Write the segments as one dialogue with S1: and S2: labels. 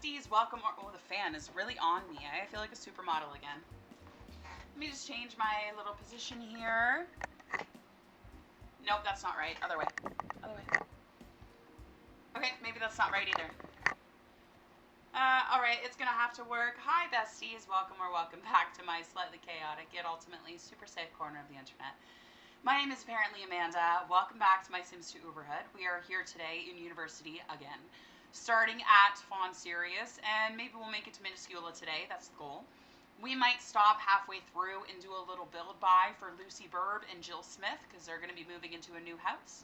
S1: besties, welcome. Oh, the fan is really on me. I feel like a supermodel again. Let me just change my little position here. Nope, that's not right. Other way. Other way. Okay, maybe that's not right either. Alright, it's gonna have to work. Hi, besties. Welcome or welcome back to my slightly chaotic yet ultimately super safe corner of the internet. My name is apparently Amanda. Welcome back to my Sims 2 Uberhood. We are here today in university again. Starting at Fawn Sirius, and maybe we'll make it to Minuscula today. That's the goal. We might stop halfway through and do a little build buy for Lucy Burb and Jill Smith, because they're going to be moving into a new house.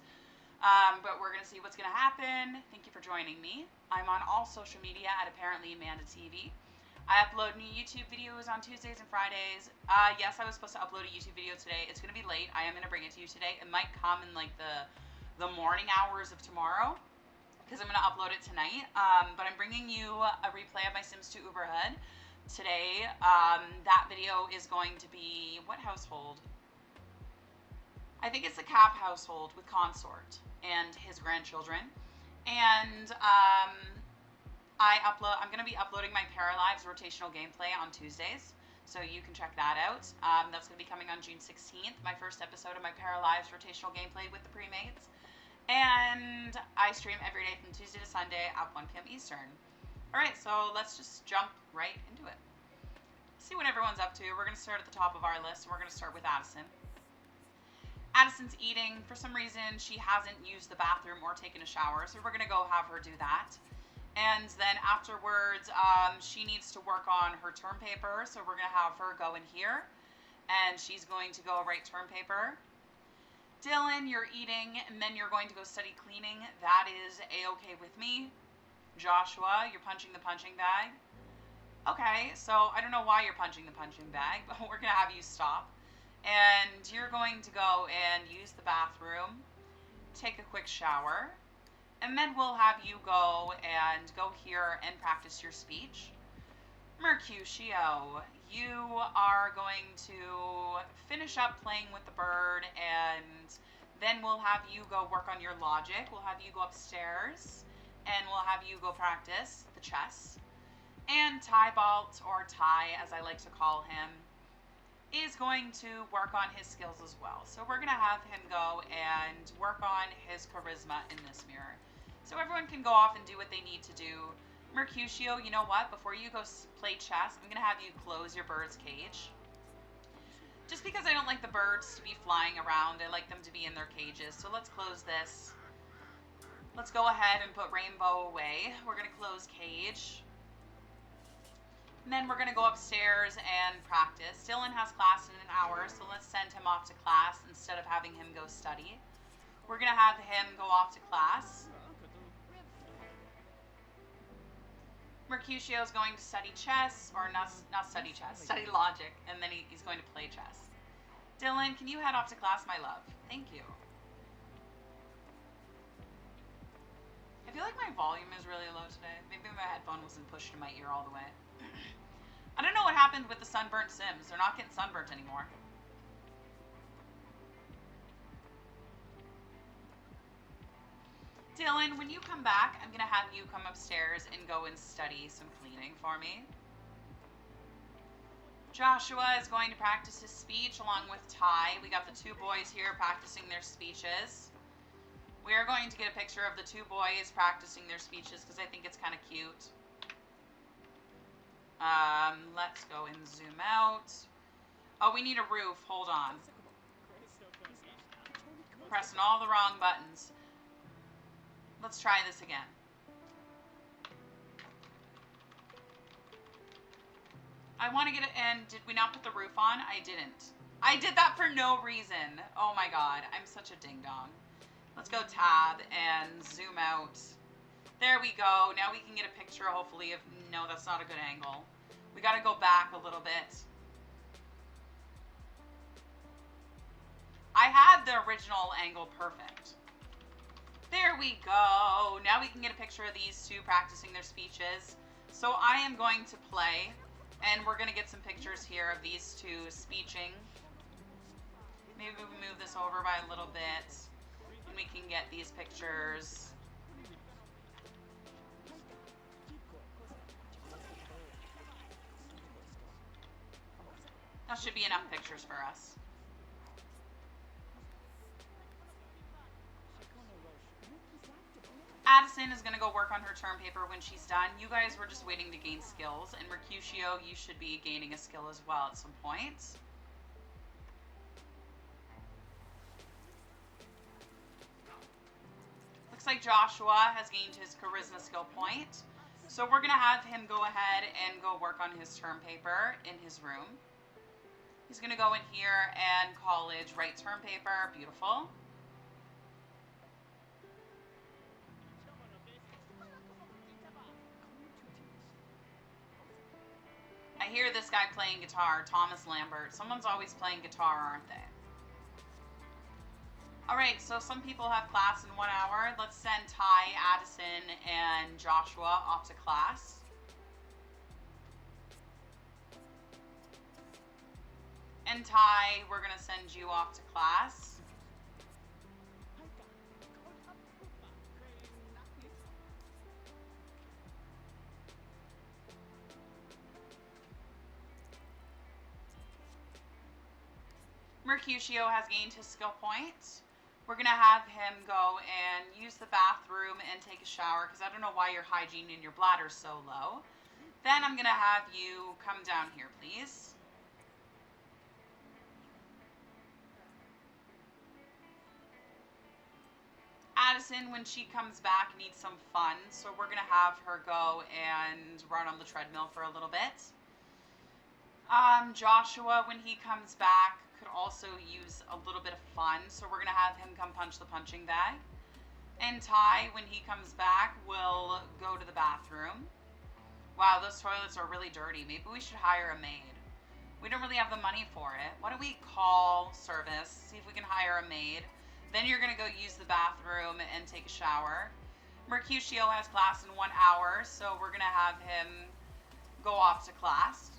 S1: But we're going to see what's going to happen. Thank you for joining me. I'm on all social media at apparentlyamanda TV. I upload new YouTube videos on Tuesdays and Fridays. Yes, I was supposed to upload a YouTube video today. It's going to be late. I am going to bring it to you today. It might come in like the morning hours of tomorrow, because I'm going to upload it tonight. But I'm bringing you a replay of my Sims 2 Uberhood today. That video is going to be what household? I think it's a Cap household with Consort and his grandchildren. And I'm going to be uploading my Paralives rotational gameplay on Tuesdays, so you can check that out. That's going to be coming on June 16th, my first episode of my Paralives rotational gameplay with the pre-mates. And I stream every day from Tuesday to Sunday at 1 p.m. Eastern. Alright, so let's just jump right into it. See what everyone's up to. We're going to start at the top of our list, and we're going to start with Addison. Addison's eating. For some reason, she hasn't used the bathroom or taken a shower, so we're going to go have her do that. And then afterwards, she needs to work on her term paper, so we're going to have her go in here, and she's going to go write term paper. Dylan, you're eating, and then you're going to go study cleaning. That is a-okay with me. Joshua, you're punching the punching bag. Okay, so I don't know why you're punching the punching bag, but we're going to have you stop. And you're going to go and use the bathroom, take a quick shower, and then we'll have you go here and practice your speech. Mercutio, you are going to finish up playing with the bird, and then we'll have you go work on your logic. We'll have you go upstairs, and we'll have you go practice the chess. And Tybalt, or Ty as I like to call him, is going to work on his skills as well. So we're going to have him go and work on his charisma in this mirror. So everyone can go off and do what they need to do. Mercutio, you know what? Before you go play chess, I'm going to have you close your bird's cage. Just because I don't like the birds to be flying around, I like them to be in their cages. So let's close this. Let's go ahead and put Rainbow away. We're going to close cage. And then we're going to go upstairs and practice. Dylan has class in an hour, so let's send him off to class instead of having him go study. We're going to have him go off to class. Mercutio is going to study chess, or not study chess, study logic, and then he's going to play chess. Dylan, can you head off to class, my love? Thank you. I feel like my volume is really low today. Maybe my headphone wasn't pushed to my ear all the way. I don't know what happened with the sunburnt Sims. They're not getting sunburnt anymore. Dylan, when you come back, I'm going to have you come upstairs and go and study some cleaning for me. Joshua is going to practice his speech along with Ty. We got the two boys here practicing their speeches. We are going to get a picture of the two boys practicing their speeches because I think it's kind of cute. Let's go and zoom out. Oh, we need a roof. Hold on. Pressing all the wrong buttons. Let's try this again. I want to get it, and did we not put the roof on? I didn't. I did that for no reason. Oh my god, I'm such a ding-dong. Let's go tab and zoom out. There we go. Now we can get a picture, hopefully, of... No, that's not a good angle. We got to go back a little bit. I had the original angle perfect. There we go. Now we can get a picture of these two practicing their speeches. So I am going to play, and we're going to get some pictures here of these two speeching. Maybe we move this over by a little bit, and we can get these pictures. That should be enough pictures for us. Addison is going to go work on her term paper when she's done. You guys were just waiting to gain skills. And Mercutio, you should be gaining a skill as well at some point. Looks like Joshua has gained his charisma skill point. So we're going to have him go ahead and go work on his term paper in his room. He's going to go in here and college write term paper. Beautiful. I hear this guy playing guitar, Thomas Lambert. Someone's always playing guitar, aren't they? Alright, so some people have class in 1 hour. Let's send Ty, Addison, and Joshua off to class. And Ty, we're going to send you off to class. Mercutio has gained his skill point. We're going to have him go and use the bathroom and take a shower because I don't know why your hygiene in your bladder is so low. Then I'm going to have you come down here, please. Addison, when she comes back, needs some fun, so we're going to have her go and run on the treadmill for a little bit. Joshua, when he comes back, could also use a little bit of fun, so we're going to have him come punch the punching bag. And Ty, when he comes back, will go to the bathroom. Wow, those toilets are really dirty. Maybe we should hire a maid. We don't really have the money for it. Why don't we call service, see if we can hire a maid. Then you're going to go use the bathroom and take a shower. Mercutio has class in 1 hour, so we're going to have him go off to class.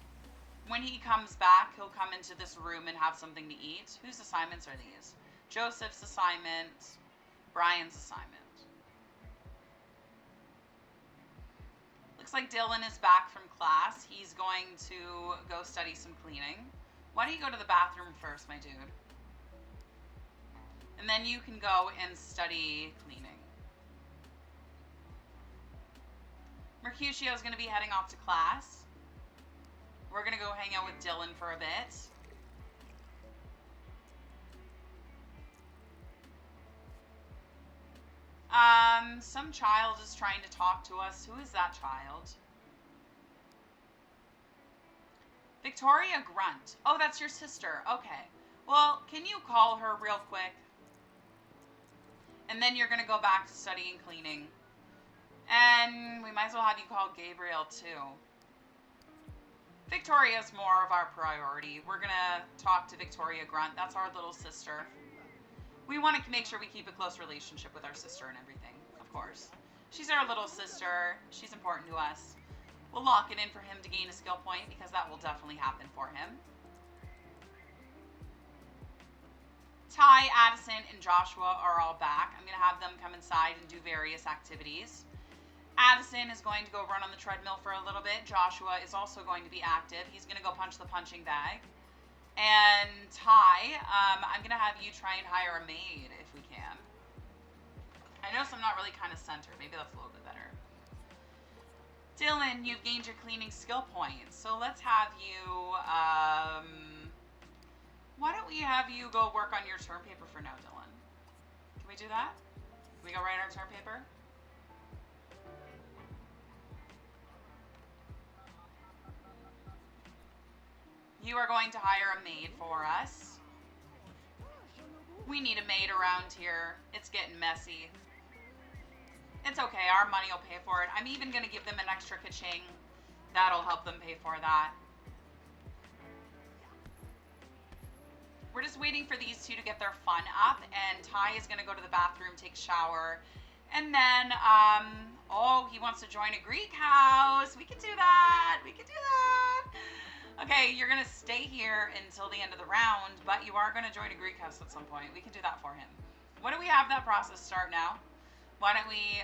S1: When he comes back, he'll come into this room and have something to eat. Whose assignments are these? Joseph's assignment, Brian's assignment. Looks like Dylan is back from class. He's going to go study some cleaning. Why don't you go to the bathroom first, my dude? And then you can go and study cleaning. Mercutio is going to be heading off to class. We're going to go hang out with Dylan for a bit. Some child is trying to talk to us. Who is that child? Victoria Grunt. Oh, that's your sister. Okay. Well, can you call her real quick? And then you're going to go back to studying cleaning. And we might as well have you call Gabriel too. Victoria's more of our priority. We're going to talk to Victoria Grunt. That's our little sister. We want to make sure we keep a close relationship with our sister and everything, of course. She's our little sister. She's important to us. We'll lock it in for him to gain a skill point because that will definitely happen for him. Ty, Addison, and Joshua are all back. I'm going to have them come inside and do various activities. Addison is going to go run on the treadmill for a little bit. Joshua is also going to be active. He's going to go punch the punching bag. And Ty, I'm going to have you try and hire a maid if we can. I notice I'm not really kind of centered. Maybe that's a little bit better. Dylan, you've gained your cleaning skill points. So let's have you... why don't we have you go work on your term paper for now, Dylan? Can we do that? Can we go write our term paper? You are going to hire a maid for us. We need a maid around here. It's getting messy. It's okay. Our money will pay for it. I'm even going to give them an extra ka-ching. That'll help them pay for that. We're just waiting for these two to get their fun up, and Ty is going to go to the bathroom, take a shower, and then, oh, he wants to join a Greek house. We can do that. We can do that. Okay, you're going to stay here until the end of the round, but you are going to join a Greek house at some point. We can do that for him. Why don't we have that process start now? Why don't we,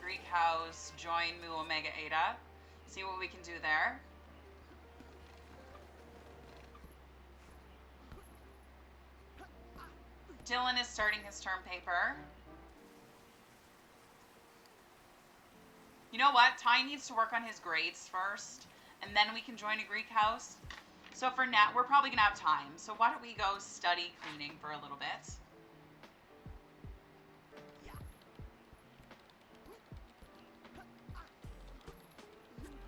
S1: Greek house, join Mu Omega Eta, see what we can do there. Dylan is starting his term paper. You know what? Ty needs to work on his grades first, and then we can join a Greek house. So for now, we're probably going to have time. So why don't we go study cleaning for a little bit?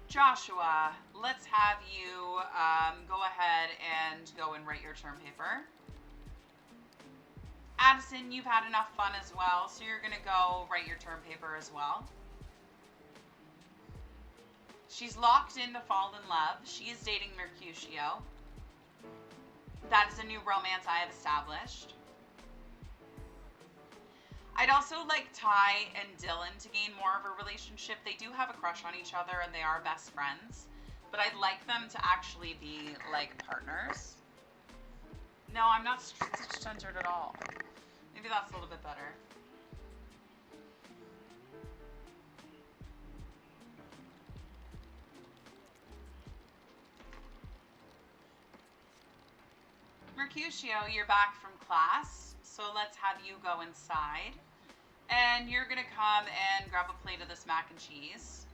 S1: Joshua, let's have you go ahead and go and write your term paper. Addison, you've had enough fun as well, so you're going to go write your term paper as well. She's locked in to fall in love. She is dating Mercutio. That is a new romance I have established. I'd also like Ty and Dylan to gain more of a relationship. They do have a crush on each other and they are best friends, but I'd like them to actually be like partners. No, I'm not centered at all. Maybe that's a little bit better. Mercutio, you're back from class, so let's have you go inside. And you're going to come and grab a plate of this mac and cheese.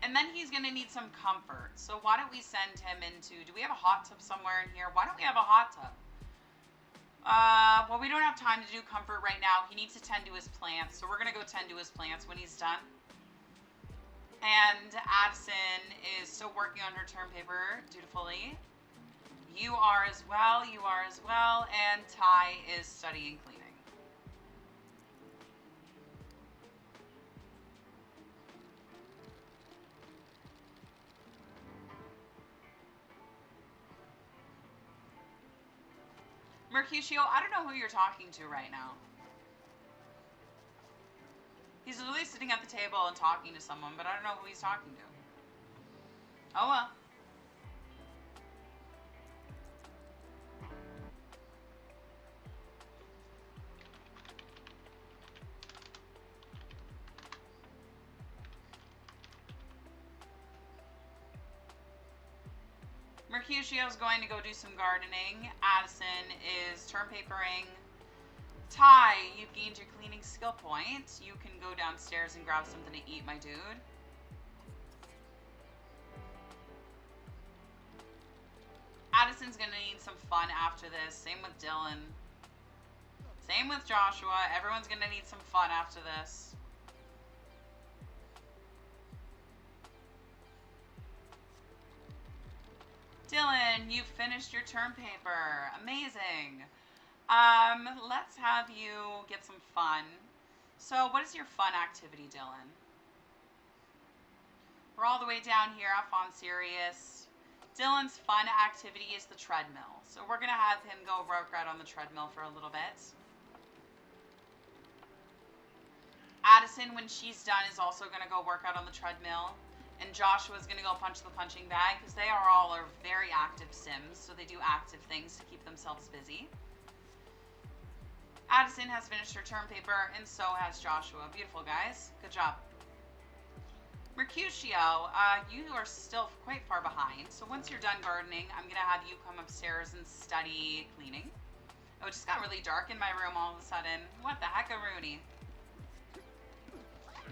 S1: And then he's going to need some comfort. So why don't we send him into, do we have a hot tub somewhere in here? Why don't we have a hot tub? Well, we don't have time to do comfort right now. He needs to tend to his plants. So we're going to go tend to his plants when he's done. And Addison is still working on her term paper dutifully. You are as well, and Ty is studying cleaning. Mercutio, I don't know who you're talking to right now. He's literally sitting at the table and talking to someone, but I don't know who he's talking to. Oh well. Mercutio's going to go do some gardening. Addison is term papering. Ty, you've gained your cleaning skill point. You can go downstairs and grab something to eat, my dude. Addison's going to need some fun after this. Same with Dylan. Same with Joshua. Everyone's going to need some fun after this. Dylan, you've finished your term paper. Amazing. Let's have you get some fun. So what is your fun activity, Dylan? We're all the way down here up on Sirius. Dylan's fun activity is the treadmill. So we're going to have him go work out on the treadmill for a little bit. Addison, when she's done, is also going to go work out on the treadmill. And Joshua's going to go punch the punching bag because they are very active Sims. So they do active things to keep themselves busy. Addison has finished her term paper, and so has Joshua. Beautiful, guys. Good job. Mercutio, you are still quite far behind. So once you're done gardening, I'm going to have you come upstairs and study cleaning. Oh, it just got really dark in my room all of a sudden. What the heck, Rooney?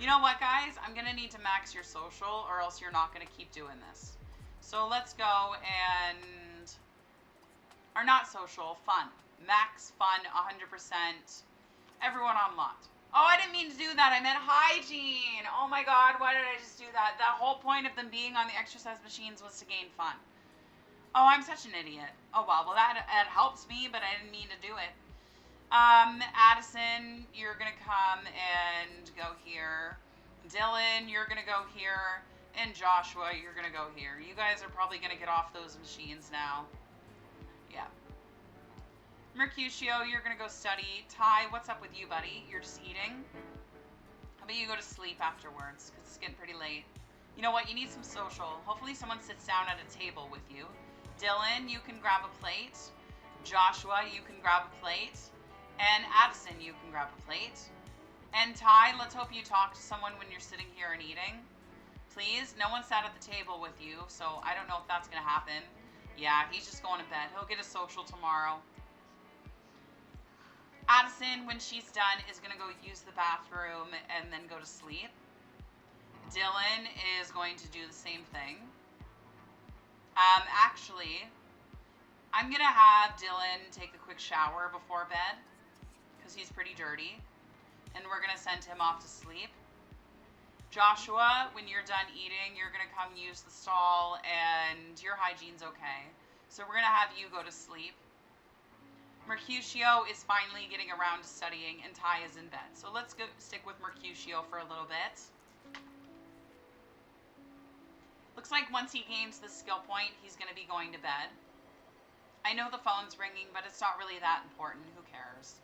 S1: You know what, guys? I'm going to need to max your social, or else you're not going to keep doing this. So let's go and... Or not social, fun. Max fun, 100%. Everyone on lot. Oh, I didn't mean to do that. I meant hygiene. Oh my god, why did I just do that? The whole point of them being on the exercise machines was to gain fun. Oh, I'm such an idiot. Oh, well, that helps me, but I didn't mean to do it. Addison, you're going to come and go here. Dylan, you're going to go here. And Joshua, you're going to go here. You guys are probably going to get off those machines now. Yeah. Mercutio, you're going to go study. Ty, what's up with you, buddy? You're just eating? How about you go to sleep afterwards? Because it's getting pretty late. You know what? You need some social. Hopefully someone sits down at a table with you. Dylan, you can grab a plate. Joshua, you can grab a plate. And Addison, you can grab a plate. And Ty, let's hope you talk to someone when you're sitting here and eating. Please, no one sat at the table with you, so I don't know if that's going to happen. Yeah, he's just going to bed. He'll get a social tomorrow. Addison, when she's done, is going to go use the bathroom and then go to sleep. Dylan is going to do the same thing. Actually, I'm going to have Dylan take a quick shower before bed because he's pretty dirty. And we're going to send him off to sleep. Joshua, when you're done eating, you're going to come use the stall and your hygiene's okay. So we're going to have you go to sleep. Mercutio is finally getting around to studying and Ty is in bed. So let's go stick with Mercutio for a little bit. Looks like once he gains the skill point, he's going to be going to bed. I know the phone's ringing, but it's not really that important. Who cares?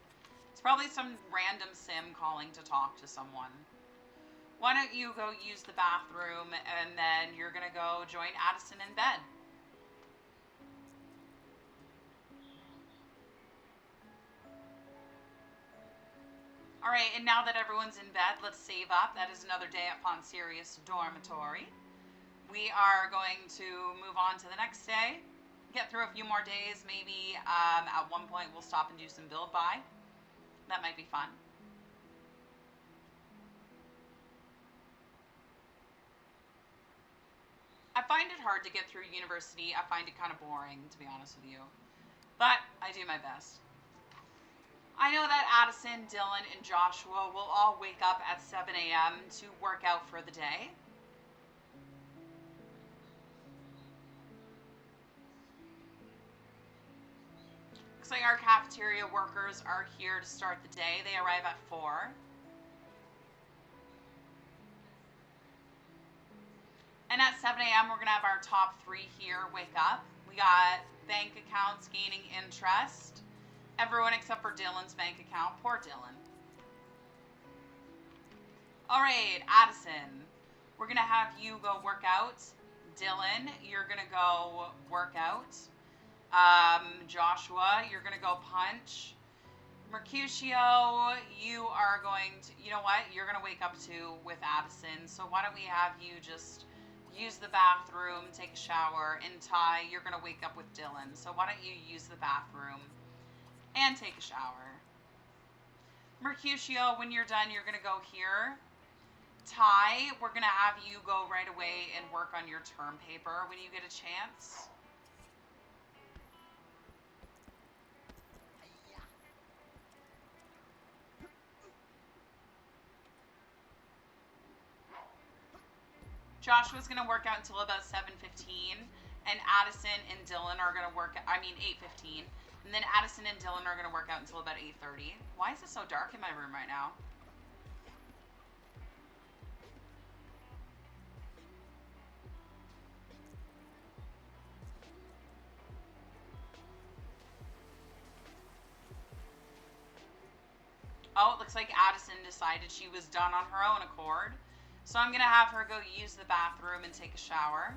S1: It's probably some random sim calling to talk to someone. Why don't you go use the bathroom and then you're going to go join Addison in bed. All right, and now that everyone's in bed, let's save up. That is another day at Fonsirius Dormitory. We are going to move on to the next day, get through a few more days. Maybe at one point we'll stop and do some build buy. That might be fun. I find it hard to get through university. I find it kind of boring, to be honest with you. But I do my best. I know that Addison, Dylan, and Joshua will all wake up at 7 a.m. to work out for the day. Looks like our cafeteria workers are here to start the day. They arrive at 4. And at 7 a.m. we're going to have our top 3 here wake up. We got bank accounts gaining interest. Everyone except for Dylan's bank account. Poor Dylan. All right, Addison. We're going to have you go work out. Dylan, you're going to go work out. Joshua, you're going to go punch. Mercutio, you are going to, you know what? You're going to wake up too with Addison. So why don't we have you just use the bathroom, take a shower, and Ty, you're going to wake up with Dylan. So why don't you use the bathroom and take a shower. Mercutio, when you're done, you're going to go here. Ty, we're going to have you go right away and work on your term paper when you get a chance. Joshua's going to work out until about 7:15, and Addison and Dylan are going to work, 8:15, and then Addison and Dylan are going to work out until about 8:30. Why is it so dark in my room right now? Oh, it looks like Addison decided she was done on her own accord. So I'm going to have her go use the bathroom and take a shower.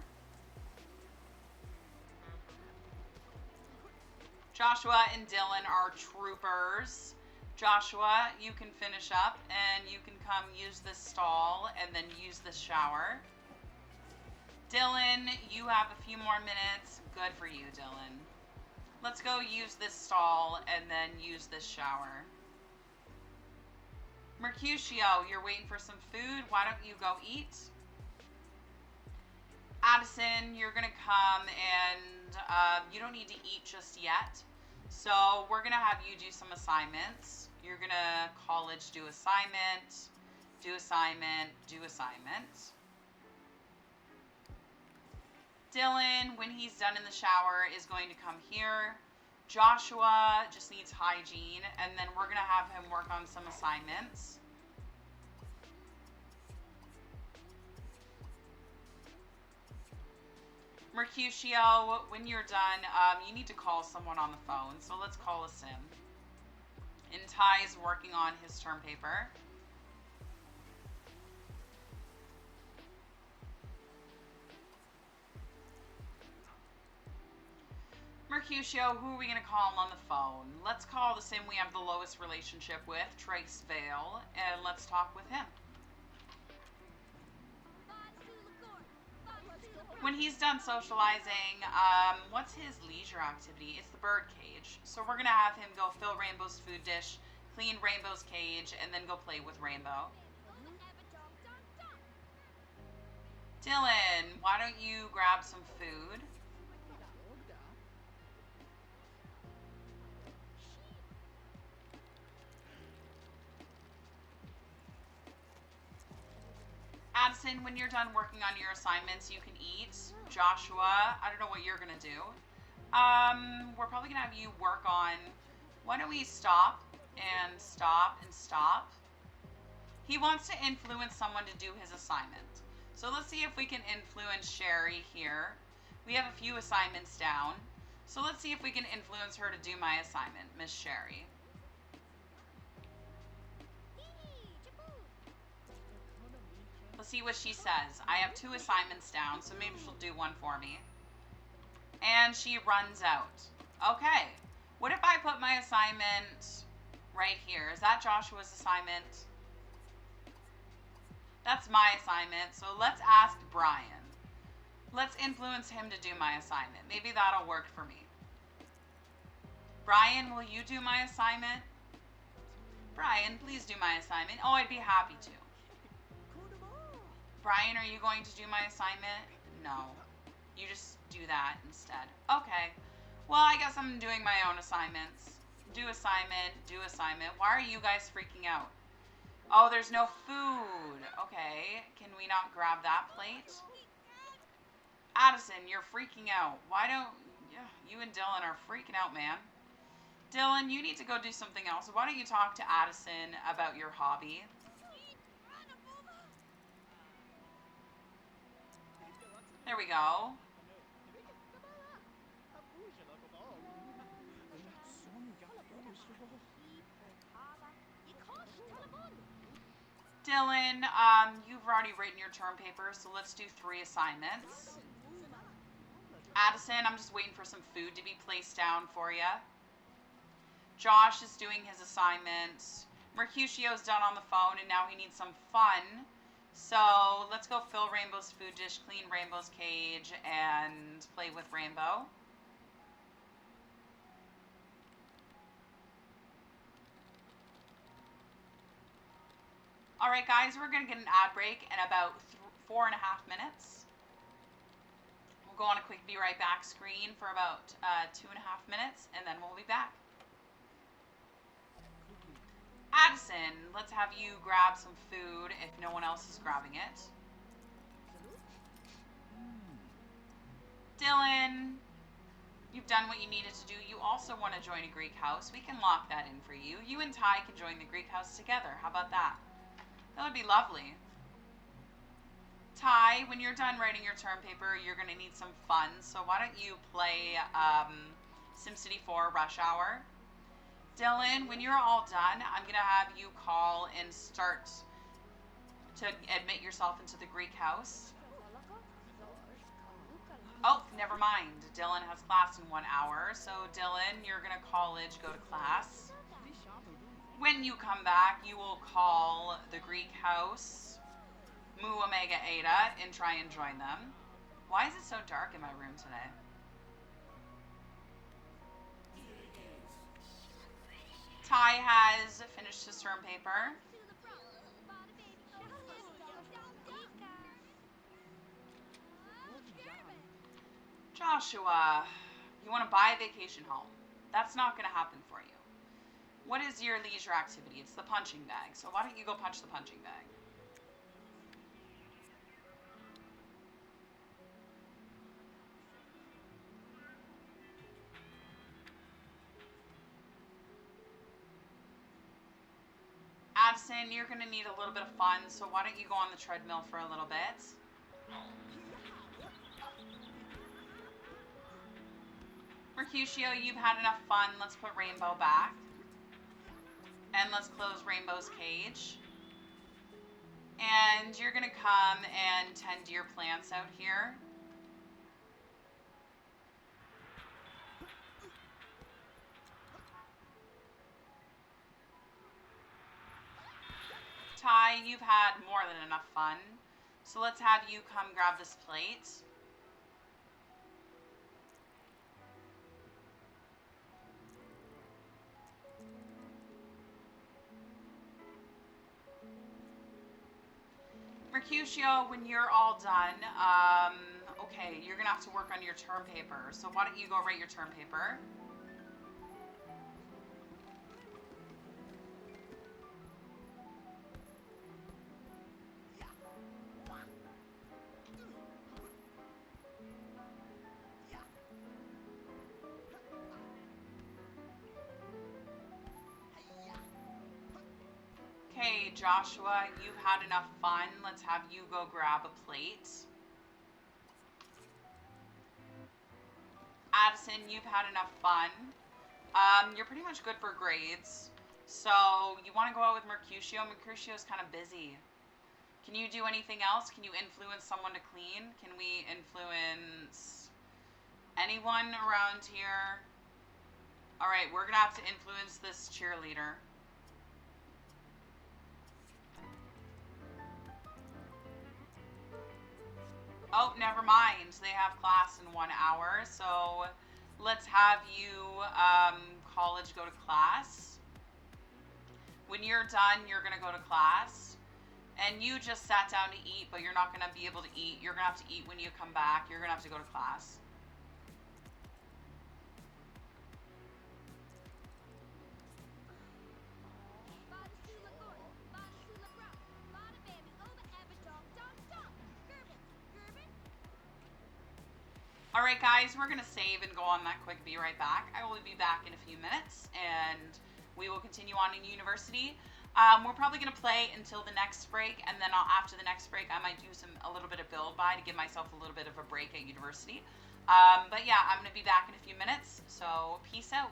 S1: Joshua and Dylan are troopers. Joshua, you can finish up and you can come use this stall and then use this shower. Dylan, you have a few more minutes. Good for you, Dylan. Let's go use this stall and then use this shower. Mercutio, you're waiting for some food. Why don't you go eat? Addison, you're going to come and you don't need to eat just yet. So we're going to have you do some assignments. You're going to college do assignment, do assignment, do assignment. Dylan, when he's done in the shower, is going to come here. Joshua just needs hygiene, and then we're going to have him work on some assignments. Mercutio, when you're done, you need to call someone on the phone, so let's call a sim. And Ty's working on his term paper. Mercutio, who are we going to call on the phone? Let's call the sim we have the lowest relationship with, Trace Vale, and let's talk with him. When he's done socializing, what's his leisure activity? It's the bird cage. So we're gonna have him go fill Rainbow's food dish, clean Rainbow's cage, and then go play with Rainbow. Dylan, why don't you grab some food? Addison, when you're done working on your assignments, you can eat. Joshua, I don't know what you're gonna do. We're probably gonna have you work on, why don't we stop and stop and stop? He wants to influence someone to do his assignment. So let's see if we can influence Sherry here. We have a few assignments down. So let's see if we can influence her to do my assignment, Miss Sherry. Let's see what she says. I have 2 assignments down, so maybe she'll do one for me. And she runs out. Okay. What if I put my assignment right here? Is that Joshua's assignment? That's my assignment. So let's ask Brian. Let's influence him to do my assignment. Maybe that'll work for me. Brian, will you do my assignment? Brian, please do my assignment. Oh, I'd be happy to. Brian, are you going to do my assignment? No. You just do that instead. Okay. Well, I guess I'm doing my own assignments. Do assignment, do assignment. Why are you guys freaking out? Oh, there's no food. Okay. Can we not grab that plate? Addison, you're freaking out. Why don't... Yeah, you and Dylan are freaking out, man. Dylan, you need to go do something else. Why don't you talk to Addison about your hobby? There we go. Dylan, you've already written your term paper, so let's do 3 assignments. Addison, I'm just waiting for some food to be placed down for you. Josh is doing his assignment. Mercutio's done on the phone, and now he needs some fun. So let's go fill Rainbow's food dish, clean Rainbow's cage, and play with Rainbow. All right, guys, we're going to get an ad break in about 4.5 minutes. We'll go on a quick be right back screen for about 2.5 minutes, and then we'll be back. Addison, let's have you grab some food if no one else is grabbing it. Dylan, you've done what you needed to do. You also want to join a Greek house. We can lock that in for you. You and Ty can join the Greek house together. How about that? That would be lovely. Ty, when you're done writing your term paper, you're going to need some fun. So why don't you play SimCity 4 Rush Hour? Dylan, when you're all done, I'm going to have you call and start to admit yourself into the Greek house. Oh, never mind. Dylan has class in 1 hour. So Dylan, you're going to college, go to class. When you come back, you will call the Greek house, Mu Omega Eta, and try and join them. Why is it so dark in my room today? Ty has finished his term paper. Joshua, you want to buy a vacation home. That's not going to happen for you. What is your leisure activity? It's the punching bag. So why don't you go punch the punching bag? Addison, you're going to need a little bit of fun, so why don't you go on the treadmill for a little bit? Mercutio, you've had enough fun. Let's put Rainbow back. And let's close Rainbow's cage. And you're going to come and tend to your plants out here. Ty, you've had more than enough fun. So let's have you come grab this plate. Mercutio, when you're all done, okay, you're gonna have to work on your term paper. So why don't you go write your term paper? Okay, Joshua, you've had enough fun. Let's have you go grab a plate. Addison, you've had enough fun. You're pretty much good for grades. So you want to go out with Mercutio? Mercutio's kind of busy. Can you do anything else? Can you influence someone to clean? Can we influence anyone around here? All right, we're gonna have to influence this cheerleader. Oh, never mind. They have class in 1 hour, so let's have you, college, go to class. When you're done, you're gonna go to class. And you just sat down to eat, but you're not gonna be able to eat. You're gonna have to eat when you come back. You're gonna have to go to class. All right, guys, we're going to save and go on that quick be right back. I will be back in a few minutes, and we will continue on in university. We're probably going to play until the next break, and then after the next break, I might do a little bit of build by to give myself a little bit of a break at university. But yeah, I'm going to be back in a few minutes, so peace out.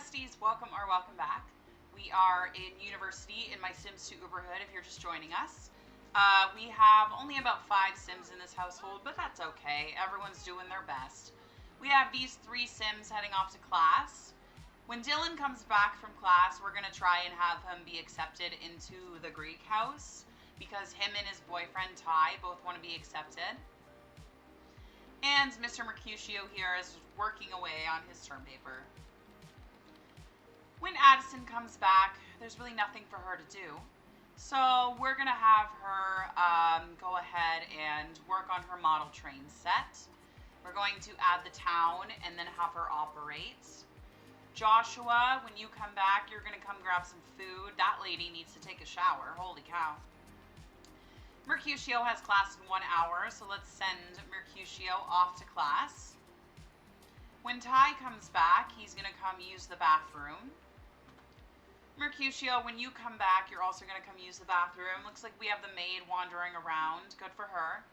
S1: besties, welcome back. We are in university in my Sims 2 Uberhood if you're just joining us. We have only about 5 Sims in this household, but that's okay. Everyone's doing their best. We have these 3 Sims heading off to class. When Dylan comes back from class, we're going to try and have him be accepted into the Greek house because him and his boyfriend Ty both want to be accepted. And Mr. Mercutio here is working away on his term paper. When Addison comes back, there's really nothing for her to do. So we're going to have her go ahead and work on her model train set. We're going to add the town and then have her operate. Joshua, when you come back, you're going to come grab some food. That lady needs to take a shower. Holy cow. Mercutio has class in 1 hour, so let's send Mercutio off to class. When Ty comes back, he's going to come use the bathroom. Mercutio, when you come back, you're also going to come use the bathroom. Looks like we have the maid wandering around. Good for her.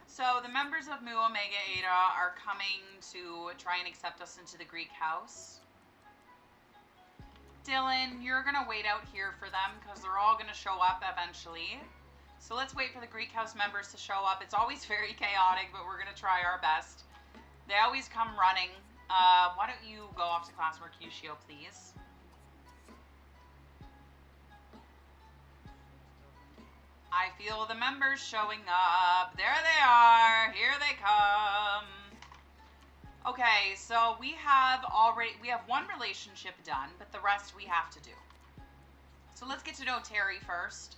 S1: So the members of Mu Omega Eta are coming to try and accept us into the Greek house. Dylan, you're going to wait out here for them because they're all going to show up eventually. So let's wait for the Greek house members to show up. It's always very chaotic, but we're going to try our best. They always come running. Why don't you go off to class, Mercutio, please? I feel the members showing up. There they are. Here they come. Okay, so we have 1 relationship done, but the rest we have to do. So let's get to know Terry first.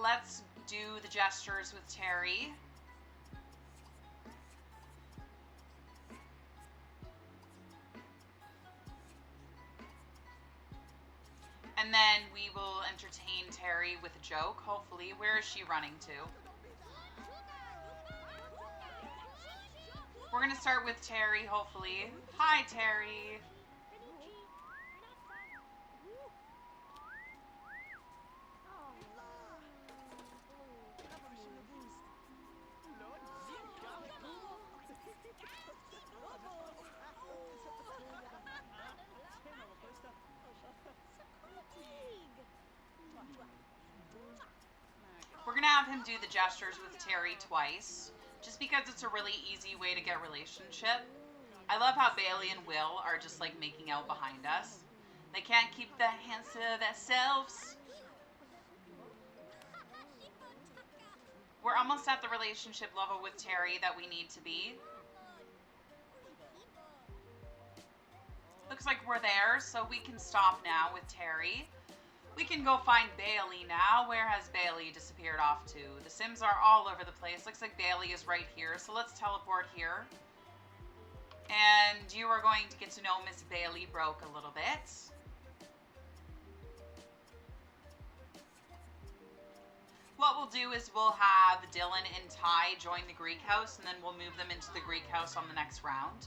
S1: Let's do the gestures with Terry. And then we will entertain Terry with a joke, hopefully. Where is she running to? We're going to start with Terry, hopefully. Hi, Terry. We're going to have him do the gestures with Terry twice, just because it's a really easy way to get relationship. I love how Bailey and Will are just like making out behind us. They can't keep their hands to themselves. We're almost at the relationship level with Terry that we need to be. Looks like we're there, so we can stop now with Terry. We can go find Bailey now. Where has Bailey disappeared off to? The Sims are all over the place. Looks like Bailey is right here, so let's teleport here. And you are going to get to know Miss Bailey Broke a little bit. What we'll do is we'll have Dylan and Ty join the Greek house, and then we'll move them into the Greek house on the next round.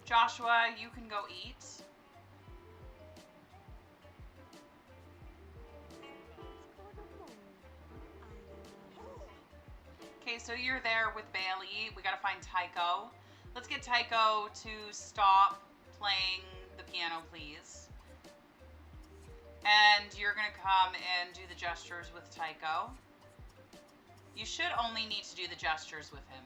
S1: Joshua, you can go eat. Okay, so you're there with Bailey. We gotta find Tycho. Let's get Tycho to stop playing the piano, please. And you're gonna come and do the gestures with Tycho. You should only need to do the gestures with him.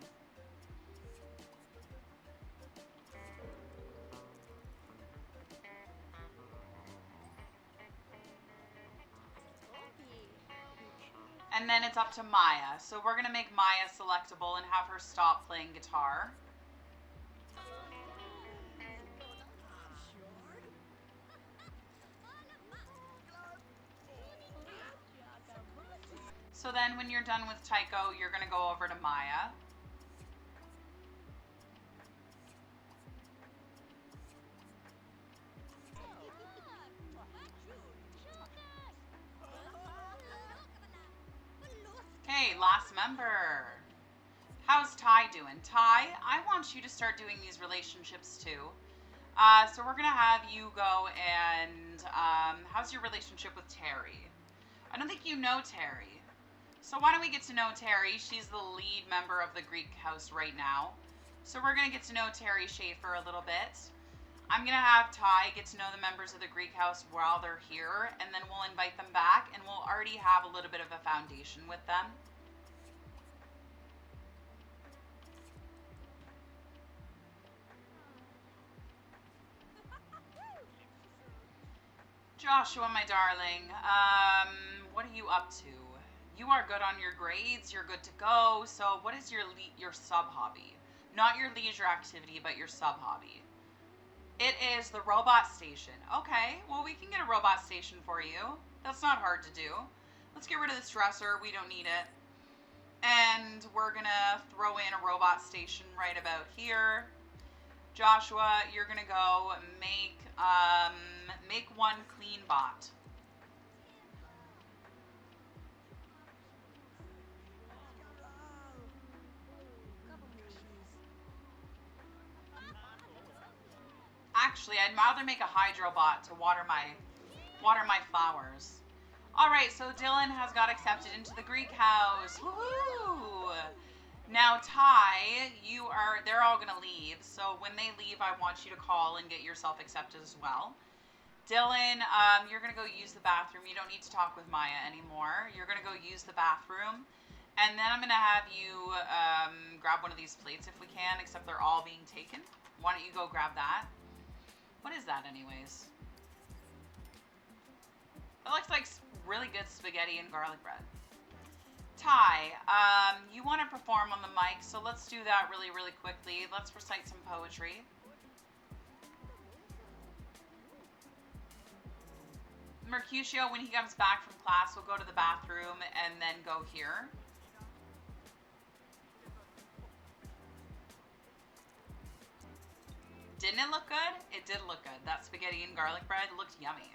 S1: And then it's up to Maya. So we're going to make Maya selectable and have her stop playing guitar. So then when you're done with Tycho, you're going to go over to Maya. last member. How's Ty doing? Ty, I want you to start doing these relationships too. So we're going to have you go and, how's your relationship with Terry? I don't think you know Terry. So why don't we get to know Terry? She's the lead member of the Greek house right now. So we're going to get to know Terry Schaefer a little bit. I'm going to have Ty get to know the members of the Greek house while they're here, and then we'll invite them back, and we'll already have a little bit of a foundation with them. Joshua, my darling, what are you up to? You are good on your grades. You're good to go. So what is your sub-hobby? Not your leisure activity, but your sub-hobby. It is the robot station. Okay, well, we can get a robot station for you. That's not hard to do. Let's get rid of this dresser. We don't need it. And we're going to throw in a robot station right about here. Joshua, you're going to go make one clean bot. Actually, I'd rather make a hydro bot to water my flowers. All right, so Dylan has got accepted into the Greek house. Woohoo! Now, Ty, they're all going to leave. So when they leave, I want you to call and get yourself accepted as well. Dylan, you're going to go use the bathroom. You don't need to talk with Maya anymore. You're going to go use the bathroom. And then I'm going to have you grab one of these plates if we can, except they're all being taken. Why don't you go grab that? What is that anyways? That looks like really good spaghetti and garlic bread. Ty, you want to perform on the mic, so let's do that really, really quickly. Let's recite some poetry. Mercutio, when he comes back from class, will go to the bathroom and then go here. Didn't it look good? It did look good. That spaghetti and garlic bread looked yummy.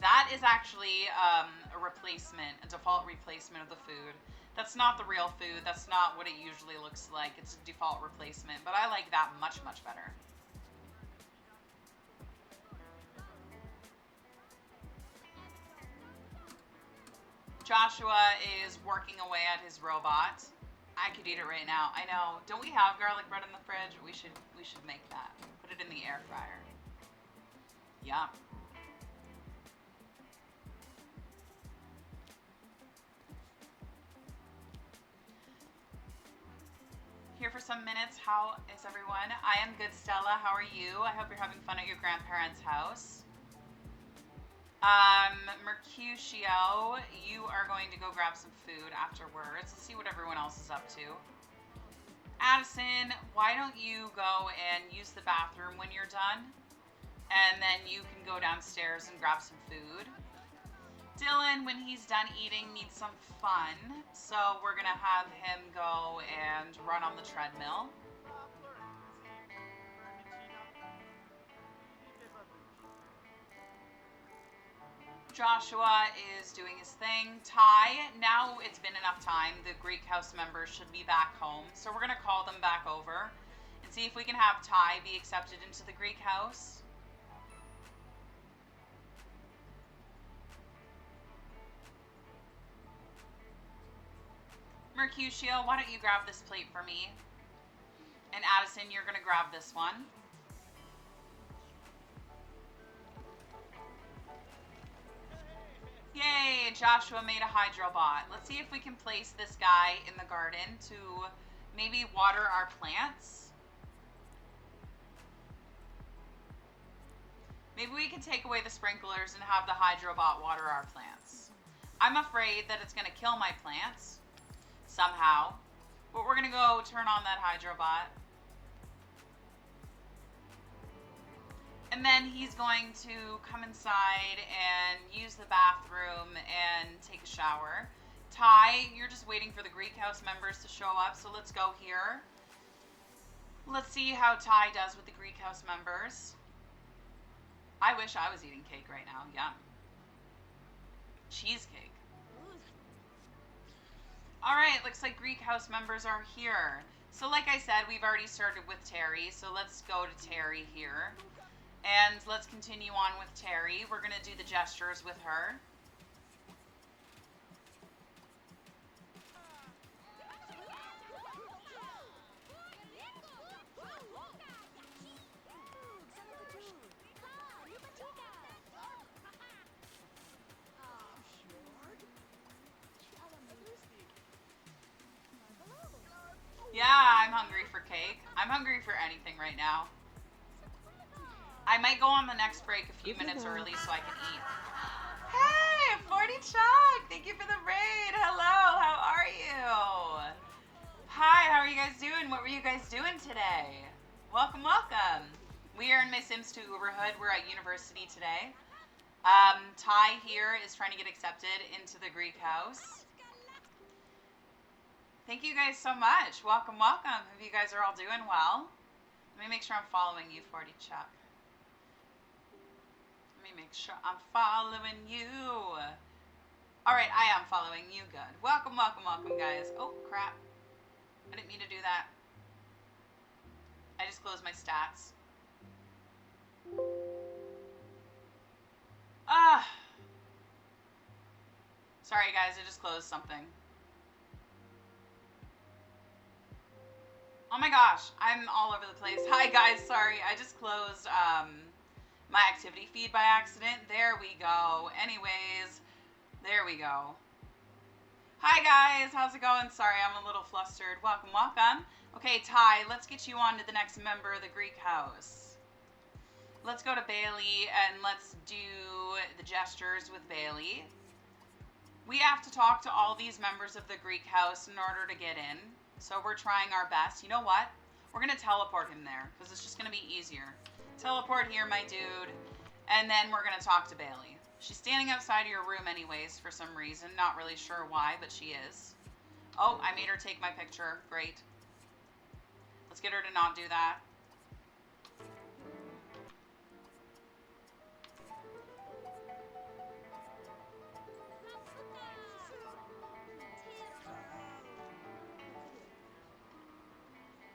S1: That is actually a replacement, a default replacement of the food. That's not the real food. That's not what it usually looks like. It's a default replacement, but I like that much, much better. Joshua is working away at his robot. I could eat it right now. I know. Don't we have garlic bread in the fridge? We should make that. Put it in the air fryer. Yum. Here for some minutes. How is everyone? I am good, Stella. How are you? I hope you're having fun at your grandparents' house. Mercutio, you are going to go grab some food afterwards. Let's see what everyone else is up to. Addison, why don't you go and use the bathroom when you're done? And then you can go downstairs and grab some food. Dylan, when he's done eating, needs some fun. So we're going to have him go and run on the treadmill. Joshua is doing his thing. Ty, now it's been enough time. The Greek house members should be back home. So we're going to call them back over and see if we can have Ty be accepted into the Greek house. Mercutio, why don't you grab this plate for me? And Addison, you're going to grab this one. Yay, Joshua made a hydrobot. Let's see if we can place this guy in the garden to maybe water our plants. Maybe we can take away the sprinklers and have the hydrobot water our plants. I'm afraid that it's going to kill my plants somehow, but we're going to go turn on that hydrobot. And then he's going to come inside and use the bathroom and take a shower. Ty, you're just waiting for the Greek house members to show up, so let's go here. Let's see how Ty does with the Greek house members. I wish I was eating cake right now. Yum. Cheesecake. All right, looks like Greek house members are here. So like I said, we've already started with Terry, so let's go to Terry here. And let's continue on with Terry. We're going to do the gestures with her. Yeah, I'm hungry for cake. I'm hungry for anything right now. I might go on the next break a few minutes early so I can eat. Hey, 40 Chuck! Thank you for the raid. Hello, how are you? Hi, how are you guys doing? What were you guys doing today? Welcome, welcome. We are in my Sims 2 Uberhood. We're at university today. Ty here is trying to get accepted into the Greek house. Thank you guys so much. Welcome, welcome. Hope you guys are all doing well. Let me make sure I'm following you, 40 Chuck. Let me make sure I'm following you. All right, I am following you. Good. Welcome, welcome, welcome, guys. Oh, crap. I didn't mean to do that. I just closed my stats. Sorry, guys. I just closed something. Oh my gosh, I'm all over the place. Hi guys, sorry, I just closed my activity feed by accident. There we go. Anyways, there we go. Hi guys, how's it going? Sorry, I'm a little flustered. Welcome, welcome. Okay, Ty, let's get you on to the next member of the Greek house. Let's go to Bailey and let's do the gestures with Bailey. We have to talk to all these members of the Greek house in order to get in. So we're trying our best. You know what? We're going to teleport him there because it's just going to be easier. Teleport here, my dude. And then we're going to talk to Bailey. She's standing outside of your room anyways for some reason. Not really sure why, but she is. Oh, I made her take my picture. Great. Let's get her to not do that.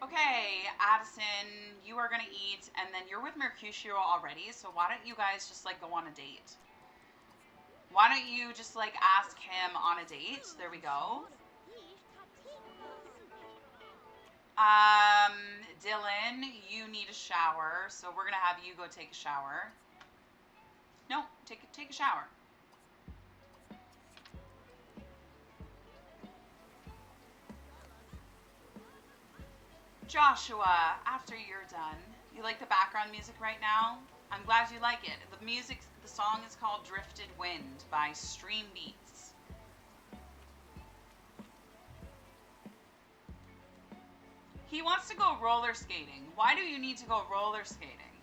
S1: Okay, Addison, you are going to eat, and then you're with Mercutio already, so why don't you guys just, like, go on a date? Why don't you just, like, ask him on a date? There we go. Dylan, you need a shower, so we're going to have you go take a shower. No, take a shower. Joshua, after you're done, you like the background music right now? I'm glad you like it. The song is called Drifted Wind by Stream Beats. He wants to go roller skating. Why do you need to go roller skating?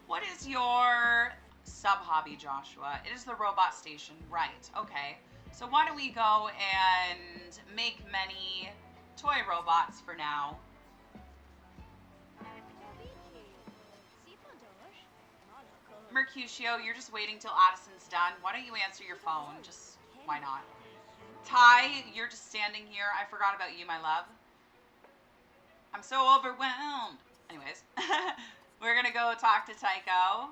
S1: What is your sub-hobby, Joshua? It is the robot station. Right, okay. So why don't we go and make many toy robots for now? Mercutio, you're just waiting till Addison's done. Why don't you answer your phone? Just, why not? Ty, you're just standing here. I forgot about you, my love. I'm so overwhelmed. Anyways, we're going to go talk to Tycho.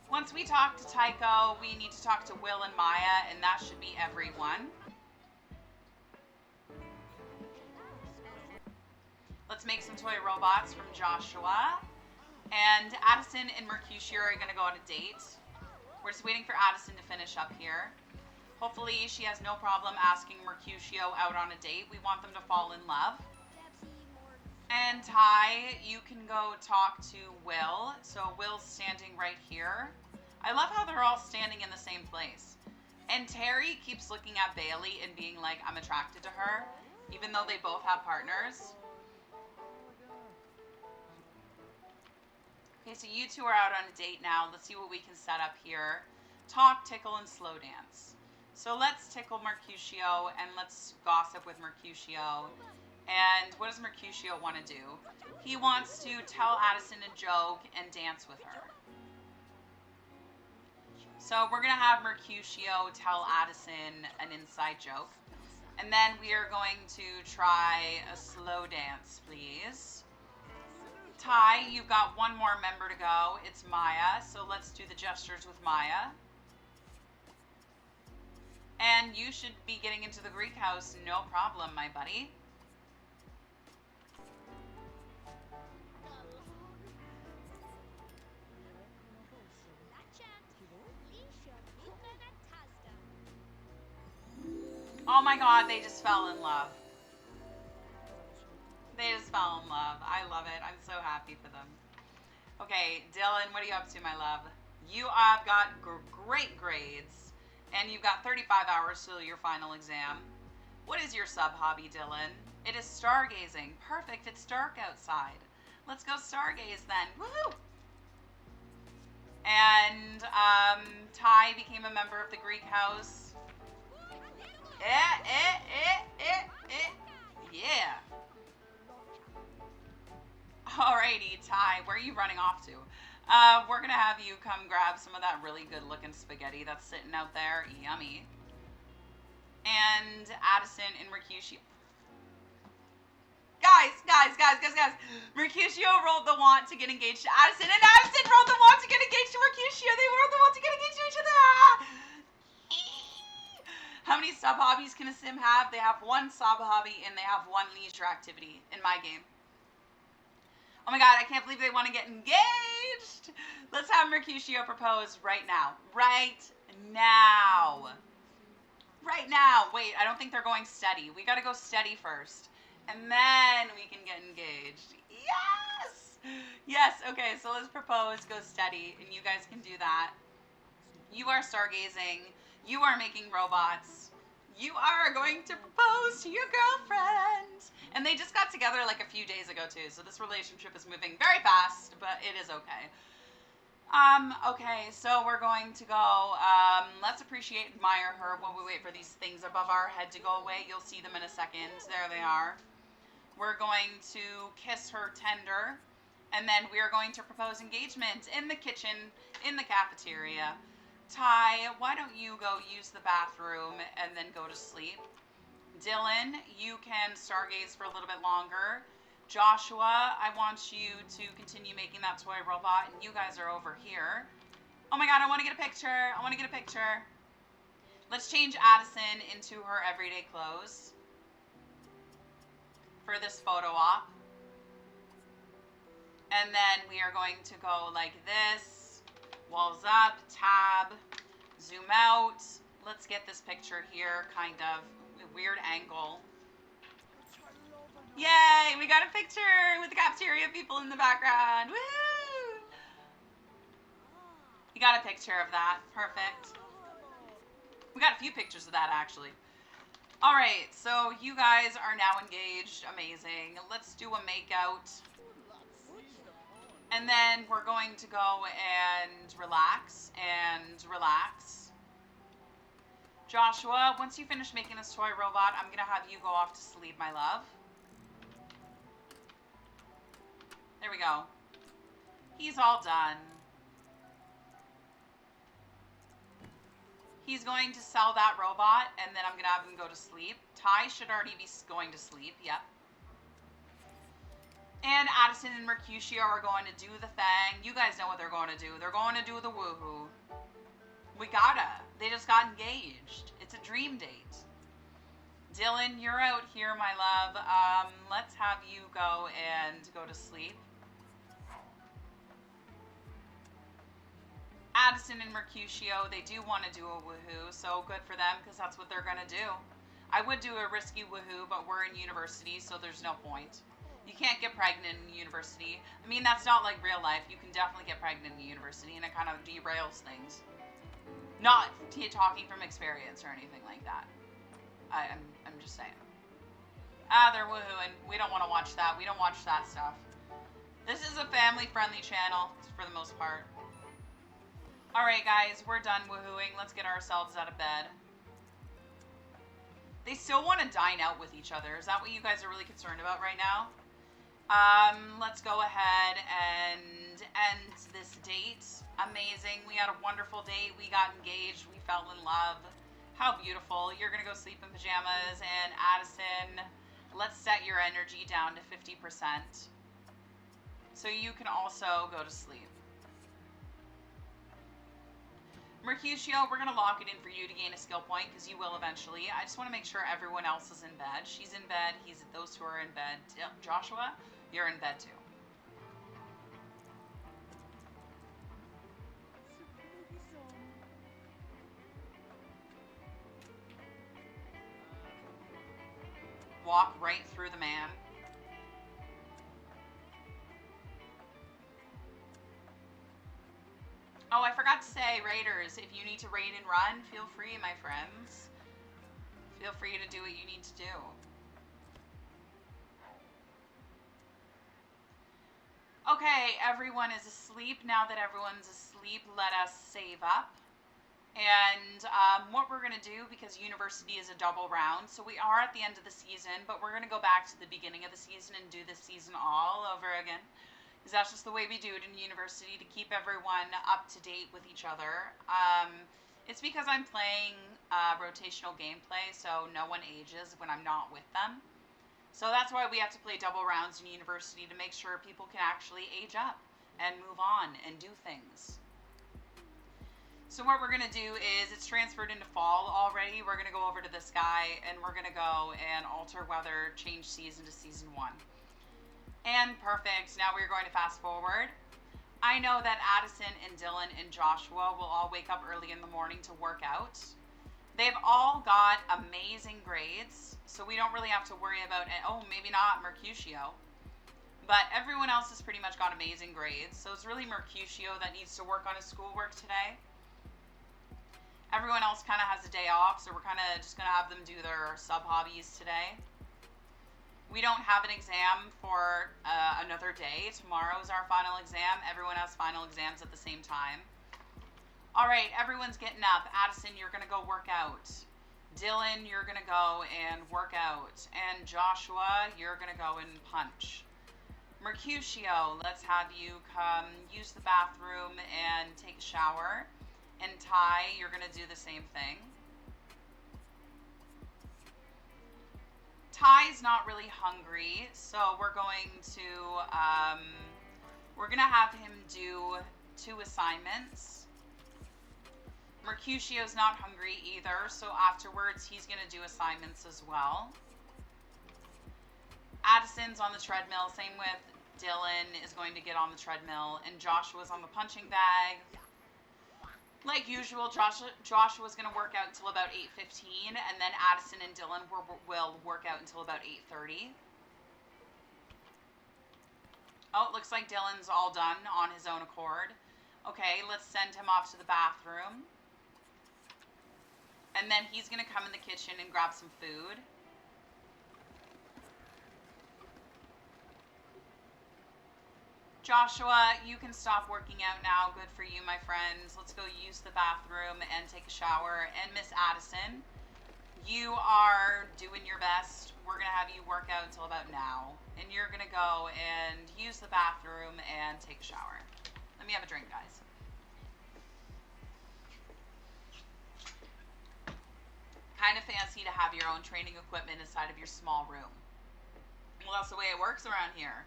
S1: Once we talk to Tycho, we need to talk to Will and Maya, and that should be everyone. Let's make some toy robots from Joshua. And Addison and Mercutio are going to go on a date. We're just waiting for Addison to finish up here. Hopefully she has no problem asking Mercutio out on a date. We want them to fall in love. And Ty, you can go talk to Will. So Will's standing right here. I love how they're all standing in the same place. And Terry keeps looking at Bailey and being like, I'm attracted to her, even though they both have partners. Okay, so you two are out on a date now. Let's see what we can set up here. Talk, tickle, and slow dance. So let's tickle Mercutio and let's gossip with Mercutio. And what does Mercutio want to do? He wants to tell Addison a joke and dance with her. So we're going to have Mercutio tell Addison an inside joke. And then we are going to try a slow dance, please. Ty, you've got one more member to go. It's Maya, so let's do the gestures with Maya. And you should be getting into the Greek house, no problem, my buddy. Oh my god, they just fell in love. They just fell in love. I love it. I'm so happy for them. Okay, Dylan, what are you up to, my love? You have got great grades, and you've got 35 hours till your final exam. What is your sub-hobby, Dylan? It is stargazing. Perfect, it's dark outside. Let's go stargaze then. Woohoo! And Ty became a member of the Greek house. Yeah. Alrighty, Ty, where are you running off to? We're going to have you come grab some of that really good-looking spaghetti that's sitting out there. Yummy. And Addison and Mercutio. Guys. Mercutio rolled the want to get engaged to Addison, and Addison rolled the want to get engaged to Mercutio. They rolled the want to get engaged to each other. How many sub-hobbies can a sim have? They have one sub-hobby, and they have one leisure activity in my game. Oh my god, I can't believe they want to get engaged. Let's have Mercutio propose right now. Right now. Wait, I don't think they're going steady. We got to go steady first. And then we can get engaged. Yes, okay, so let's propose, go steady, and you guys can do that. You are stargazing. You are making robots. You are going to propose to your girlfriend. And they just got together like a few days ago too, so this relationship is moving very fast, but it is okay. Okay, so we're going to go, let's appreciate, admire her while we wait for these things above our head to go away. You'll see them in a second. There they are. We're going to kiss her tender, and then we are going to propose engagement in the kitchen, in the cafeteria. Ty, why don't you go use the bathroom and then go to sleep? Dylan, you can stargaze for a little bit longer. Joshua, I want you to continue making that toy robot, and you guys are over here. Oh my god, I want to get a picture. Let's change Addison into her everyday clothes for this photo op. And then we are going to go like this. Walls up, tab, zoom out. Let's get this picture here, kind of weird angle. Yay, we got a picture with the cafeteria people in the background. Woo! We got a picture of that. Perfect. We got a few pictures of that, actually. All right, so you guys are now engaged. Amazing. Let's do a makeout. And then we're going to go and relax. Joshua, once you finish making this toy robot, I'm going to have you go off to sleep, my love. There we go. He's all done. He's going to sell that robot, and then I'm going to have him go to sleep. Ty should already be going to sleep. Yep. And Addison and Mercutio are going to do the thing. You guys know what they're going to do. They're going to do the woohoo. We gotta. They just got engaged. It's a dream date. Dylan, you're out here, my love. Let's have you go and go to sleep. Addison and Mercutio, they do want to do a woohoo, so good for them, because that's what they're going to do. I would do a risky woohoo, but we're in university, so there's no point. You can't get pregnant in university. I mean, that's not like real life. You can definitely get pregnant in university, and it kind of derails things. Not talking from experience or anything like that. I'm just saying. They're woohooing. We don't want to watch that. We don't watch that stuff. This is a family-friendly channel, for the most part. Alright guys, we're done woohooing. Let's get ourselves out of bed. They still want to dine out with each other. Is that what you guys are really concerned about right now? Let's go ahead and end this date. Amazing. We had a wonderful date. We got engaged. We fell in love. How beautiful. You're going to go sleep in pajamas. And Addison, let's set your energy down to 50%. So you can also go to sleep. Mercutio, we're going to lock it in for you to gain a skill point because you will eventually. I just want to make sure everyone else is in bed. She's in bed. Those two are in bed. Joshua, you're in bed too. Walk right through the man. Oh, I forgot to say, Raiders, if you need to raid and run, feel free, my friends. Feel free to do what you need to do. Okay, everyone is asleep. Now that everyone's asleep, let us save up. And what we're going to do, because university is a double round, so we are at the end of the season, but we're going to go back to the beginning of the season and do this season all over again. Because that's just the way we do it in university, to keep everyone up to date with each other. It's because I'm playing rotational gameplay, so no one ages when I'm not with them. So that's why we have to play double rounds in university, to make sure people can actually age up and move on and do things. So what we're going to do is, it's transferred into fall already. We're going to go over to this guy, and we're going to go and alter weather, change season to season 1. And perfect. Now we're going to fast forward. I know that Addison and Dylan and Joshua will all wake up early in the morning to work out. They've all got amazing grades, so we don't really have to worry about it. Oh, maybe not Mercutio. But everyone else has pretty much got amazing grades, so it's really Mercutio that needs to work on his schoolwork today. Everyone else kind of has a day off, so we're kind of just going to have them do their sub-hobbies today. We don't have an exam for another day. Tomorrow is our final exam. Everyone has final exams at the same time. All right, everyone's getting up. Addison, you're going to go work out. Dylan, you're going to go and work out. And Joshua, you're going to go and punch. Mercutio, let's have you come use the bathroom and take a shower. And Ty, you're going to do the same thing. Ty's not really hungry, so we're going to have him do 2 assignments. Mercutio's not hungry either, so afterwards he's going to do assignments as well. Addison's on the treadmill, same with Dylan is going to get on the treadmill, and Joshua's on the punching bag. Like usual, Joshua's going to work out until about 8:15, and then Addison and Dylan will work out until about 8:30. Oh, it looks like Dylan's all done on his own accord. Okay, let's send him off to the bathroom. And then he's going to come in the kitchen and grab some food. Joshua, you can stop working out now. Good for you, my friends. Let's go use the bathroom and take a shower. And Miss Addison, you are doing your best. We're going to have you work out until about now. And you're going to go and use the bathroom and take a shower. Let me have a drink, guys. Kind of fancy to have your own training equipment inside of your small room. Well, that's the way it works around here.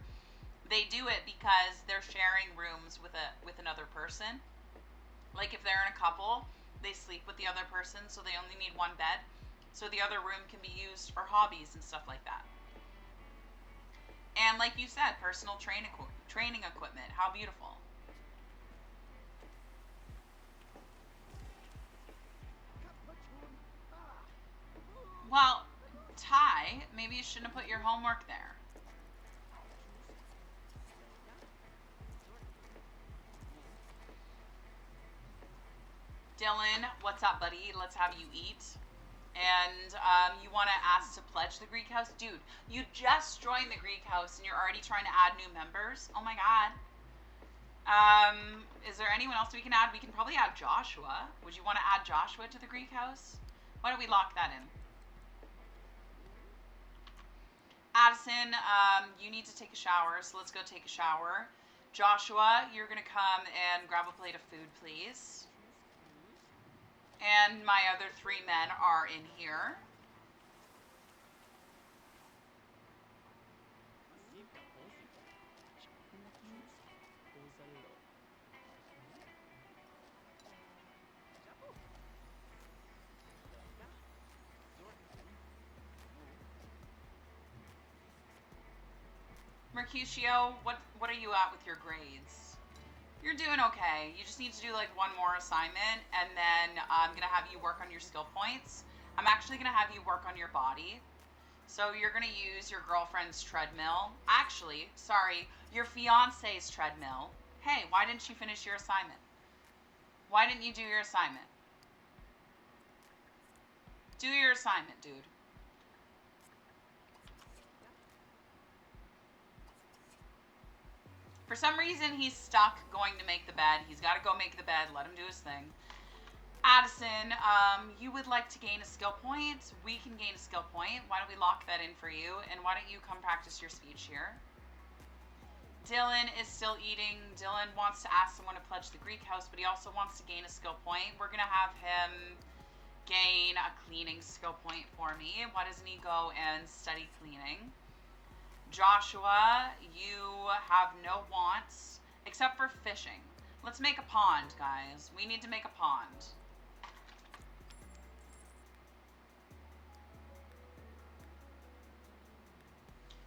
S1: They do it because they're sharing rooms with another person. Like if they're in a couple, they sleep with the other person, so they only need one bed. So the other room can be used for hobbies and stuff like that. And like you said, personal training equipment. How beautiful. Well, Ty, maybe you shouldn't have put your homework there. Dylan, what's up, buddy? Let's have you eat. And you want to ask to pledge the Greek house? Dude, you just joined the Greek house and you're already trying to add new members? Oh my god. Is there anyone else we can add? We can probably add Joshua. Would you want to add Joshua to the Greek house? Why don't we lock that in? Addison, you need to take a shower, so let's go take a shower. Joshua, you're going to come and grab a plate of food, please. And my other 3 men are in here. Mercutio, what are you at with your grades? You're doing okay. You just need to do like 1 more assignment, and then I'm going to have you work on your skill points. I'm actually going to have you work on your body. So you're going to use your girlfriend's treadmill. Actually, sorry, your fiance's treadmill. Hey, why didn't you finish your assignment? Why didn't you do your assignment? Do your assignment, dude. For some reason, he's stuck going to make the bed. He's got to go make the bed. Let him do his thing. Addison, you would like to gain a skill point. We can gain a skill point. Why don't we lock that in for you? And why don't you come practice your speech here? Dylan is still eating. Dylan wants to ask someone to pledge the Greek house, but he also wants to gain a skill point. We're going to have him gain a cleaning skill point for me. Why doesn't he go and study cleaning? Joshua, you have no wants except for fishing. Let's make a pond, guys. We need to make a pond.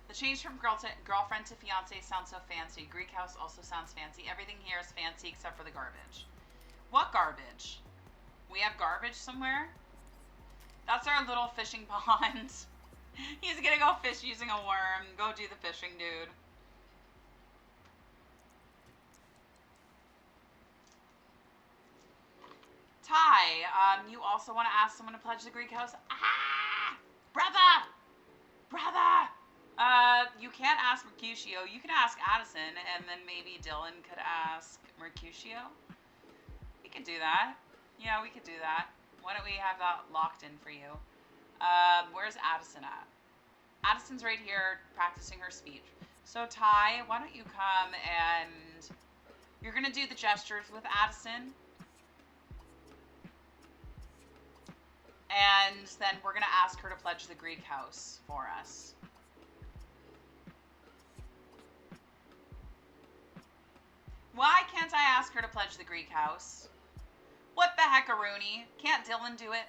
S1: The change from girlfriend to fiance sounds so fancy. Greek house also sounds fancy. Everything here is fancy except for the garbage. What garbage? We have garbage somewhere? That's our little fishing pond. He's gonna go fish using a worm. Go do the fishing, dude. Ty, you also want to ask someone to pledge the Greek house? Ah! Brother! Brother! You can't ask Mercutio. You can ask Addison, and then maybe Dylan could ask Mercutio. We could do that. Yeah, we could do that. Why don't we have that locked in for you? Where's Addison at? Addison's right here practicing her speech. So Ty, why don't you come and you're going to do the gestures with Addison. And then we're going to ask her to pledge the Greek house for us. Why can't I ask her to pledge the Greek house? What the heck-a-rooney? Can't Dylan do it?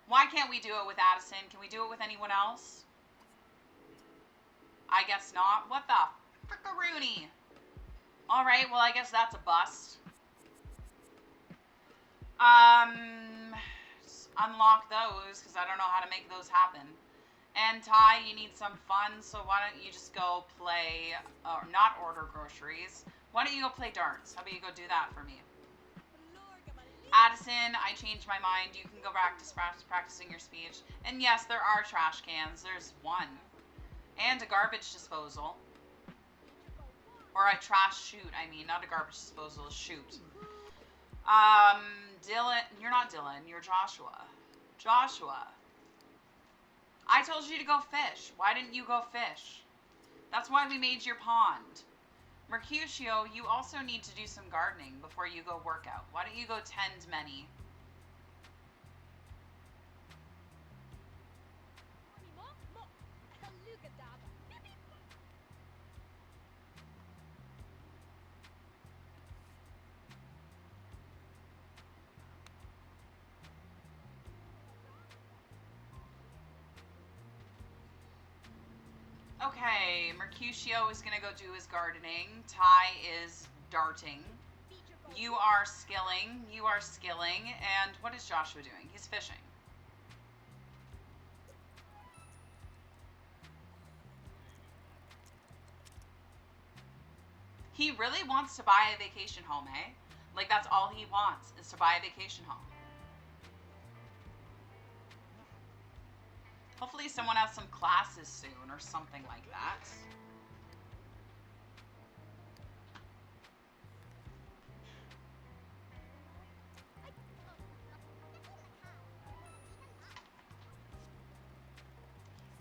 S1: Why can't we do it with Addison? Can we do it with anyone else? I guess not. What the frick-a-rooney? Alright, well I guess that's a bust. Unlock those, because I don't know how to make those happen. And Ty, you need some fun, so why don't you just go play, or not order groceries. Why don't you go play darts? How about you go do that for me? Addison, I changed my mind. You can go practicing your speech. And yes, there are trash cans. There's one. And a garbage disposal. Or a trash chute, I mean. Not a garbage disposal, a chute. Dylan, you're not Dylan. You're Joshua. Joshua. I told you to go fish. Why didn't you go fish? That's why we made your pond. Mercutio, you also need to do some gardening before you go work out. Why don't you go tend many? Okay, Mercutio is going to go do his gardening. Ty is darting. You are skilling. You are skilling. And what is Joshua doing? He's fishing. He really wants to buy a vacation home, eh? Like, that's all he wants, is to buy a vacation home. Hopefully someone has some classes soon or something like that.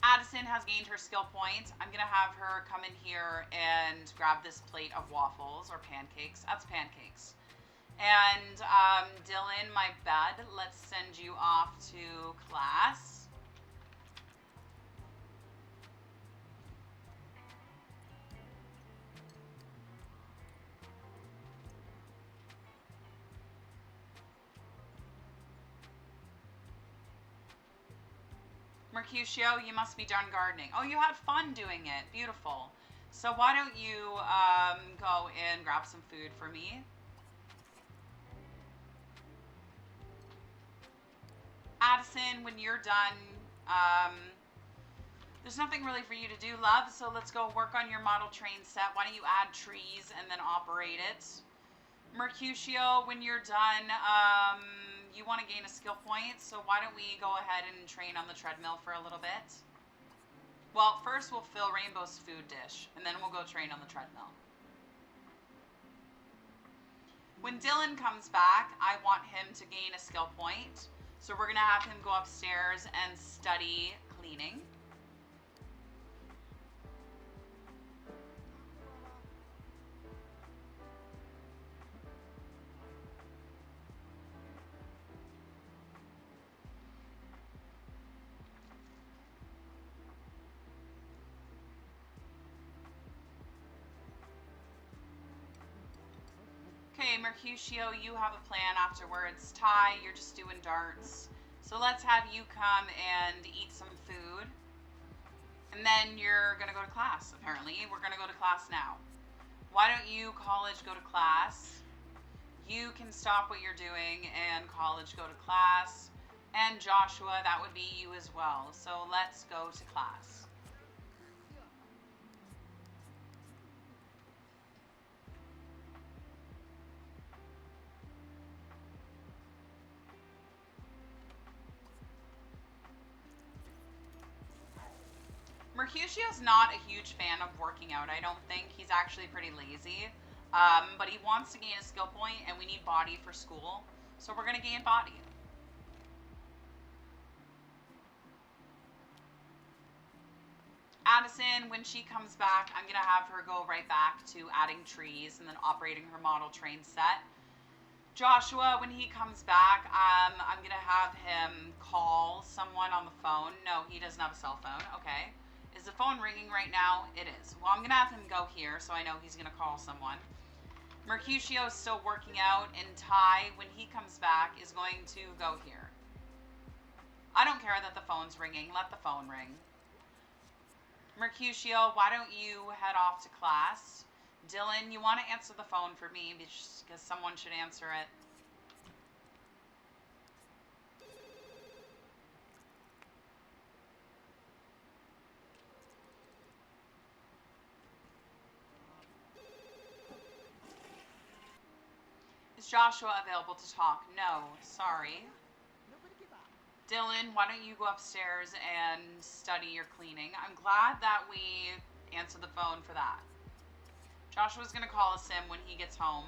S1: Addison, Addison has gained her skill point. I'm going to have her come in here and grab this plate of waffles or pancakes. That's pancakes. And Dylan, my bud, let's send you off to class. Mercutio, you must be done gardening. Oh, you had fun doing it. Beautiful. So why don't you go and grab some food for me? Addison, when you're done, there's nothing really for you to do, love, so let's go work on your model train set. Why don't you add trees and then operate it? Mercutio, when you're done, you want to gain a skill point, so why don't we go ahead and train on the treadmill for a little bit? Well, first we'll fill Rainbow's food dish, and then we'll go train on the treadmill. When Dylan comes back, I want him to gain a skill point, so we're going to have him go upstairs and study cleaning. Okay, Mercutio, you have a plan afterwards. Ty, you're just doing darts. So let's have you come and eat some food. And then you're going to go to class, apparently. We're going to go to class now. Why don't you, college, go to class? You can stop what you're doing and college, go to class. And Joshua, that would be you as well. So let's go to class. Mercutio's not a huge fan of working out, I don't think. He's actually pretty lazy. But he wants to gain a skill point, and we need body for school. So we're going to gain body. Addison, when she comes back, I'm going to have her go right back to adding trees and then operating her model train set. Joshua, when he comes back, I'm going to have him call someone on the phone. No, he doesn't have a cell phone. Okay. Is the phone ringing right now? It is. Well, I'm going to have him go here, so I know he's going to call someone. Mercutio is still working out, and Ty, when he comes back, is going to go here. I don't care that the phone's ringing. Let the phone ring. Mercutio, why don't you head off to class? Dylan, you want to answer the phone for me because someone should answer it. Is Joshua available to talk? No, sorry. Dylan, why don't you go upstairs and study your cleaning? I'm glad that we answered the phone for that. Joshua's going to call a sim when he gets home.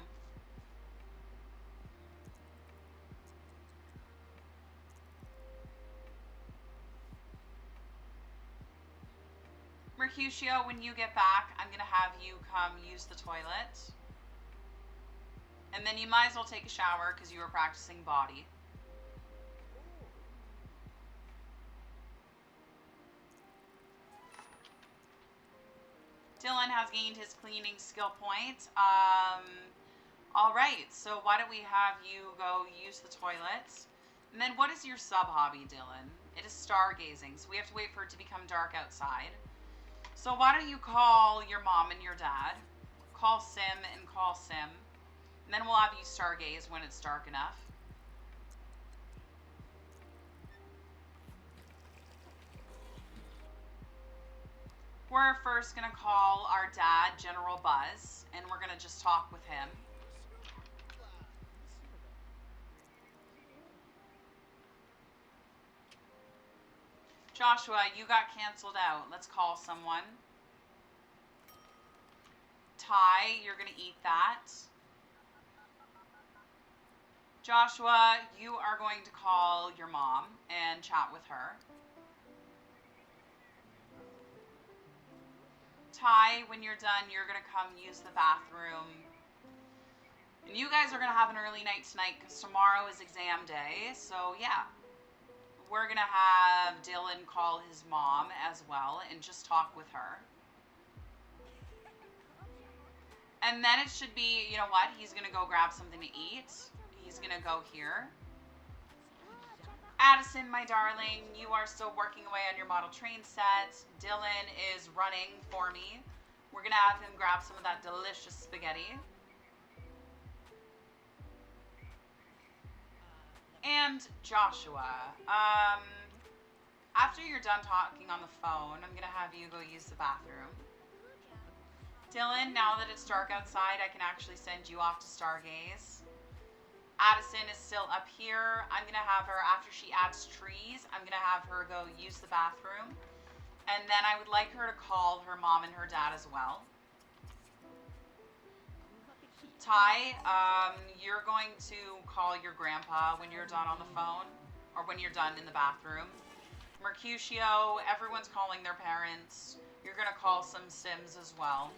S1: Mercutio, when you get back, I'm going to have you come use the toilet. And then you might as well take a shower because you were practicing body. Dylan has gained his cleaning skill point. All right, so why don't we have you go use the toilet? And then what is your sub-hobby, Dylan? It is stargazing, so we have to wait for it to become dark outside. So why don't you call your mom and your dad? Call Sim and call Sim. And then we'll have you stargaze when it's dark enough. We're first going to call our dad, General Buzz, and we're going to just talk with him. Joshua, you got canceled out. Let's call someone. Ty, you're going to eat that. Joshua, you are going to call your mom and chat with her. Ty, when you're done, you're going to come use the bathroom. And you guys are going to have an early night tonight because tomorrow is exam day. So, yeah. We're going to have Dylan call his mom as well and just talk with her. And then it should be, you know what? He's going to go grab something to eat. He's going to go here. Addison, my darling, you are still working away on your model train set. Dylan is running for me. We're going to have him grab some of that delicious spaghetti. And Joshua, after you're done talking on the phone, I'm going to have you go use the bathroom. Dylan, now that it's dark outside, I can actually send you off to Stargaze. Addison is still up here. I'm going to have her, after she adds trees, I'm going to have her go use the bathroom. And then I would like her to call her mom and her dad as well. Ty, you're going to call your grandpa when you're done on the phone, or when you're done in the bathroom. Mercutio, everyone's calling their parents. You're going to call some Sims as well.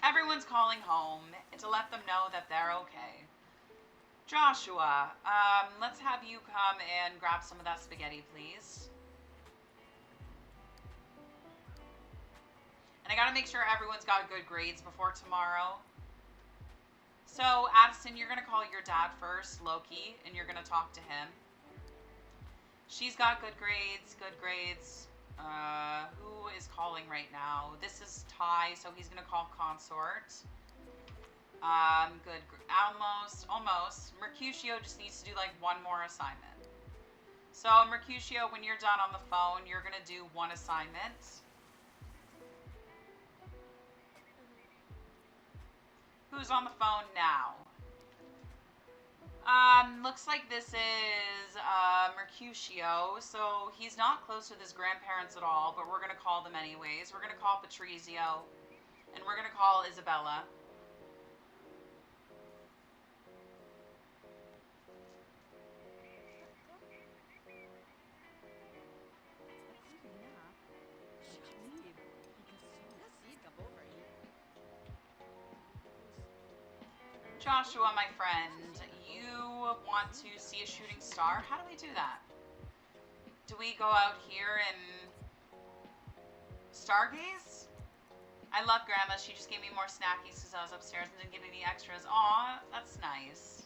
S1: Everyone's calling home to let them know that they're okay. Joshua, let's have you come and grab some of that spaghetti, please. And I gotta make sure everyone's got good grades before tomorrow. So, Addison, you're gonna call your dad first, Loki, and you're gonna talk to him. She's got good grades, good grades. Who is calling right now? This is Ty, so he's gonna call Consort. Good, almost. Mercutio just needs to do like one more assignment. So Mercutio, when you're done on the phone, you're gonna do one assignment. Who's on the phone now? Looks like this is Mercutio, so he's not close with his grandparents at all, but we're gonna call them anyways. We're gonna call Patrizio, and we're gonna call Isabella. Joshua, my friend, you want to see a shooting star? How do we do that? Do we go out here and stargaze? I love Grandma. She just gave me more snackies because I was upstairs and didn't get any extras. Aw, that's nice.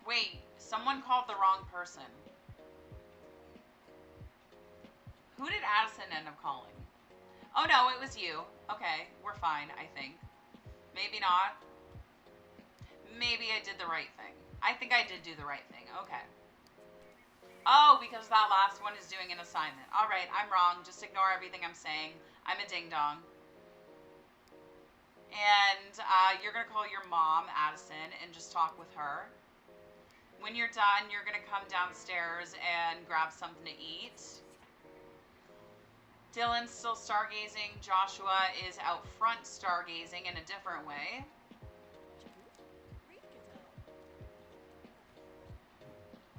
S1: Wait, someone called the wrong person. Who did Addison end up calling? Oh, no, it was you. Okay, we're fine, I think. Maybe not. Maybe I did the right thing. I think I did do the right thing. Okay. Oh, because that last one is doing an assignment. All right, I'm wrong. Just ignore everything I'm saying. I'm a ding-dong. And you're going to call your mom, Addison, and just talk with her. When you're done, you're going to come downstairs and grab something to eat. Dylan's still stargazing. Joshua is out front stargazing in a different way.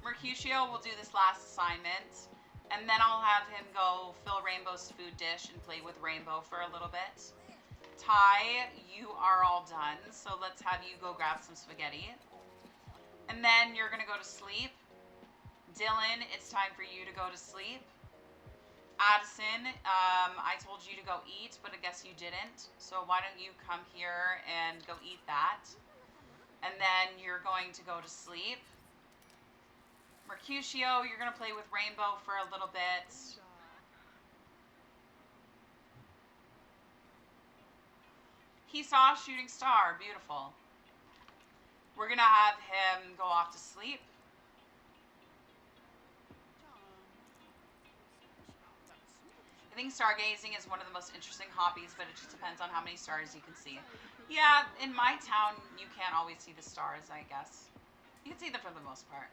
S1: Mercutio will do this last assignment, and then I'll have him go fill Rainbow's food dish and play with Rainbow for a little bit. Ty, you are all done, so let's have you go grab some spaghetti. And then you're going to go to sleep. Dylan, it's time for you to go to sleep. Addison, I told you to go eat, but I guess you didn't. So why don't you come here and go eat that? And then you're going to go to sleep. Mercutio, you're going to play with Rainbow for a little bit. He saw a shooting star. Beautiful. We're going to have him go off to sleep. I think stargazing is one of the most interesting hobbies, but it just depends on how many stars you can see. Yeah, in my town, you can't always see the stars, I guess. You can see them for the most part.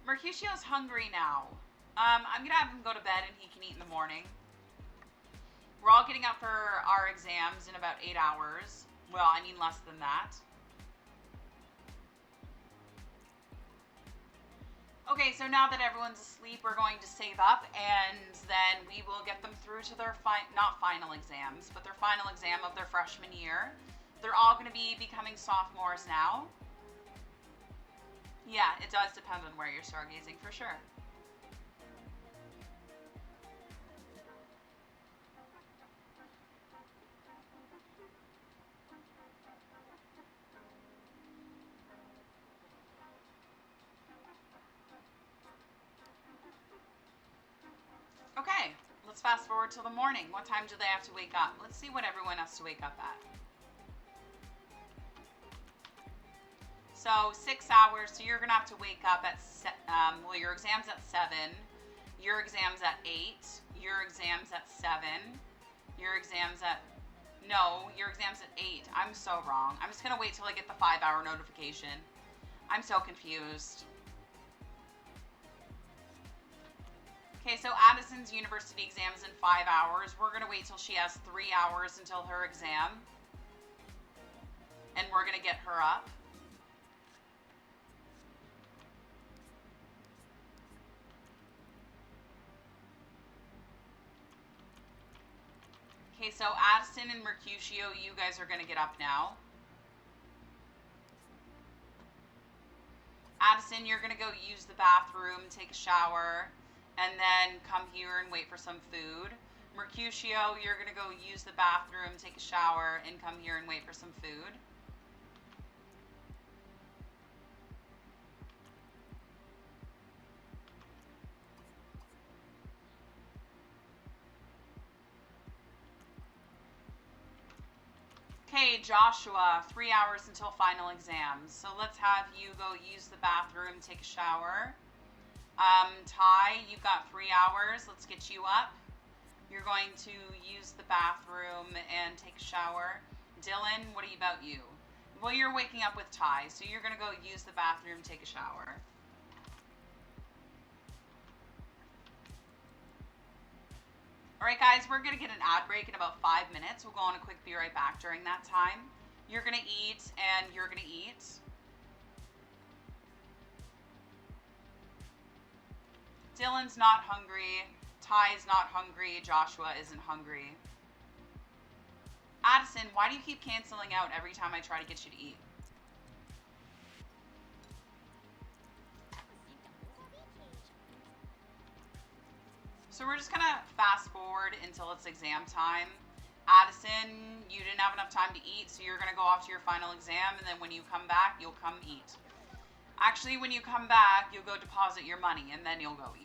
S1: Mercutio's hungry now. I'm going to have him go to bed and he can eat in the morning. We're all getting up for our exams in about 8 hours. Well, I mean less than that. Okay, so now that everyone's asleep, we're going to save up, and then we will get them through to their not final exams, but their final exam of their freshman year. They're all going to be becoming sophomores now. Yeah, it does depend on where you're stargazing, for sure. Okay, let's fast forward till the morning. What time do they have to wake up? Let's see what everyone has to wake up at. So 6 hours, so you're going to have to wake up at, well, your exam's at 7, your exam's at 8, your exam's at 7, your exam's at, no, your exam's at 8. I'm so wrong. I'm just going to wait till I get the 5-hour notification. I'm so confused. Okay, so Addison's university exam is in 5 hours. We're going to wait till she has 3 hours until her exam. And we're going to get her up. Okay, so Addison and Mercutio, you guys are going to get up now. Addison, you're going to go use the bathroom, take a shower, and then come here and wait for some food. Mercutio, you're going to go use the bathroom, take a shower, and come here and wait for some food. Okay, Joshua, 3 hours until final exams. So let's have you go use the bathroom, take a shower. Ty, you've got 3 hours. Let's get you up. You're going to use the bathroom and take a shower. Dylan, what about you? Well, you're waking up with Ty, so you're going to go use the bathroom, take a shower. All right, guys, we're going to get an ad break in about 5 minutes. We'll go on a quick be right back during that time. You're going to eat, and you're going to eat. Dylan's not hungry. Ty's not hungry. Joshua isn't hungry. Addison, why do you keep canceling out every time I try to get you to eat? So we're just going to fast forward until it's exam time. Addison, you didn't have enough time to eat, so you're going to go off to your final exam, and then when you come back, you'll come eat. Actually, when you come back, you'll go deposit your money, and then you'll go eat.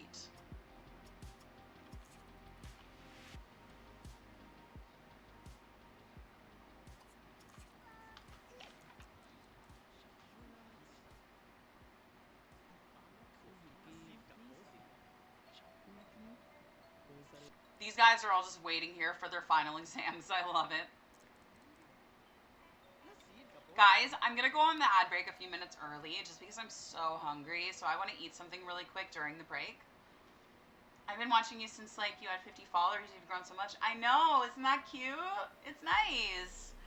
S1: These guys are all just waiting here for their final exams. I love it. Guys, I'm going to go on the ad break a few minutes early just because I'm so hungry. So I want to eat something really quick during the break. I've been watching you since, like, you had 50 followers. You've grown so much. I know. Isn't that cute? It's nice.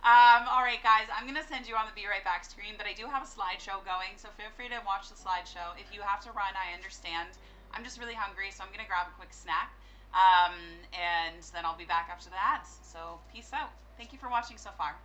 S1: All right, guys. I'm going to send you on the Be Right Back screen, but I do have a slideshow going, so feel free to watch the slideshow. If you have to run, I understand. I'm just really hungry, so I'm going to grab a quick snack. And then I'll be back after the ads. So peace out. Thank you for watching so far.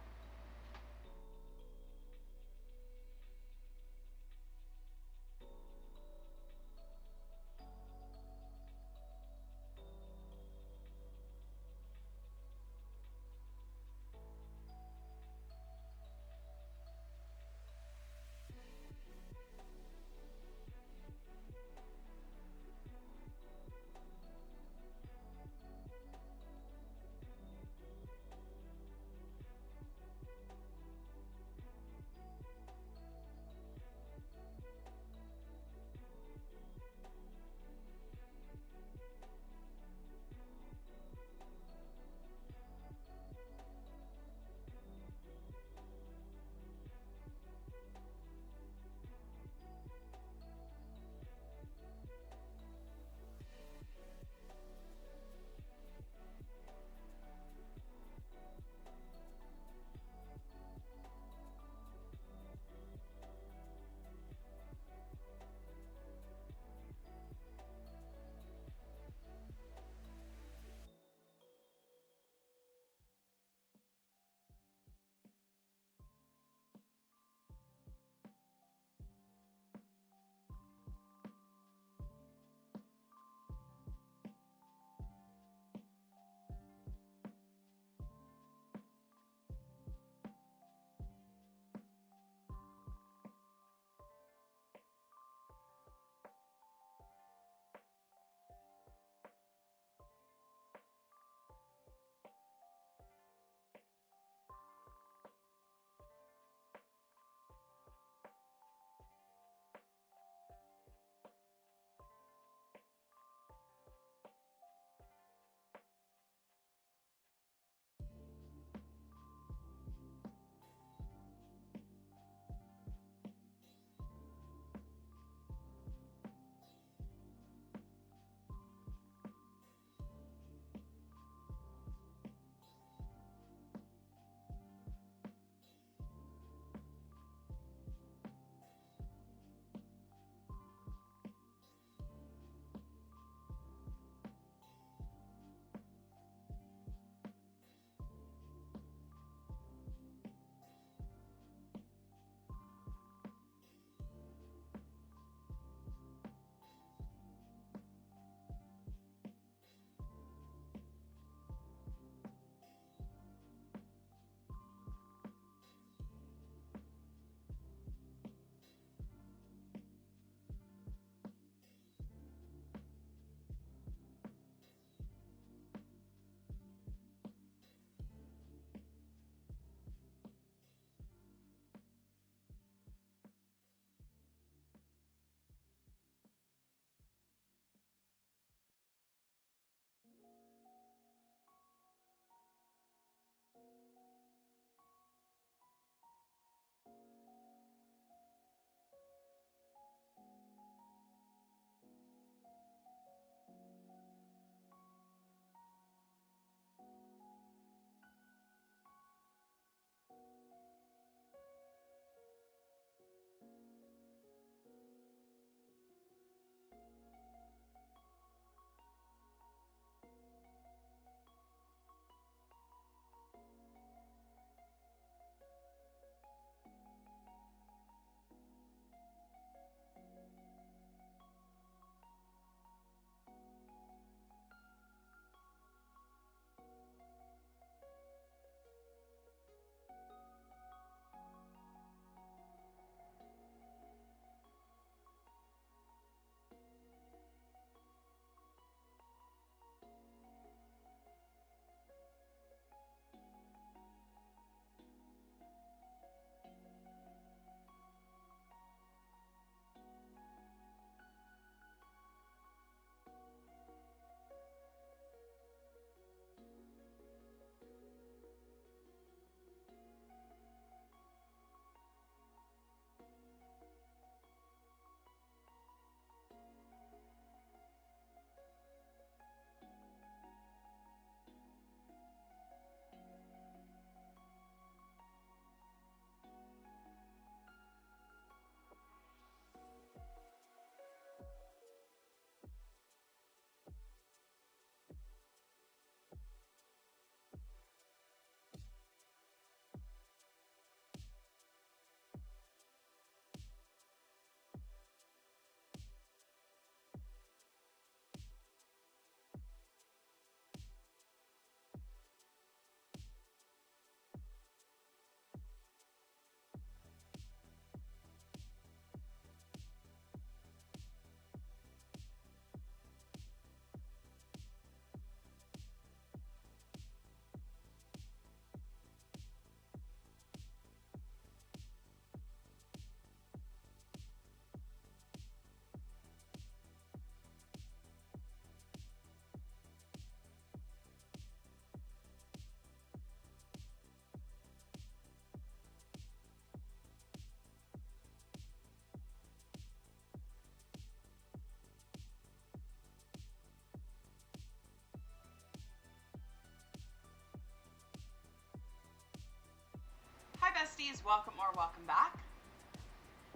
S1: besties, welcome or welcome back.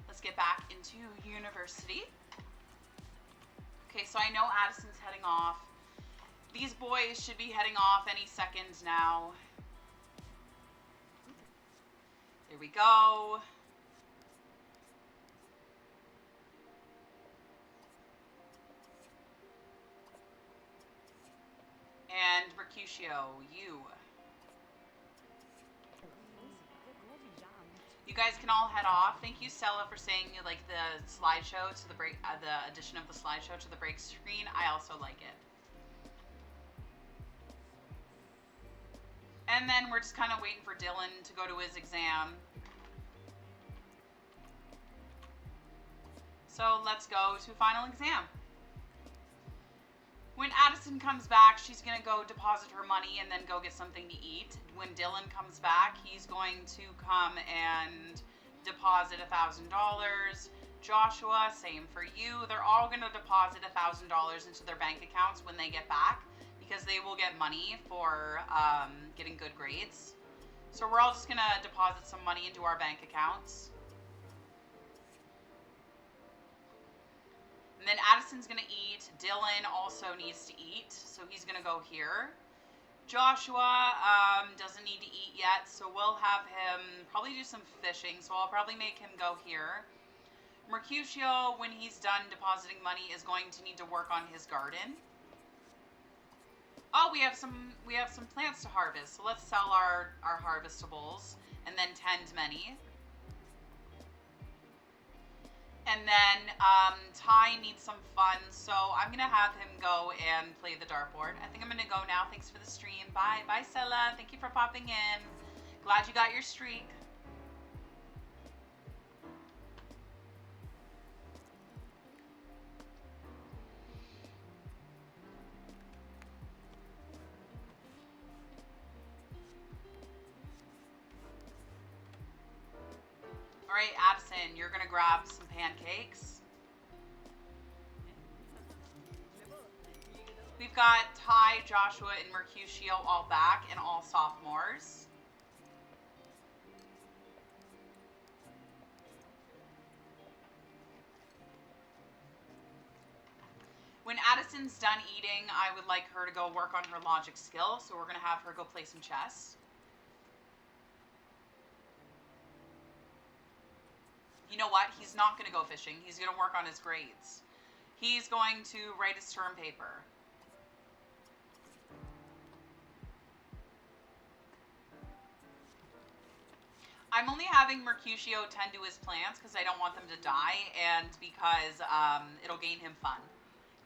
S1: Let's get back into university. Okay, so I know Addison's heading off. These boys should be heading off any second now. Here we go. And Mercutio, you. You guys can all head off. Thank you, Stella, for saying you like the slideshow to the break, the addition of the slideshow to the break screen. I also like it. And then we're just kind of waiting for Dylan to go to his exam. So let's go to final exam. When Addison comes back, she's going to go deposit her money and then go get something to eat. When Dylan comes back, he's going to come and deposit $1,000. Joshua, same for you. They're all going to deposit $1,000 into their bank accounts when they get back because they will get money for getting good grades. So we're all just going to deposit some money into our bank accounts. And then Addison's going to eat. Dylan also needs to eat, so he's going to go here. Joshua doesn't need to eat yet, so we'll have him probably do some fishing, so I'll probably make him go here. Mercutio, when he's done depositing money, is going to need to work on his garden. Oh, we have some plants to harvest, so let's sell our harvestables and then tend many. And then Ty needs some fun, so I'm going to have him go and play the dartboard. I think I'm going to go now. Thanks for the stream. Bye. Bye, Stella. Thank you for popping in. Glad you got your streak. All right, Addison, you're going to grab some pancakes. We've got Ty, Joshua, and Mercutio all back and all sophomores. When Addison's done eating, I would like her to go work on her logic skill, so we're going to have her go play some chess. You know what? He's not going to go fishing. He's going to work on his grades. He's going to write his term paper. I'm only having Mercutio tend to his plants because I don't want them to die and because it'll gain him fun.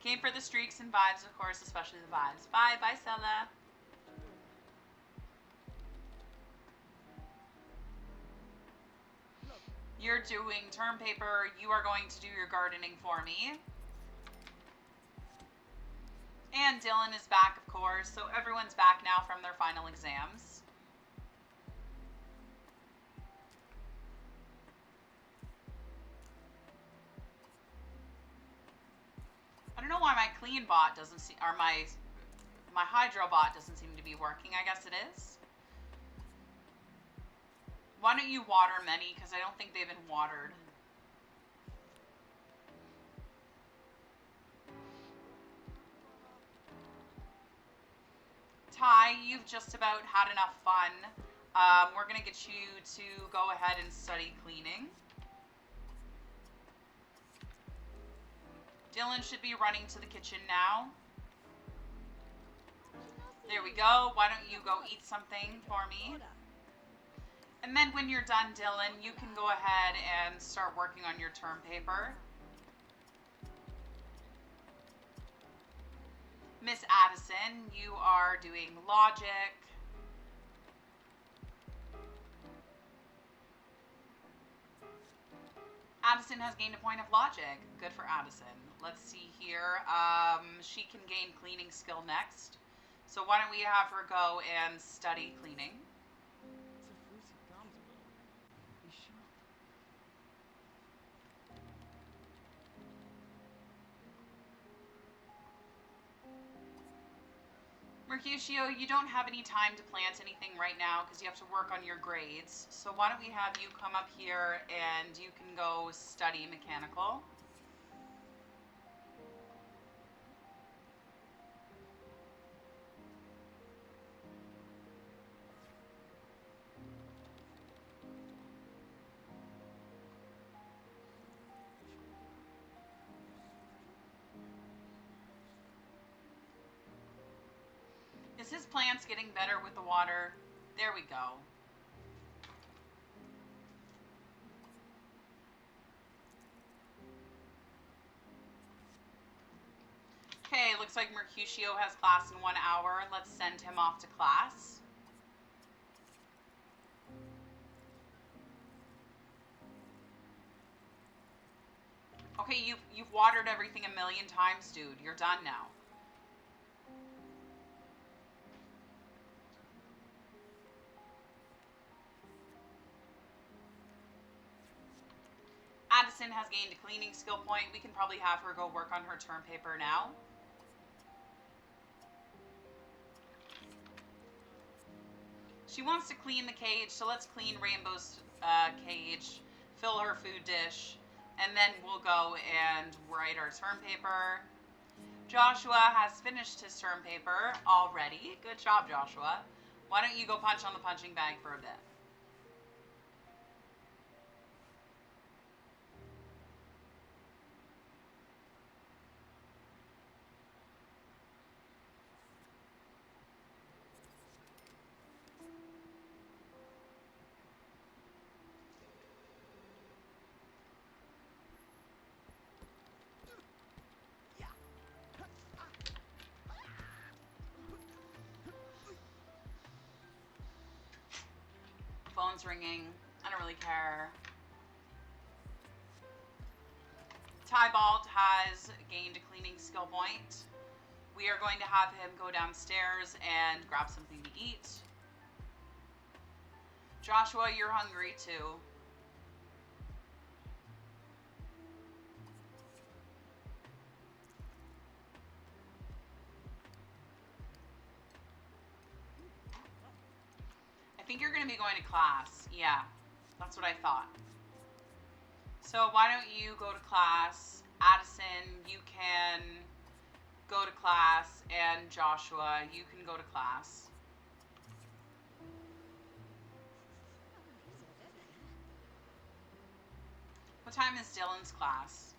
S1: Came for the streaks and vibes, of course, especially the vibes. Bye. Bye, Stella. You're doing term paper. You are going to do your gardening for me. And Dylan is back, of course. So everyone's back now from their final exams. I don't know why my clean bot doesn't see, or my hydro bot doesn't seem to be working. I guess it is. Why don't you water many? Because I don't think they've been watered. Ty, you've just about had enough fun. We're going to get you to go ahead and study cleaning. Dylan should be running to the kitchen now. There we go. Why don't you go eat something for me? And then when you're done, Dylan, you can go ahead and start working on your term paper. Miss Addison, you are doing logic. Addison has gained a point of logic. Good for Addison. Let's see here. She can gain cleaning skill next. So why don't we have her go and study cleaning? Mercutio, you don't have any time to plant anything right now because you have to work on your grades. So why don't we have you come up here and you can go study mechanical. Is his plants getting better with the water? There we go. Okay, looks like Mercutio has class in 1 hour. Let's send him off to class. Okay, you've watered everything a million times, dude. You're done now. Addison has gained a cleaning skill point. We can probably have her go work on her term paper now. She wants to clean the cage, so let's clean Rainbow's cage, fill her food dish, and then we'll go and write our term paper. Joshua has finished his term paper already. Good job, Joshua. Why don't you go punch on the punching bag for a bit? Phone's ringing. I don't really care. Tybalt has gained a cleaning skill point. We are going to have him go downstairs and grab something to eat. Joshua, you're hungry too. I think you're going to be going to class. Yeah, that's what I thought. So why don't you go to class? Addison, you can go to class, and Joshua, you can go to class. What time is Dylan's class?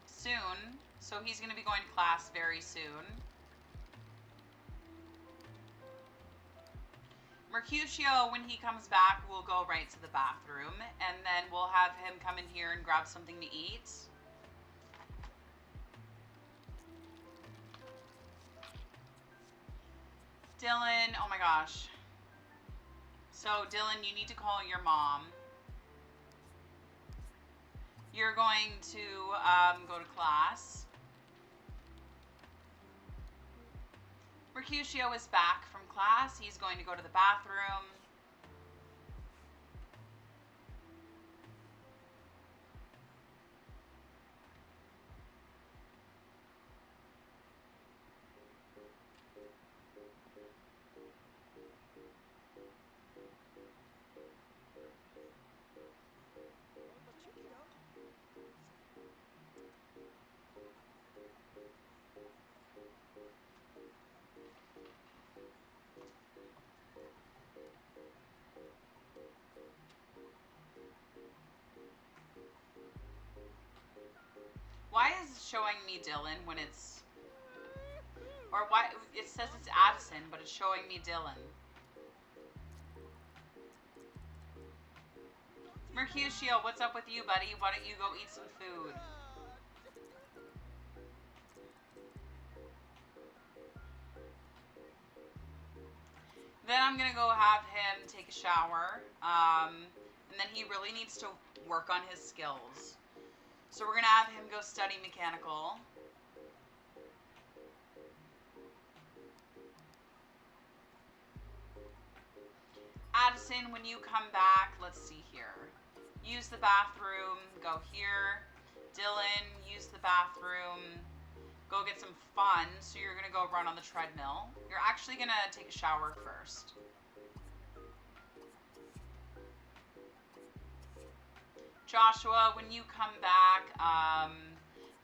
S1: Soon. So he's going to be going to class very soon. Mercutio, when he comes back, will go right to the bathroom, and then we'll have him come in here and grab something to eat. Dylan, oh my gosh. So, Dylan, you need to call your mom. You're going to go to class. Mercutio is back from class. He's going to go to the bathroom. Why is it showing me Dylan when it's... Or why... It says it's Addison, but it's showing me Dylan. Mercutio, what's up with you, buddy? Why don't you go eat some food? Then I'm going to go have him take a shower. And then he really needs to work on his skills. So we're going to have him go study mechanical. Addison, when you come back, let's see here. Use the bathroom, go here. Dylan, use the bathroom. go get some fun. So you're going to go run on the treadmill. You're actually going to take a shower first. Joshua, when you come back,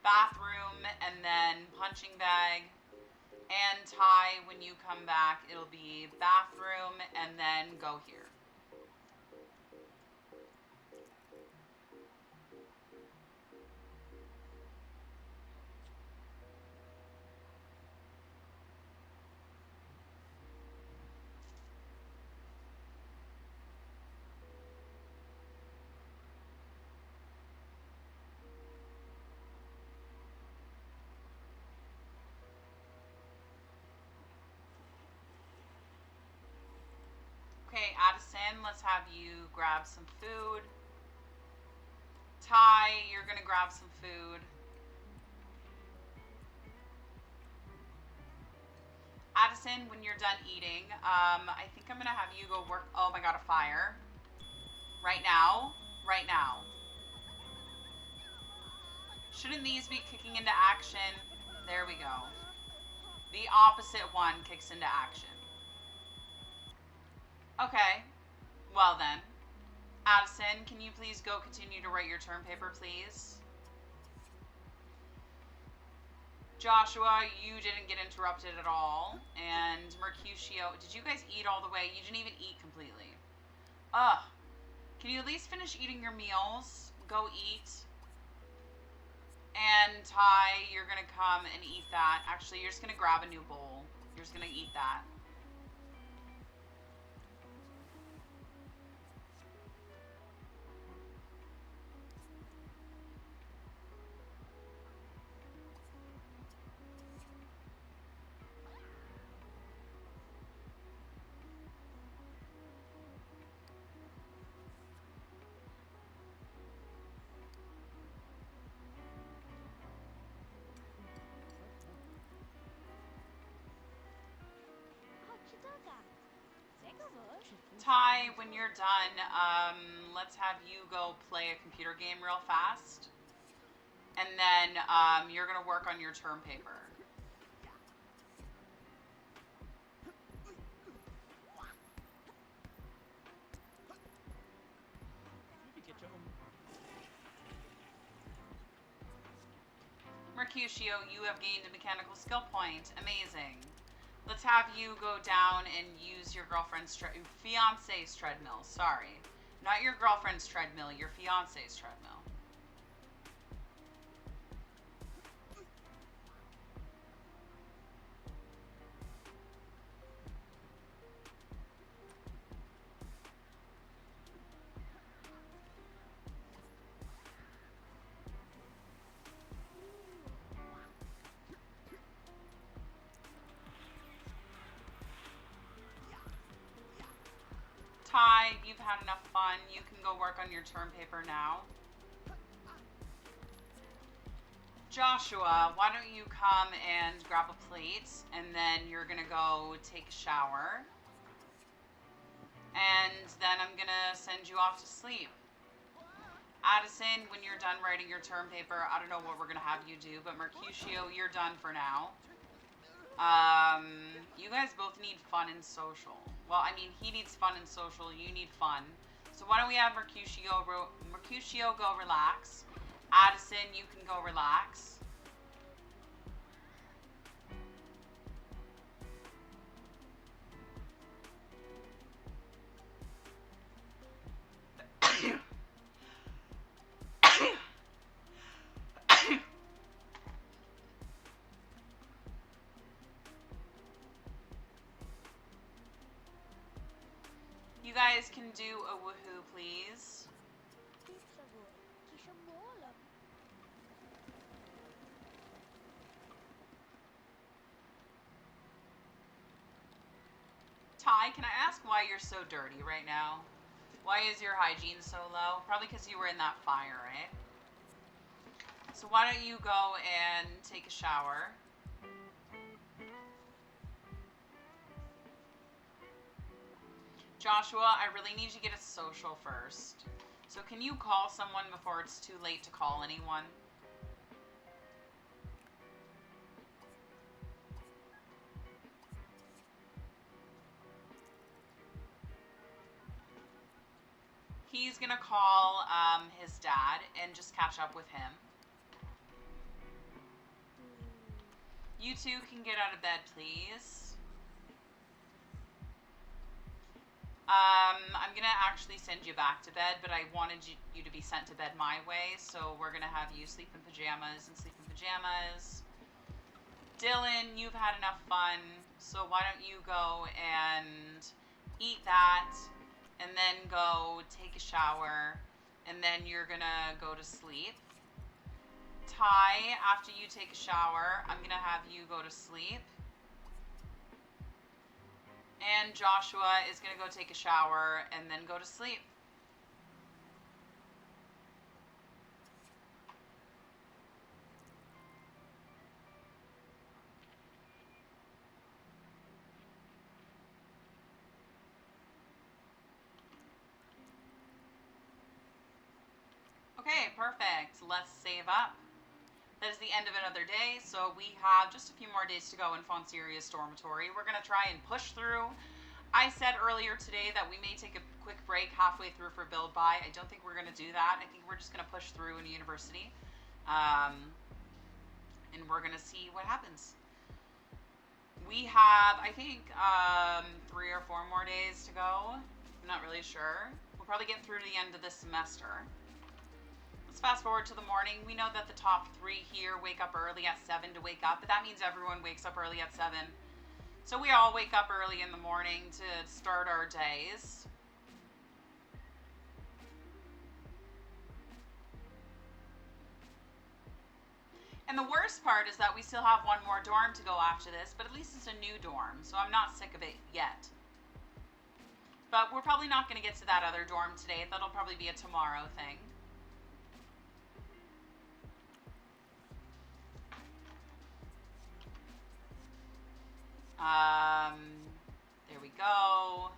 S1: bathroom and then punching bag. And Ty, when you come back, it'll be bathroom and then go here. Okay, Addison, let's have you grab some food. Ty, you're going to grab some food. Addison, when you're done eating, I think I'm going to have you go work. Oh my God, a fire. Right now. Right now. Shouldn't these be kicking into action? There we go. The opposite one kicks into action. Okay. Well then. Addison, can you please go continue to write your term paper, please? Joshua, you didn't get interrupted at all. And Mercutio, did you guys eat all the way? You didn't even eat completely. Ugh. Can you at least finish eating your meals? Go eat. And Ty, you're going to come and eat that. Actually, you're just going to grab a new bowl. You're just going to eat that. Ty, when you're done, let's have you go play a computer game real fast. And then you're going to work on your term paper. Mercutio, you have gained a mechanical skill point. Amazing. Let's have you go down and use your girlfriend's fiance's treadmill. Sorry. Not your girlfriend's treadmill, your fiance's treadmill. Ty, you've had enough fun. You can go work on your term paper now. Joshua, why don't you come and grab a plate, and then you're going to go take a shower. And then I'm going to send you off to sleep. Addison, when you're done writing your term paper, I don't know what we're going to have you do, but Mercutio, you're done for now. You guys both need fun and social. Well, I mean, he needs fun and social. You need fun. So why don't we have Mercutio go relax. Addison, you can go relax. You guys can do a woohoo, please. Ty, can I ask why you're so dirty right now? Why is your hygiene so low? Probably because you were in that fire, right? So why don't you go and take a shower? Joshua, I really need you to get a social first. So can you call someone before it's too late to call anyone? He's going to call his dad and just catch up with him. You two can get out of bed, please. I'm going to actually send you back to bed, but I wanted you to be sent to bed my way, so we're going to have you sleep in pajamas and sleep in pajamas. Dylan, you've had enough fun, so why don't you go and eat that, and then go take a shower, and then you're going to go to sleep. Ty, after you take a shower, I'm going to have you go to sleep. And Joshua is going to go take a shower and then go to sleep. Okay, perfect. Let's save up. That is the end of another day, so we have just a few more days to go in Fonsiria's dormitory. We're going to try and push through. I said earlier today that we may take a quick break halfway through for build buy. I don't think we're going to do that. I think we're just going to push through in university. And we're going to see what happens. We have, I think, 3 or 4 more days to go. I'm not really sure. We'll probably get through to the end of this semester. Let's fast forward to the morning. We know that the top 3 here wake up early at 7 to wake up, but that means everyone wakes up early at 7. So we all wake up early in the morning to start our days. And the worst part is that we still have one more dorm to go after this, but at least it's a new dorm, so I'm not sick of it yet. But we're probably not going to get to that other dorm today. That'll probably be a tomorrow thing. There we go.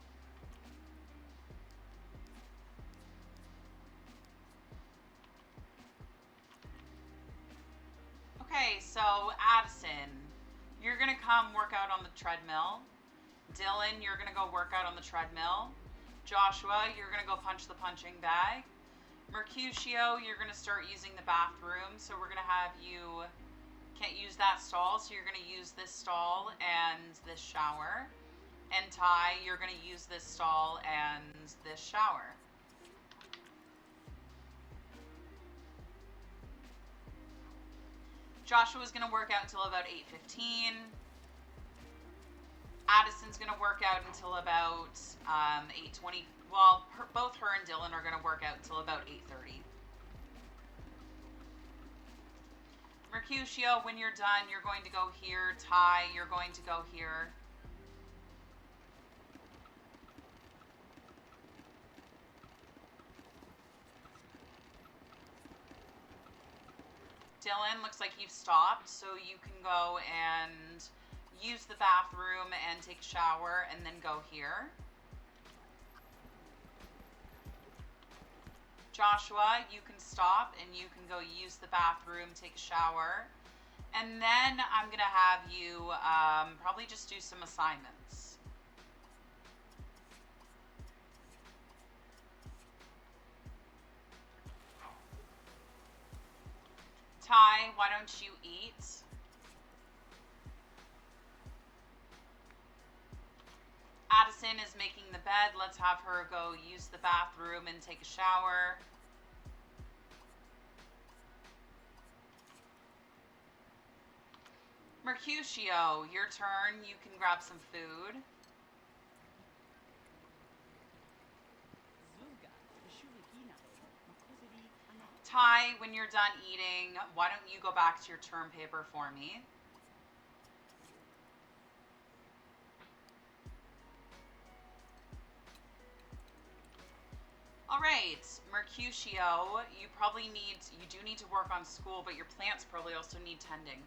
S1: Okay, so Addison, you're going to come work out on the treadmill. Dylan, you're going to go work out on the treadmill. Joshua, you're going to go punch the punching bag. Mercutio, you're going to start using the bathroom, so we're going to have you... Can't use that stall, so you're going to use this stall and this shower. And Ty, you're going to use this stall and this shower. Joshua's going to work out until about 8:15. Addison's going to work out until about 8:20. Well, both her and Dylan are going to work out until about 8:30. Mercutio, when you're done, you're going to go here. Ty, you're going to go here. Dylan, looks like you've stopped, so you can go and use the bathroom and take a shower and then go here. Joshua, you can stop and you can go use the bathroom, take a shower. And then I'm going to have you probably just do some assignments. Ty, why don't you eat? Addison is making the bed. Let's have her go use the bathroom and take a shower. Mercutio, your turn. You can grab some food. Ty, when you're done eating, why don't you go back to your term paper for me? All right, Mercutio, you do need to work on school, but your plants probably also need tending.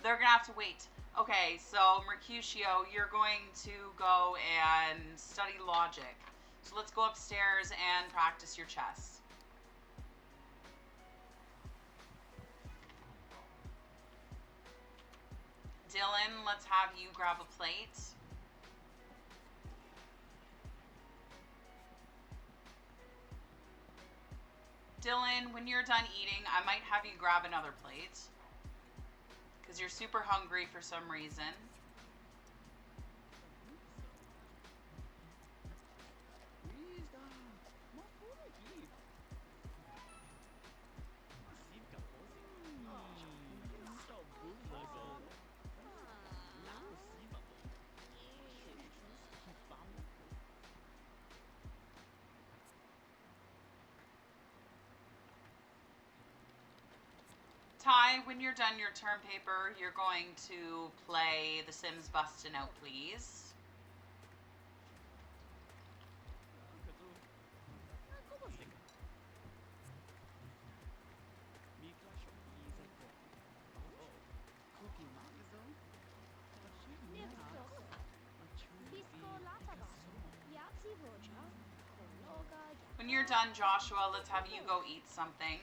S1: They're gonna have to wait. Okay, so Mercutio, you're going to go and study logic. So let's go upstairs and practice your chess. Dylan, let's have you grab a plate. Dylan, when you're done eating, I might have you grab another plate. Because you're super hungry for some reason. Ty, when you're done your term paper, you're going to play The Sims Bustin' Out, please. When you're done, Joshua, let's have you go eat something.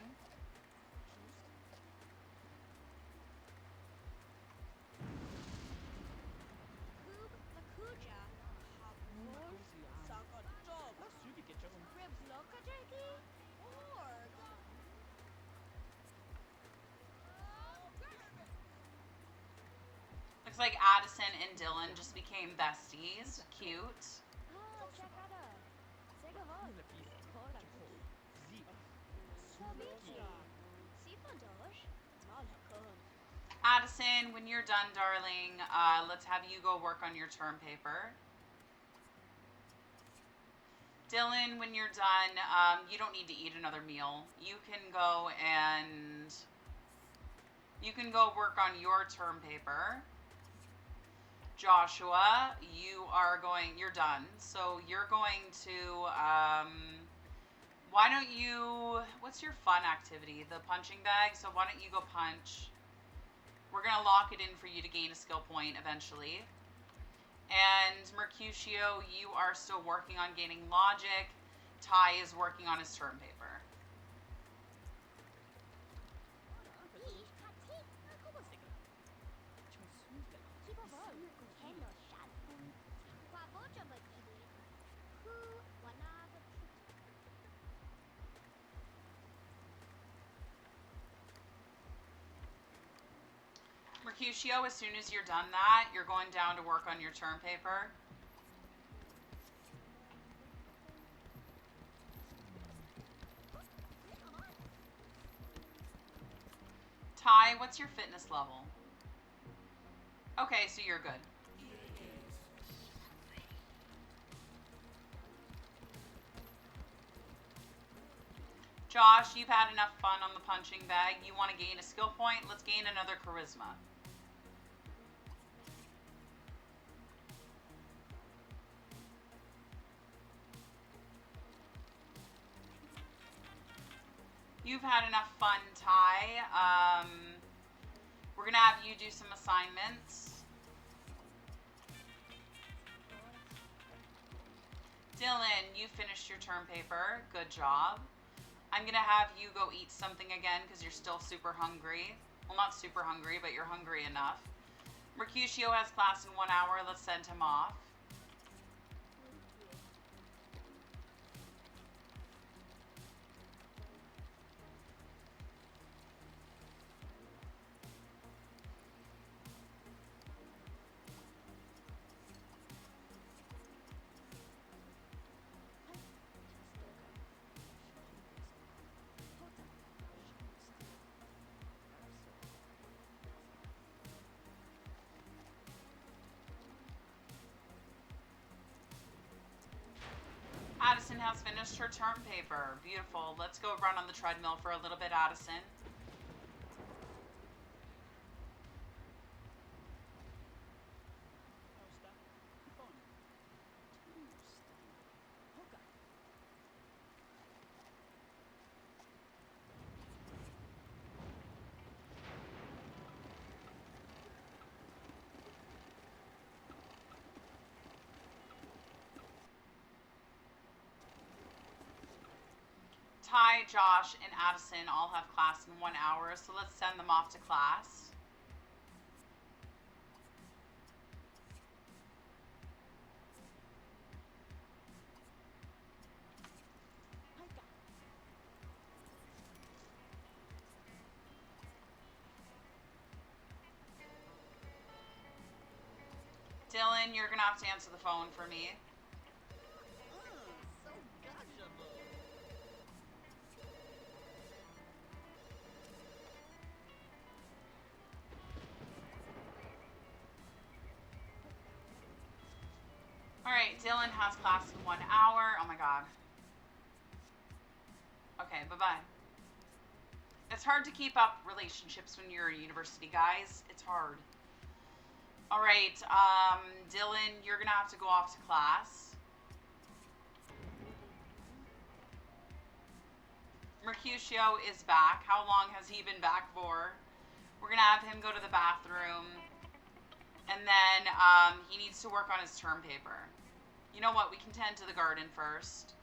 S1: Looks like Addison and Dylan just became besties. Cute. Addison, when you're done, darling, let's have you go work on your term paper. Dylan, when you're done, you don't need to eat another meal. You can go work on your term paper. Joshua, you're done. So you're going to, what's your fun activity? The punching bag. So why don't you go punch? We're going to lock it in for you to gain a skill point eventually. And Mercutio, you are still working on gaining logic. Ty is working on his term paper. Mercutio, as soon as you're done that, you're going down to work on your term paper. Ty, what's your fitness level? Okay, so you're good. Josh, you've had enough fun on the punching bag. You want to gain a skill point? Let's gain another charisma. You've had enough fun, Ty. We're going to have you do some assignments. Dylan, you finished your term paper. Good job. I'm going to have you go eat something again because you're still super hungry. Well, not super hungry, but you're hungry enough. Mercutio has class in 1 hour. Let's send him off. Addison has finished her term paper. Beautiful. Let's go run on the treadmill for a little bit, Addison. Ty, Josh, and Addison all have class in 1 hour, so let's send them off to class. Addison, you're gonna have to answer the phone for me. Alright, Dylan has class in 1 hour. Oh my god. Okay, bye-bye. It's hard to keep up relationships when you're a university, guys. It's hard. Alright, Dylan, you're gonna have to go off to class. Mercutio is back. How long has he been back for? We're gonna have him go to the bathroom. And then he needs to work on his term paper. You know what? We can tend to the garden first.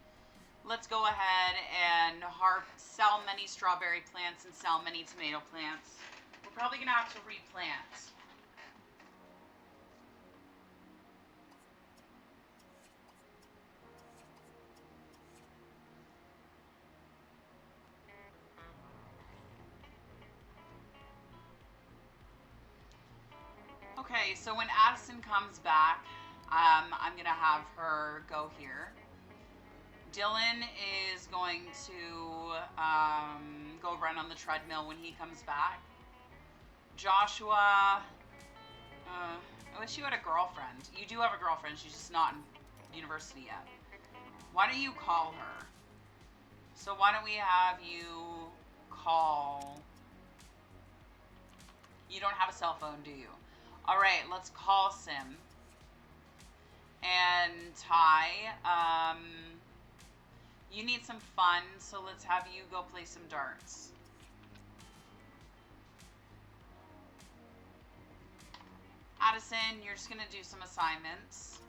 S1: Let's go ahead and sell many strawberry plants and sell many tomato plants. We're probably going to have to replant. Okay, so when Addison comes back, I'm going to have her go here. Dylan is going to go run on the treadmill when he comes back. Joshua, I wish you had a girlfriend. You do have a girlfriend, she's just not in university yet. Why don't you call her? So why don't we have you call... You don't have a cell phone, do you? All right, let's call Sim. And Ty, you need some fun, so let's have you go play some darts. Addison, you're just gonna do some assignments.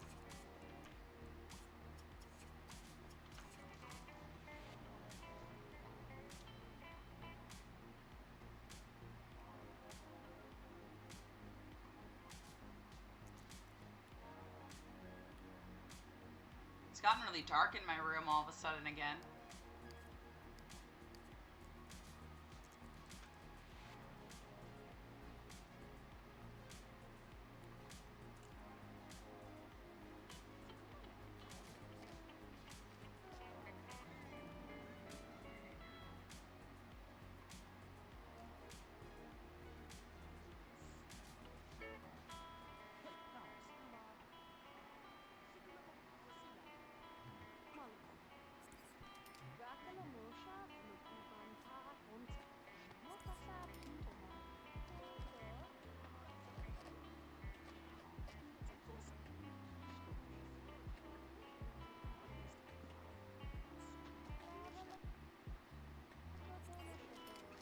S1: It's gotten really dark in my room all of a sudden again.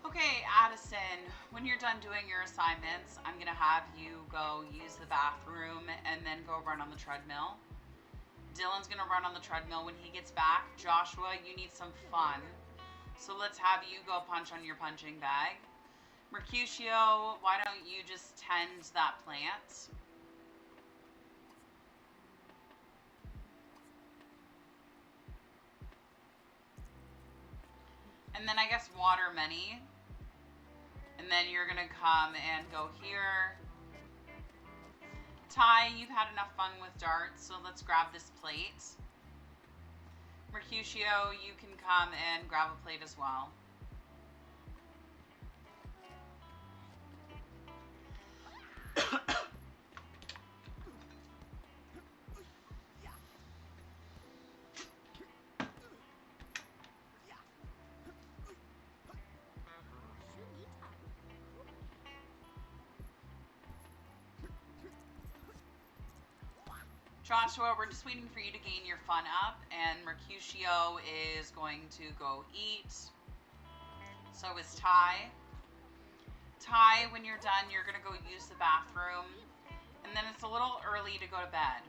S1: Okay, Addison, when you're done doing your assignments, I'm going to have you go use the bathroom and then go run on the treadmill. Dylan's going to run on the treadmill when he gets back. Joshua, you need some fun. So let's have you go punch on your punching bag. Mercutio, why don't you just tend that plant? And then I guess water many. And then you're going to come and go here. Ty, you've had enough fun with darts, so let's grab this plate. Mercutio, you can come and grab a plate as well. Joshua, we're just waiting for you to gain your fun up, and Mercutio is going to go eat. So is Ty. Ty, when you're done, you're going to go use the bathroom, and then it's a little early to go to bed.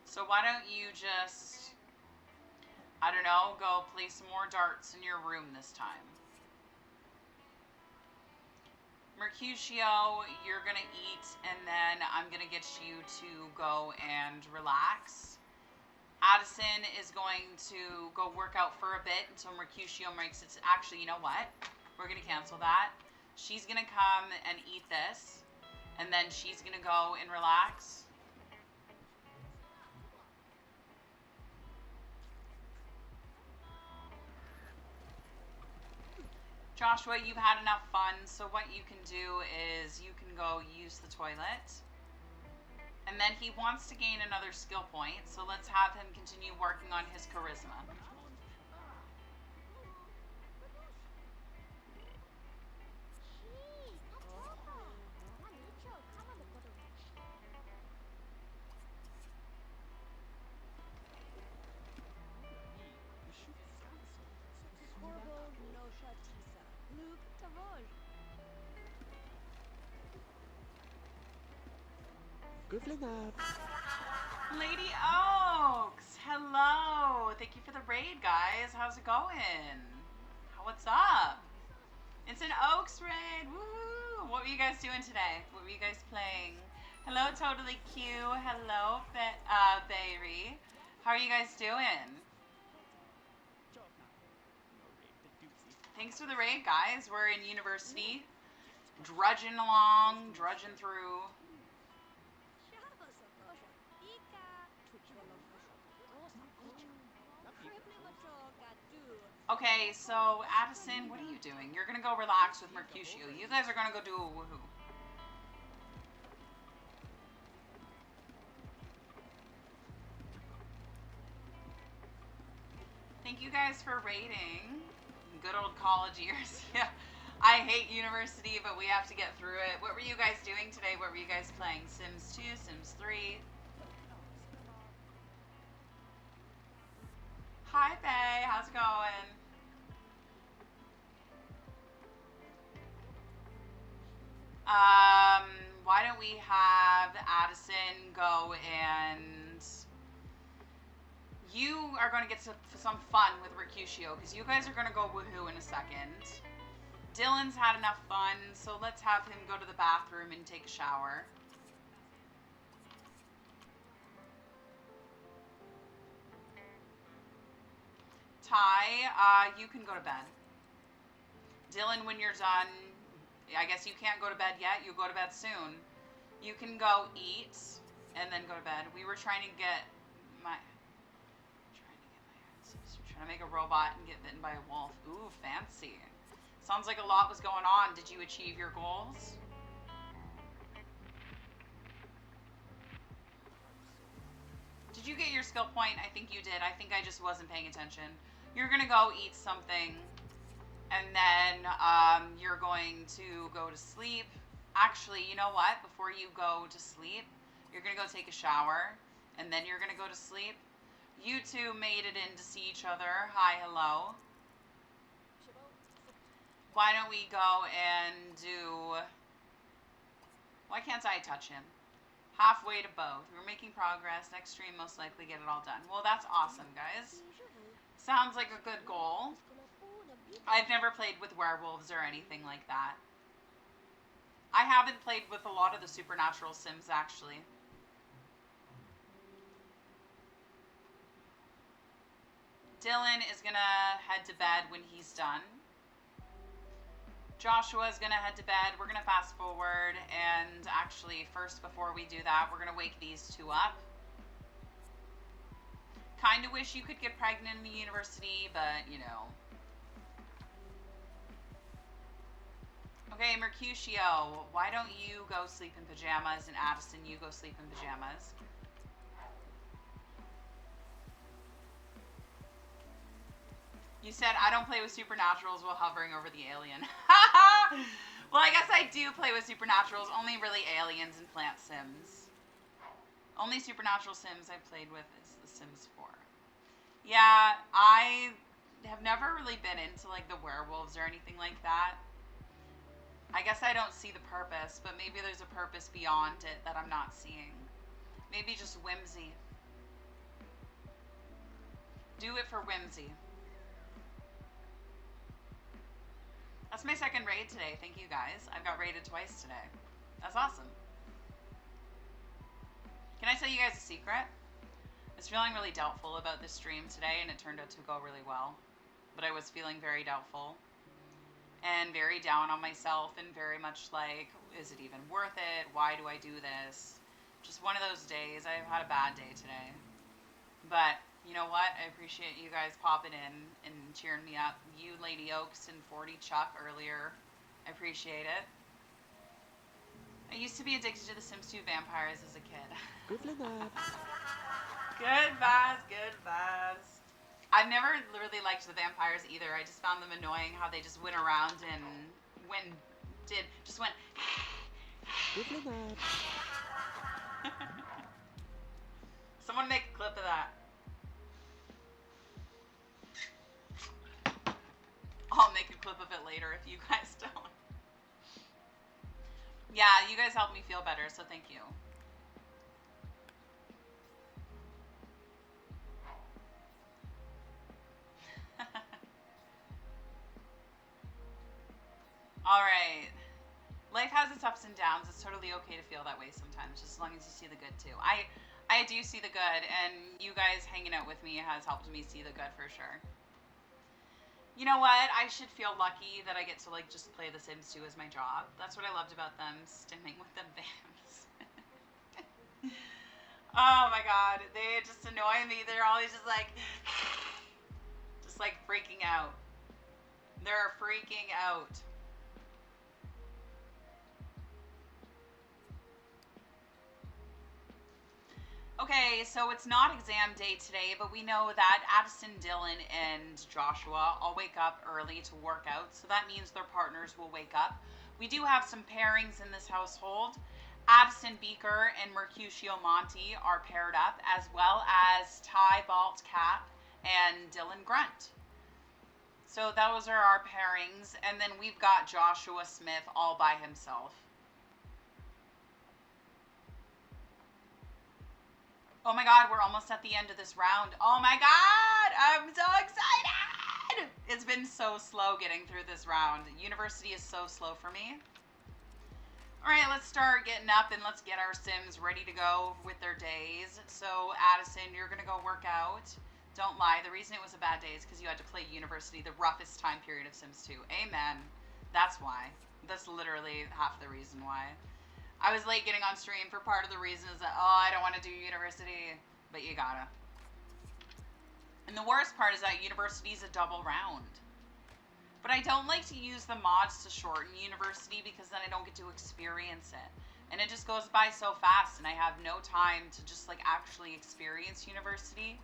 S1: So why don't you just, I don't know, go play some more darts in your room this time. Mercutio, you're going to eat, and then I'm going to get you to go and relax. Addison is going to go work out for a bit until Mercutio makes it. Actually, you know what? We're going to cancel that. She's going to come and eat this, and then she's going to go and relax. Joshua, you've had enough fun, so what you can do is you can go use the toilet. And then he wants to gain another skill point, so let's have him continue working on his charisma. Lady Oaks, hello. Thank you for the raid, guys. How's it going? What's up? It's an Oaks raid. Woo! What were you guys doing today? What were you guys playing? Hello, Totally Q. Hello, Bayri. How are you guys doing? Thanks for the raid, guys. We're in university, drudging along, drudging through. Okay, so Addison, what are you doing? You're gonna go relax with Mercutio. You guys are gonna go do a woohoo. Thank you guys for raiding. Good old college years. Yeah, I hate university, but we have to get through it. What were you guys doing today? What were you guys playing? Sims 2, Sims 3? Hi, Faye. How's it going? Why don't we have Addison go and you are going to get some fun with Mercutio because you guys are going to go woohoo in a second. Dylan's had enough fun, so let's have him go to the bathroom and take a shower. Ty, you can go to bed. Dylan, when you're done, I guess you can't go to bed yet. You'll go to bed soon. You can go eat and then go to bed. We were trying to make a robot and get bitten by a wolf. Ooh, fancy. Sounds like a lot was going on. Did you achieve your goals? Did you get your skill point? I think you did. I think I just wasn't paying attention. You're going to go eat something, and then you're going to go to sleep. Actually, you know what? Before you go to sleep, you're going to go take a shower, and then you're going to go to sleep. You two made it in to see each other. Hi, hello. Why don't we go and do... Why can't I touch him? Halfway to both. We're making progress. Next stream, most likely get it all done. Well, that's awesome, guys. Sounds like a good goal. I've never played with werewolves or anything like that. I haven't played with a lot of the supernatural sims, actually. Dylan is going to head to bed when he's done. Joshua is going to head to bed. We're going to fast forward. And actually, first, before we do that, we're going to wake these two up. Kind of wish you could get pregnant in the university, but, you know. Okay, Mercutio, why don't you go sleep in pajamas, and Addison, you go sleep in pajamas. You said, I don't play with supernaturals while hovering over the alien. Well, I guess I do play with supernaturals, only really aliens and plant sims. Only supernatural sims I've played with is The Sims 4. Yeah, I have never really been into, like, the werewolves or anything like that. I guess I don't see the purpose, but maybe there's a purpose beyond it that I'm not seeing. Maybe just whimsy. Do it for whimsy. That's my second raid today. Thank you, guys. I've got raided twice today. That's awesome. Can I tell you guys a secret? I was feeling really doubtful about this stream today, and it turned out to go really well. But I was feeling very doubtful and very down on myself and very much like, is it even worth it? Why do I do this? Just one of those days. I've had a bad day today. But You know what? I appreciate you guys popping in and cheering me up. You, Lady Oaks, and 40 Chuck earlier. I appreciate it. I used to be addicted to The Sims 2 vampires as a kid.
S2: Good vibes.
S1: Good vibes, good vibes. I've never really liked the vampires either. I just found them annoying how they just went around and just went.
S2: Good vibes.
S1: Someone make a clip of that. I'll make a clip of it later if you guys don't. Yeah, you guys helped me feel better, so thank you. All right. Life has its ups and downs. It's totally okay to feel that way sometimes, just as long as you see the good too. I do see the good, and you guys hanging out with me has helped me see the good for sure. You know what? I should feel lucky that I get to like just play The Sims 2 as my job. That's what I loved about them, stimming with them vans. Oh my god, they just annoy me. They're always just like freaking out. They're freaking out. Okay, so it's not exam day today, but we know that Addison, Dylan, and Joshua all wake up early to work out, so that means their partners will wake up. We do have some pairings in this household. Addison Beaker and Mercutio Monty are paired up, as well as Ty Balt Cap and Dylan Grunt. So those are our pairings, and then we've got Joshua Smith all by himself. Oh my god, we're almost at the end of this round. Oh my god, I'm so excited! It's been so slow getting through this round. University is so slow for me. Alright, let's start getting up and let's get our Sims ready to go with their days. So, Addison, you're going to go work out. Don't lie, the reason it was a bad day is because you had to play University, the roughest time period of Sims 2. Amen. That's why. That's literally half the reason why. I was late getting on stream for part of the reason is that, I don't want to do University, but you gotta. And the worst part is that University is a double round. But I don't like to use the mods to shorten University because then I don't get to experience it. And it just goes by so fast and I have no time to just like actually experience University.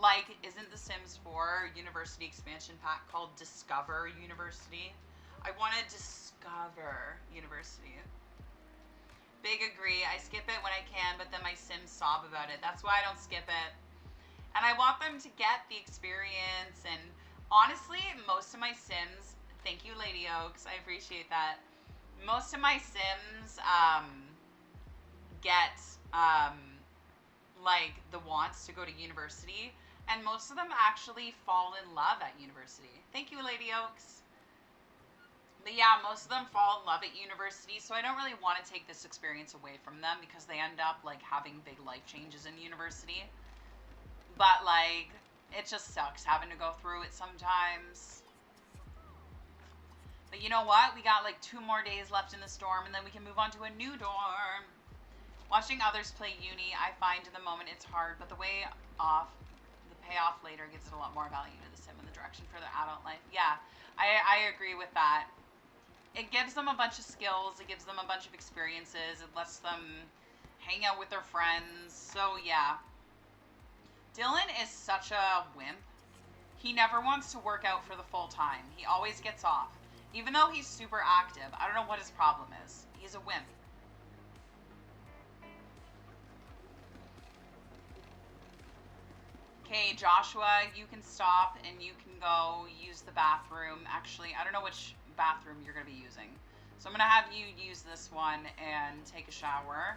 S1: Like, isn't the Sims 4 University expansion pack called Discover University? I want to discover University. Big agree. I skip it when I can, but then my Sims sob about it. That's why I don't skip it. And I want them to get the experience. And honestly, most of my Sims, thank you, Lady Oaks, I appreciate that. Most of my Sims get like the wants to go to university, and most of them actually fall in love at university. Thank you, Lady Oaks. But yeah, most of them fall in love at university, so I don't really want to take this experience away from them because they end up like having big life changes in university. But like, it just sucks having to go through it sometimes. But you know what? We got like 2 more days left in the storm and then we can move on to a new dorm. Watching others play uni, I find in the moment it's hard, but the payoff later gives it a lot more value to the sim and the direction for their adult life. Yeah, I agree with that. It gives them a bunch of skills, it gives them a bunch of experiences, it lets them hang out with their friends, so yeah. Dylan is such a wimp. He never wants to work out for the full time. He always gets off. Even though he's super active, I don't know what his problem is. He's a wimp. Okay, Joshua, you can stop and you can go use the bathroom. Actually, I don't know which bathroom you're going to be using. So I'm going to have you use this one and take a shower.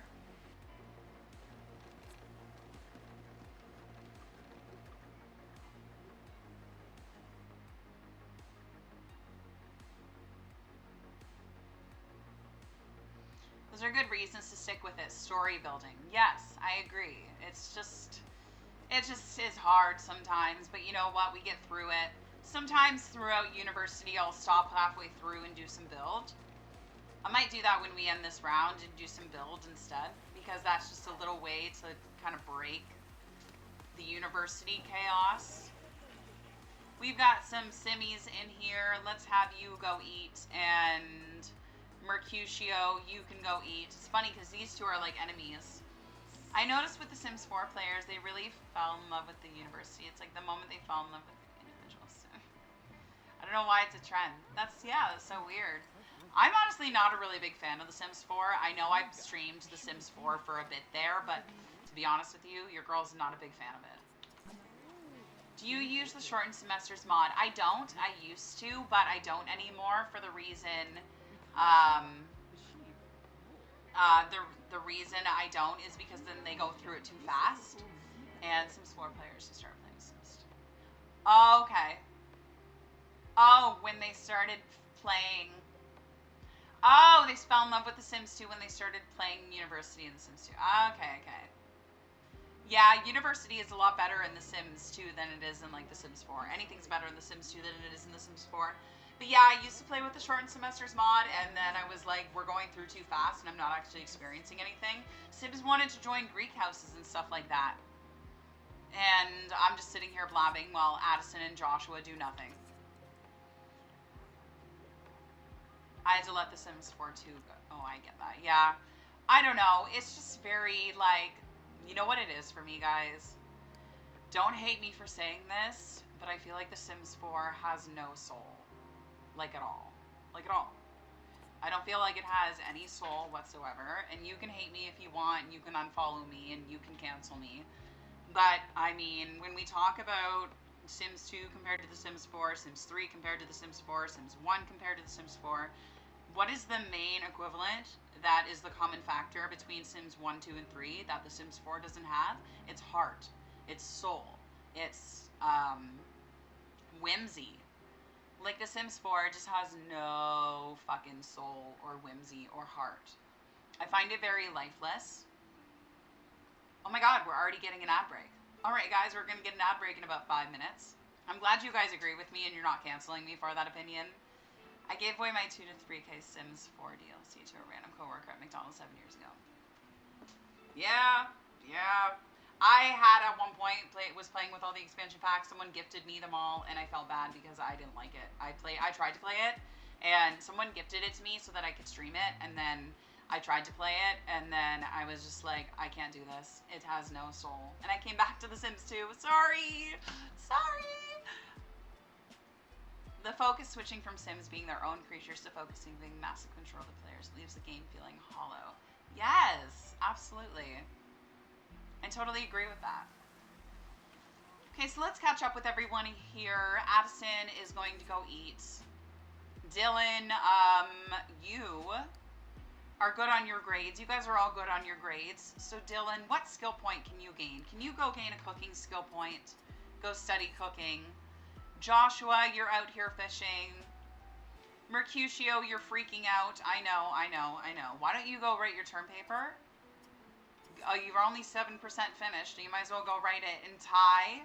S1: Those are good reasons to stick with it. Story building. Yes, I agree. It just is hard sometimes, but you know what? We get through it. Sometimes throughout university, I'll stop halfway through and do some build. I might do that when we end this round and do some build instead, because that's just a little way to kind of break the university chaos. We've got some simmies in here. Let's have you go eat, and Mercutio, you can go eat. It's funny because these two are like enemies. I noticed with the Sims 4 players, they really fell in love with the university. It's like the moment they fell in love with the individuals. I don't know why it's a trend. That's so weird. I'm honestly not a really big fan of the Sims 4. I know I've streamed the Sims 4 for a bit there, but to be honest with you, your girl's not a big fan of it. Do you use the shortened semesters mod? I don't. I used to, but I don't anymore for the reason, the reason I don't is because then they go through it too fast, and Sims 4 players start playing Sims 2. Oh, okay. Oh, when they started playing. Oh, they fell in love with the Sims 2 when they started playing University in the Sims 2. Okay. Yeah, University is a lot better in The Sims 2 than it is in, like, The Sims 4. Anything's better in The Sims 2 than it is in The Sims 4. But yeah, I used to play with the shortened semesters mod, and then I was like, we're going through too fast, and I'm not actually experiencing anything. Sims wanted to join Greek houses and stuff like that. And I'm just sitting here blabbing while Addison and Joshua do nothing. I had to let The Sims 4 2 go. Oh, I get that. Yeah. I don't know. It's just very, like... You know what it is for me, guys? Don't hate me for saying this, but I feel like The Sims 4 has no soul. Like, at all. Like, at all. I don't feel like it has any soul whatsoever, and you can hate me if you want, and you can unfollow me, and you can cancel me. But, I mean, when we talk about Sims 2 compared to The Sims 4, Sims 3 compared to The Sims 4, Sims 1 compared to The Sims 4, what is the main equivalent that is the common factor between Sims 1, 2, and 3 that The Sims 4 doesn't have? It's heart. It's soul. It's whimsy. Like, The Sims 4 just has no fucking soul or whimsy or heart. I find it very lifeless. Oh my god, we're already getting an ad break. Alright guys, we're going to get an ad break in about 5 minutes. I'm glad you guys agree with me and you're not canceling me for that opinion. I gave away my 2 to 3K Sims 4 DLC to a random coworker at McDonald's 7 years ago. Yeah. I had at one point was playing with all the expansion packs. Someone gifted me them all, and I felt bad because I didn't like it. I tried to play it, and someone gifted it to me so that I could stream it, and then I tried to play it, and then I was just like, I can't do this. It has no soul. And I came back to The Sims 2. Sorry. The focus switching from Sims being their own creatures to focusing being massive control of the players leaves the game feeling hollow. Yes, absolutely. I totally agree with that. Okay, so let's catch up with everyone here. Addison is going to go eat. Dylan, you are good on your grades. You guys are all good on your grades. So Dylan, what skill point can you gain? Can you go gain a cooking skill point? Go study cooking. Joshua, you're out here fishing. Mercutio, you're freaking out. I know. Why don't you go write your term paper? Oh, you're only 7% finished. You might as well go write it. And Ty,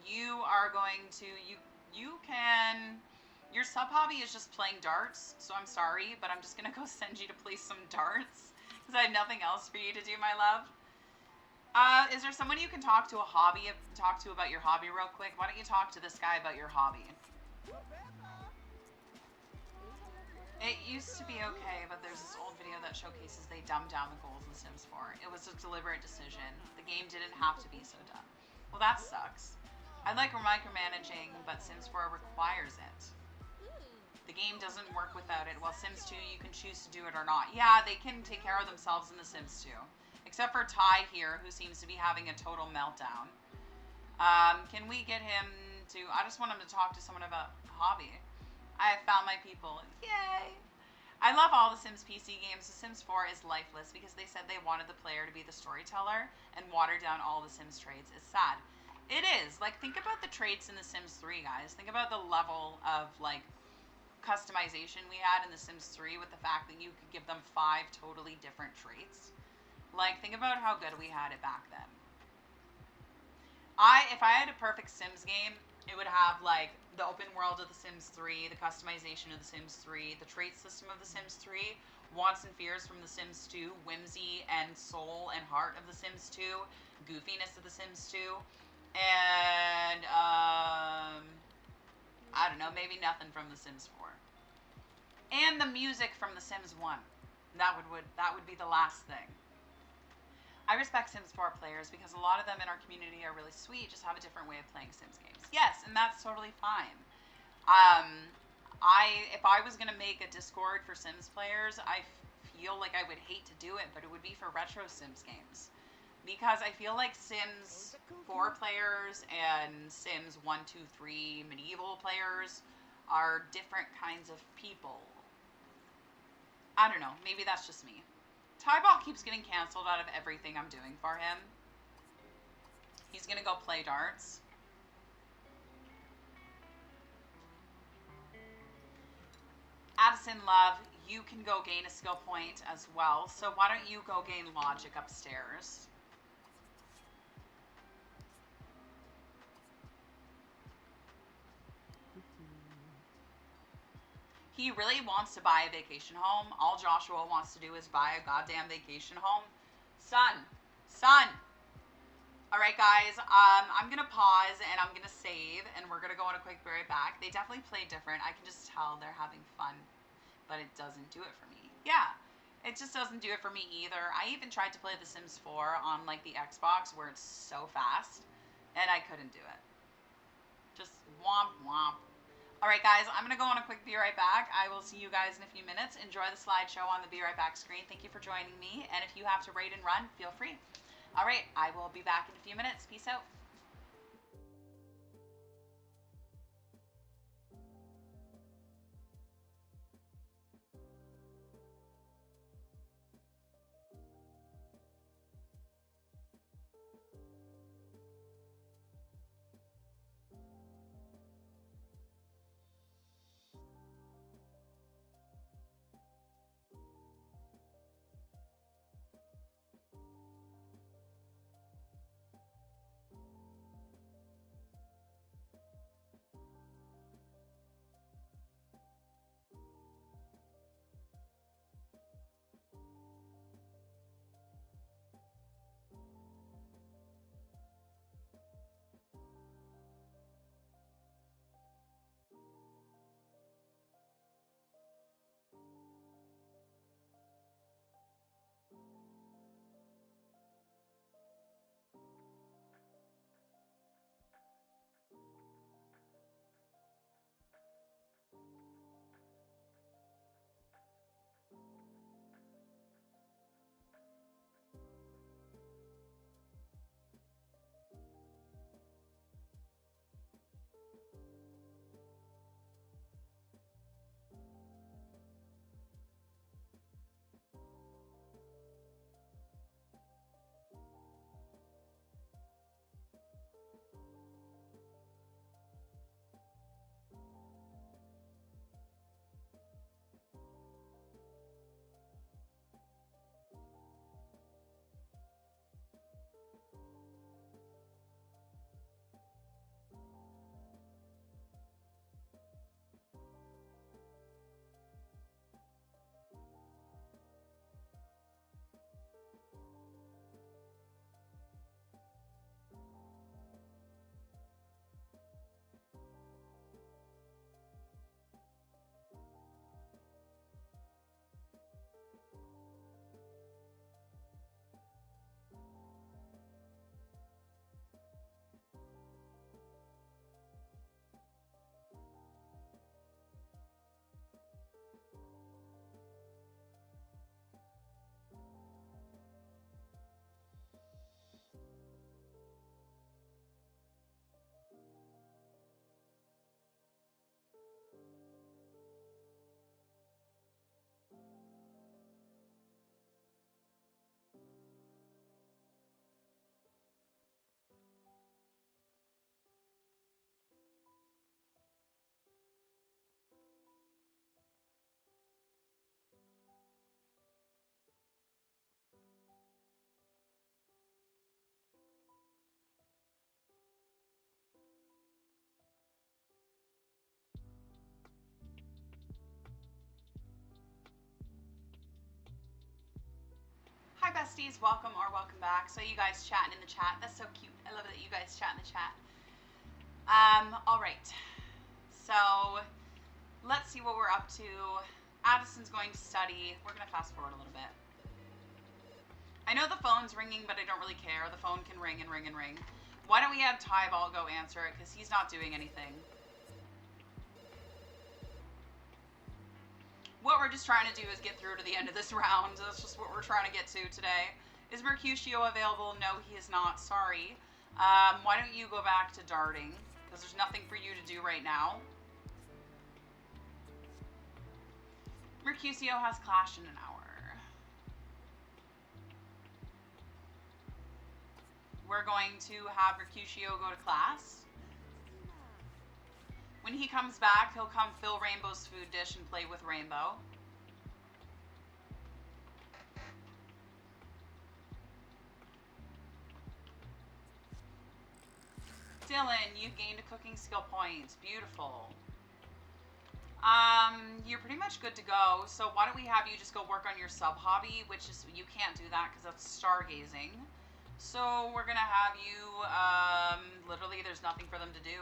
S1: you are going to, you can, your sub hobby is just playing darts. So I'm sorry, but I'm just going to go send you to play some darts because I have nothing else for you to do, my love. Is there someone you can talk to about your hobby real quick? Why don't you talk to this guy about your hobby? It used to be okay, but there's this old video that showcases they dumbed down the goals in Sims 4. It was a deliberate decision. The game didn't have to be so dumb. Well, that sucks. I like micromanaging, but Sims 4 requires it. The game doesn't work without it. While Sims 2, you can choose to do it or not. Yeah, they can take care of themselves in The Sims 2. Except for Ty here, who seems to be having a total meltdown. Can we get him to... I just want him to talk to someone about hobby. I have found my people. Yay! I love all the Sims PC games. The Sims 4 is lifeless because they said they wanted the player to be the storyteller and water down all the Sims traits. It's sad. It is. Like, think about the traits in The Sims 3, guys. Think about the level of, like, customization we had in The Sims 3 with the fact that you could give them 5 totally different traits. Like, think about how good we had it back then. If I had a perfect Sims game, it would have, like, the open world of The Sims 3, the customization of The Sims 3, the trait system of The Sims 3, wants and fears from The Sims 2, whimsy and soul and heart of The Sims 2, goofiness of The Sims 2, and I don't know, maybe nothing from The Sims 4. And the music from The Sims 1. That would be the last thing. I respect Sims 4 players because a lot of them in our community are really sweet, just have a different way of playing Sims games. Yes, and that's totally fine. If I was gonna make a Discord for Sims players, I feel like I would hate to do it, but it would be for retro Sims games. Because I feel like Sims 4 players and Sims 1, 2, 3 medieval players are different kinds of people. I don't know, maybe that's just me. Tybalt keeps getting canceled out of everything I'm doing for him. He's gonna go play darts. Addison Love, you can go gain a skill point as well, so why don't you go gain logic upstairs? He really wants to buy a vacation home. All Joshua wants to do is buy a goddamn vacation home. Son. All right, guys, I'm going to pause and I'm going to save and we're going to go on a quick be right back. They definitely play different. I can just tell they're having fun, but it doesn't do it for me. Yeah, it just doesn't do it for me either. I even tried to play The Sims 4 on like the Xbox where it's so fast and I couldn't do it. Just womp womp. All right, guys, I'm going to go on a quick be right back. I will see you guys in a few minutes. Enjoy the slideshow on the be right back screen. Thank you for joining me. And if you have to raid and run, feel free. All right, I will be back in a few minutes. Peace out. besties, welcome or welcome back. So you guys chatting in the chat. That's so cute. I love that you guys chat in the chat. All right. So let's see what we're up to. Addison's going to study. We're going to fast forward a little bit. I know the phone's ringing, but I don't really care. The phone can ring and ring and ring. Why don't we have Tyball go answer it, because he's not doing anything. What we're just trying to do is get through to the end of this round. That's just what we're trying to get to today. Is Mercutio available? No, he is not. Sorry. Why don't you go back to darting? Because there's nothing for you to do right now. Mercutio has clash in an hour. We're going to have Mercutio go to class. When he comes back, he'll come fill Rainbow's food dish and play with Rainbow. Dylan, you've gained a cooking skill point. Beautiful. You're pretty much good to go. So why don't we have you just go work on your sub hobby, which is, you can't do that because that's stargazing. So we're going to have you, literally there's nothing for them to do.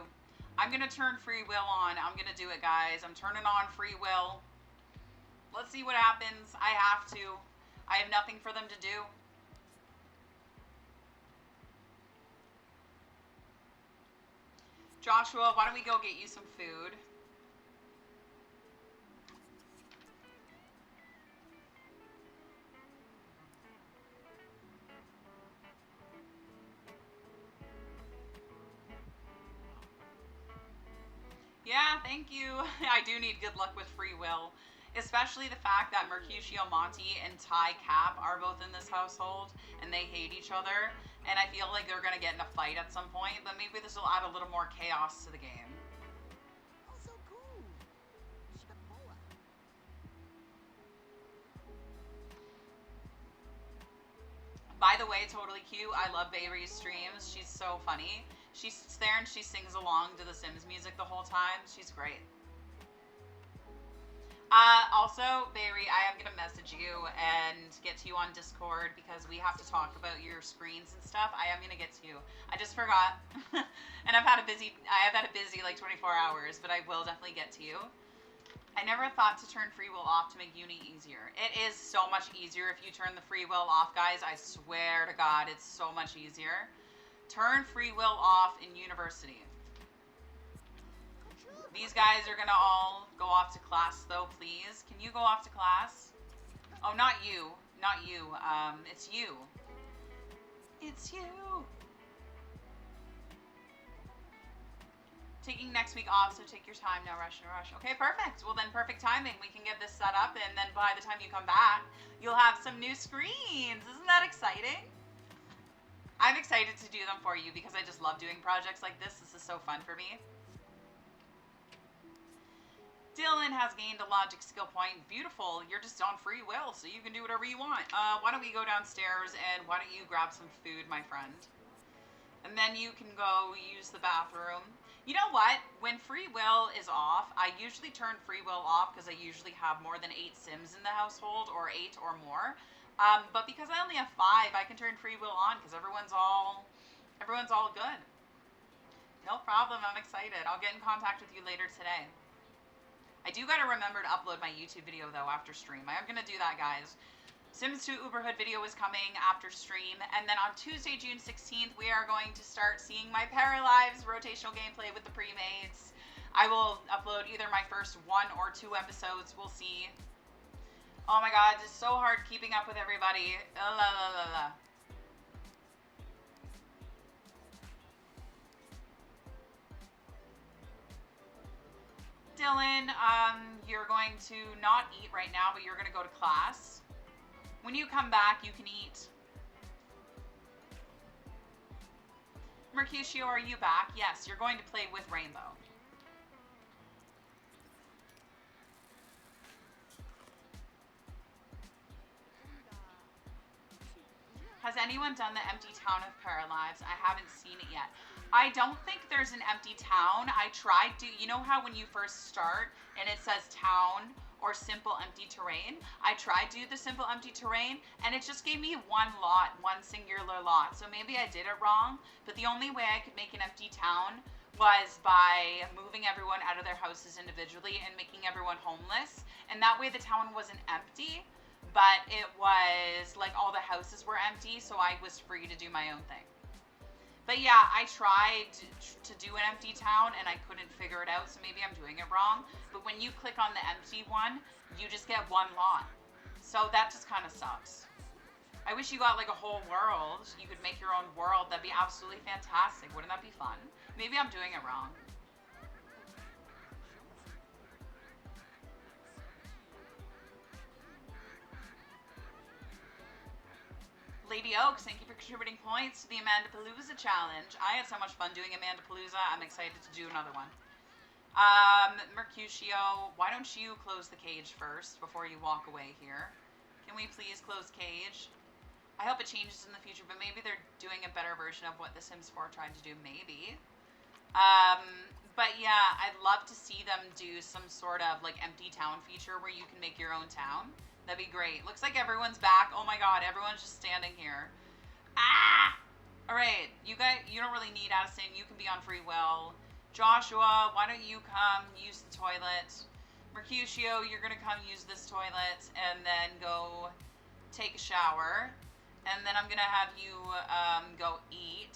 S1: I'm going to turn free will on. I'm going to do it, guys. I'm turning on free will. Let's see what happens. I have to. I have nothing for them to do. Joshua, why don't we go get you some food? Yeah, thank you. I do need good luck with free will. Especially the fact that Mercutio Monty and Ty Cap are both in this household and they hate each other. And I feel like they're going to get in a fight at some point, but maybe this will add a little more chaos to the game. By the way, totally cute. I love Bayree's streams. She's so funny. She sits there and she sings along to the Sims music the whole time. She's great. Also, Bayree, I am going to message you and get to you on Discord because we have to talk about your screens and stuff. I am going to get to you. I just forgot. And I have had a busy like 24 hours, but I will definitely get to you. I never thought to turn free will off to make uni easier. It is so much easier if you turn the free will off, guys. I swear to God, it's so much easier. Turn free will off in university. These guys are going to all go off to class, though, please. Can you go off to class? Oh, not you. Not you. It's you. It's you. Taking next week off, so take your time. No rush, no rush. Okay, perfect. Well, then perfect timing. We can get this set up, and then by the time you come back, you'll have some new screens. Isn't that exciting? I'm excited to do them for you because I just love doing projects like this. This is so fun for me. Dylan has gained a logic skill point. Beautiful. You're just on free will, so you can do whatever you want. Why don't we go downstairs and why don't you grab some food, my friend? And then you can go use the bathroom. You know what? When free will is off, I usually turn free will off because I usually have more than 8 Sims in the household, or 8 or more. But because I only have 5, I can turn free will on because everyone's all good. No problem. I'm excited. I'll get in contact with you later today. I do got to remember to upload my YouTube video, though, after stream. I am going to do that, guys. Sims 2 Uberhood video is coming after stream. And then on Tuesday, June 16th, we are going to start seeing my Paralives rotational gameplay with the pre-mates. I will upload either my first 1 or 2 episodes. We'll see. Oh, my God. It's so hard keeping up with everybody. Dylan, you're going to not eat right now, but you're going to go to class. When you come back, you can eat. Mercutio, are you back? Yes, you're going to play with Rainbow. Has anyone done the empty town of Paralives? I haven't seen it yet. I don't think there's an empty town. I tried to, you know how when you first start and it says town or simple empty terrain. I tried to do the simple empty terrain, and it just gave me one lot, one singular lot. So maybe I did it wrong, but the only way I could make an empty town was by moving everyone out of their houses individually and making everyone homeless. And that way the town wasn't empty, but it was like all the houses were empty, so I was free to do my own thing. But yeah, I tried to do an empty town and I couldn't figure it out, so maybe I'm doing it wrong. But when you click on the empty one, you just get one lot. So that just kind of sucks. I wish you got like a whole world. You could make your own world. That'd be absolutely fantastic. Wouldn't that be fun? Maybe I'm doing it wrong. Lady Oaks, thank you for contributing points to the Amanda Palooza challenge. I had so much fun doing Amanda Palooza. I'm excited to do another one. Mercutio, why don't you close the cage first before you walk away here? Can we please close cage? I hope it changes in the future, but maybe they're doing a better version of what The Sims 4 tried to do, maybe. But yeah, I'd love to see them do some sort of like empty town feature where you can make your own town. That'd be great. Looks like everyone's back. Oh my god, everyone's just standing here. Ah! Alright, you don't really need Addison. You can be on free will. Joshua, why don't you come use the toilet? Mercutio, you're gonna come use this toilet and then go take a shower. And then I'm gonna have you go eat.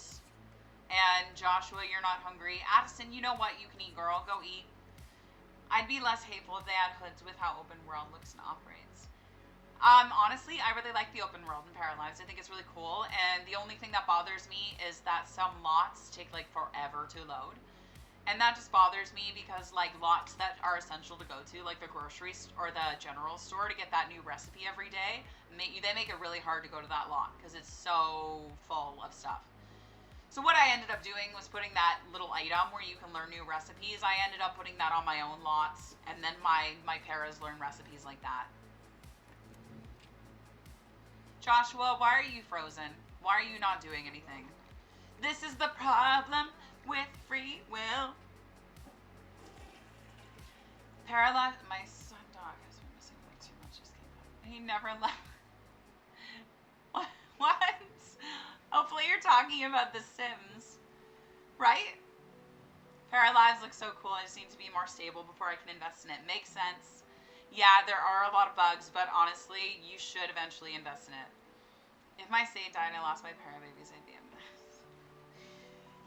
S1: And Joshua, you're not hungry. Addison, you know what? You can eat, girl. Go eat. I'd be less hateful if they had hoods with how open world looks and operates. Honestly, I really like the open world in Paralyzed. I think it's really cool, and the only thing that bothers me is that some lots take like forever to load. And that just bothers me because like lots that are essential to go to, like the grocery or the general store to get that new recipe every day, they make it really hard to go to that lot because it's so full of stuff. So what I ended up doing was putting that little item where you can learn new recipes. I ended up putting that on my own lots, and then my paras learn recipes like that. Joshua, why are you frozen? Why are you not doing anything? This is the problem with free will. Paralyzed. My son dog has been missing way too much. Just came up. He never left. What? Hopefully you're talking about The Sims, right? Paralyzed looks so cool. I just need to be more stable before I can invest in it. Makes sense. Yeah, there are a lot of bugs, but honestly, you should eventually invest in it. If my state died and I lost my para babies, I'd be a mess.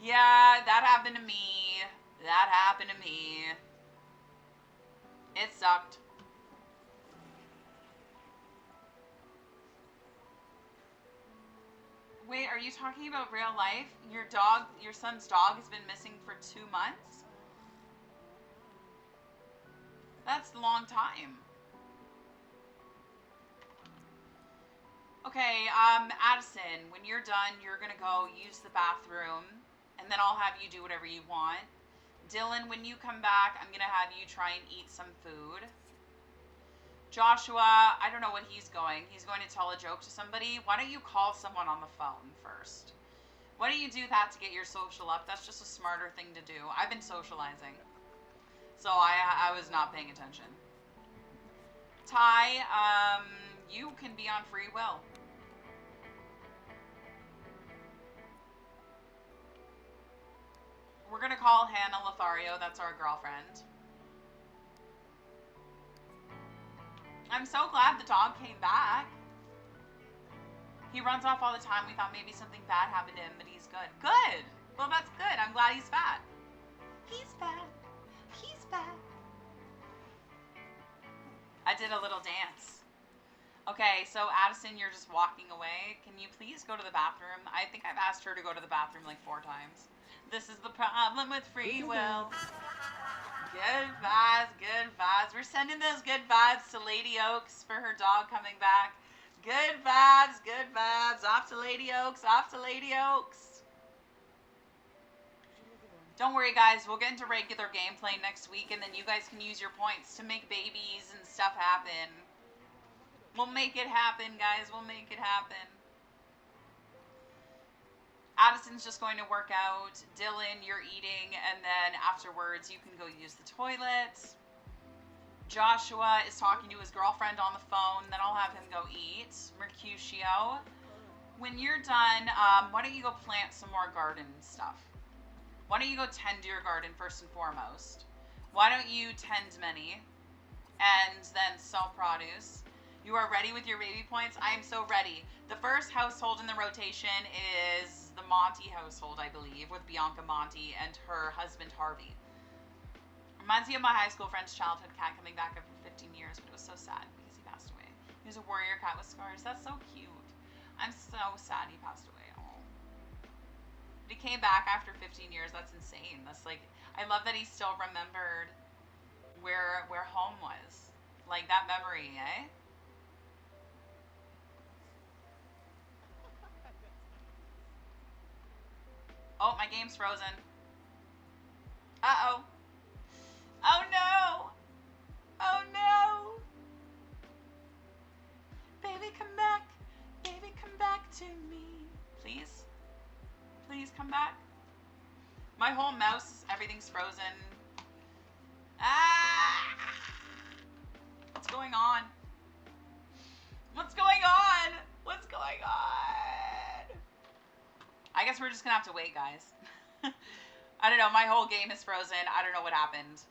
S1: Yeah, that happened to me. That happened to me. It sucked. Wait, are you talking about real life? Your son's dog has been missing for 2 months? That's a long time. Okay, Addison, when you're done, you're gonna go use the bathroom, and then I'll have you do whatever you want. Dylan, when you come back, I'm gonna have you try and eat some food. Joshua, I don't know what he's going. He's going to tell a joke to somebody. Why don't you call someone on the phone first? Why don't you do that to get your social up? That's just a smarter thing to do. I've been socializing, so I was not paying attention. Ty, you can be on free will. We're gonna call Hannah Lothario. That's our girlfriend. I'm so glad the dog came back. He runs off all the time. We thought maybe something bad happened to him, but he's good. Good! Well, that's good. I'm glad he's fat. He's fat. He's fat. I did a little dance. Okay, so Addison, you're just walking away. Can you please go to the bathroom? I think I've asked her to go to the bathroom like 4 times. This is the problem with free will. Good vibes, good vibes. We're sending those good vibes to Lady Oaks for her dog coming back. Good vibes, good vibes. Off to Lady Oaks, off to Lady Oaks. Don't worry, guys. We'll get into regular gameplay next week, and then you guys can use your points to make babies and stuff happen. We'll make it happen, guys. We'll make it happen. Addison's just going to work out. Dylan, you're eating, and then afterwards you can go use the toilet. Joshua is talking to his girlfriend on the phone. Then I'll have him go eat. Mercutio, when you're done, why don't you go plant some more garden stuff? Why don't you go tend to your garden first and foremost? Why don't you tend many and then sell produce? You are ready with your baby points? I am so ready. The first household in the rotation is the Monty household, I believe, with Bianca Monty and her husband Harvey. Reminds me of my high school friend's childhood cat coming back after 15 years, but it was so sad because he passed away. He was a warrior cat with scars. That's so cute. I'm so sad he passed away. Oh. But he came back after 15 years. That's insane. That's like, I love that he still remembered where home was. Like that memory, eh? Oh, my game's frozen. Uh-oh. Oh no! Oh no! Baby, come back. Baby, come back to me. Please? Please come back. My whole mouse, everything's frozen. Ah! What's going on? What's going on? What's going on? I guess we're just gonna have to wait, guys. I don't know, my whole game is frozen. I don't know what happened.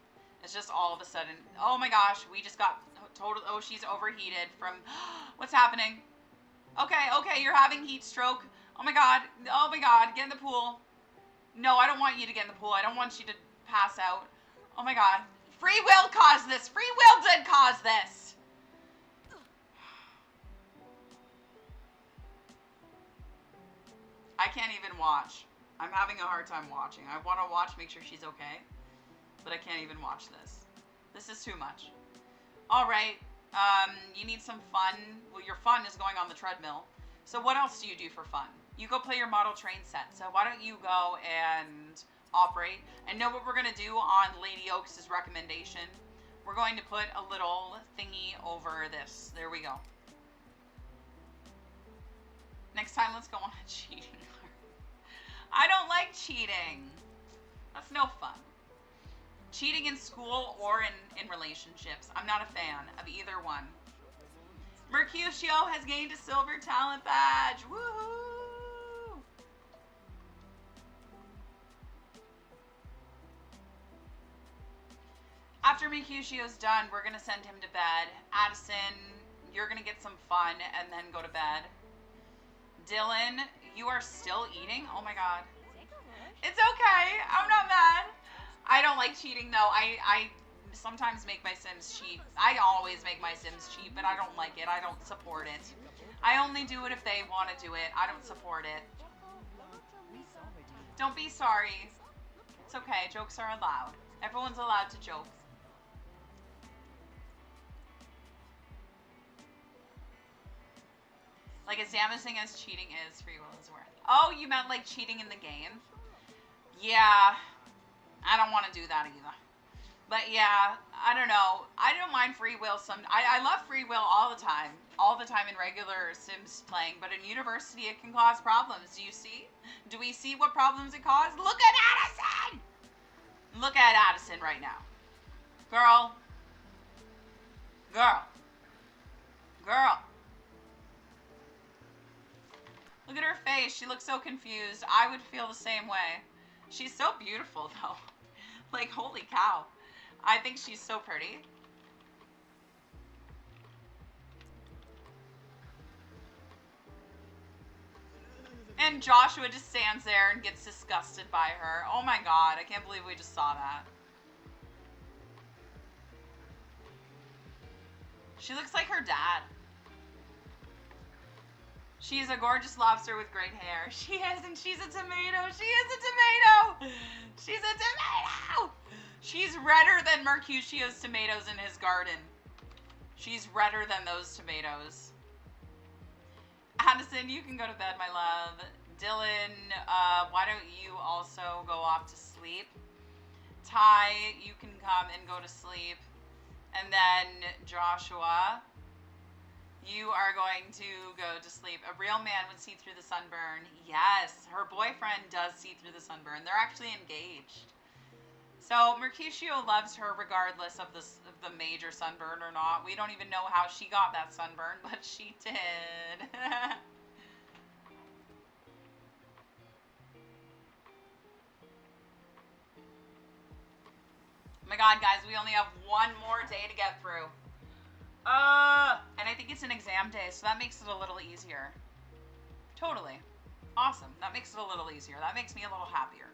S1: It's just all of a sudden, oh my gosh, we just got total, oh, she's overheated from, what's happening? Okay, you're having heat stroke. Oh my god, get in the pool. No, I don't want you to get in the pool. I don't want you to pass out. Oh my god. Free will caused this. Free will did cause this. I can't even watch. I'm having a hard time watching. I want to watch, make sure she's okay. But I can't even watch this. This is too much. Alright. You need some fun. Well, your fun is going on the treadmill. So what else do you do for fun? You go play your model train set. So why don't you go and operate? And know what we're going to do on Lady Oaks' recommendation? We're going to put a little thingy over this. There we go. Next time, let's go on a cheating. I don't like cheating. That's no fun. Cheating in school or in relationships. I'm not a fan of either one. Mercutio has gained a silver talent badge. Woohoo! After Mercutio's done, we're going to send him to bed. Addison, you're going to get some fun and then go to bed. Dylan, you are still eating? Oh my god. It's okay. I'm not mad. I don't like cheating though. I sometimes make my Sims cheat. I always make my Sims cheat, but I don't like it. I don't support it. I only do it if they want to do it. I don't support it. Don't be sorry. It's okay. Jokes are allowed. Everyone's allowed to joke. Like, as damaging as cheating is, free will is worth. Oh, you meant like cheating in the game? Yeah. I don't want to do that either. But yeah, I don't know. I don't mind free will. I love free will all the time. All the time in regular Sims playing. But in university, it can cause problems. Do you see? Do we see what problems it caused? Look at Addison! Look at Addison right now. Girl. Girl. Girl. Look at her face. She looks so confused. I would feel the same way. She's so beautiful, though. Like, holy cow. I think she's so pretty. And Joshua just stands there and gets disgusted by her. Oh my god, I can't believe we just saw that. She looks like her dad. She is a gorgeous lobster with great hair. She is, and she's a tomato. She is a tomato. She's a tomato. She's redder than Mercutio's tomatoes in his garden. She's redder than those tomatoes. Addison, you can go to bed, my love. Dylan, why don't you also go off to sleep? Ty, you can come and go to sleep. And then Joshua, you are going to go to sleep. A real man would see through the sunburn. Yes, her boyfriend does see through the sunburn. They're actually engaged. So Mercutio loves her regardless of the major sunburn or not. We don't even know how she got that sunburn, but she did. Oh my god, guys, we only have one more day to get through. And I think it's an exam day, so that makes it a little easier. Totally. Awesome. That makes it a little easier. That makes me a little happier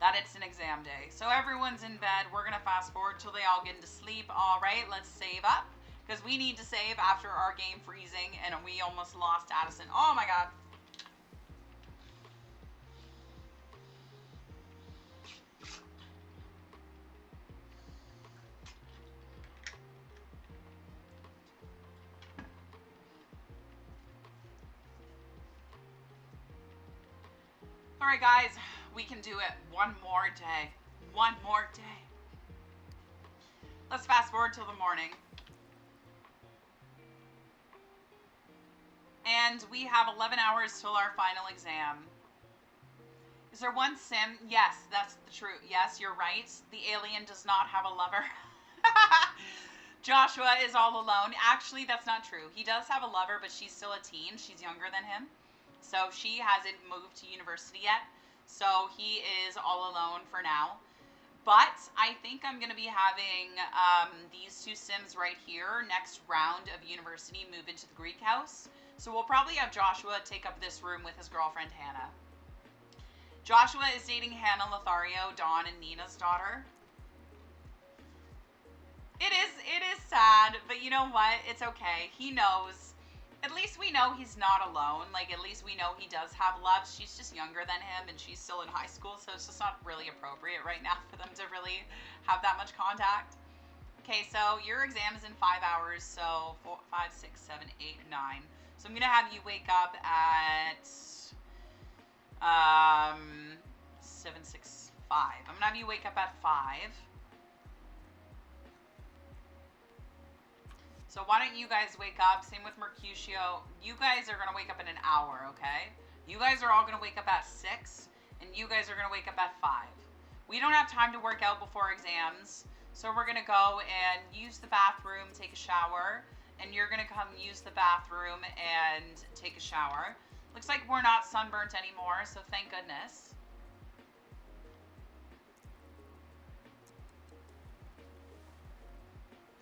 S1: that it's an exam day. So everyone's in bed. We're going to fast forward till they all get into sleep. All right, let's save up because we need to save after our game freezing and we almost lost Addison. Oh my god. All right, guys, we can do it. One more day. One more day. Let's fast forward till the morning. And we have 11 hours till our final exam. Is there one sim? Yes, that's the truth. Yes, you're right. The alien does not have a lover. Joshua is all alone. Actually, that's not true. He does have a lover, but she's still a teen. She's younger than him. So she hasn't moved to university yet. So he is all alone for now. But I think I'm going to be having these two sims right here next round of university move into the Greek house. So we'll probably have Joshua take up this room with his girlfriend Hannah. Joshua is dating Hannah Lothario, Dawn and Nina's daughter. It is sad, but you know what? It's okay. He knows. At least we know he's not alone. Like, at least we know he does have love. She's just younger than him, and she's still in high school, so it's just not really appropriate right now for them to really have that much contact. Okay, so your exam is in 5 hours, so 4, 5, 6, 7, 8, 9. So I'm going to have you wake up at 7, 6, 5. I'm going to have you wake up at 5. So why don't you guys wake up? Same with Mercutio. You guys are going to wake up in an hour, okay? You guys are all going to wake up at 6, and you guys are going to wake up at 5. We don't have time to work out before exams, so we're going to go and use the bathroom, take a shower, and you're going to come use the bathroom and take a shower. Looks like we're not sunburnt anymore, so thank goodness.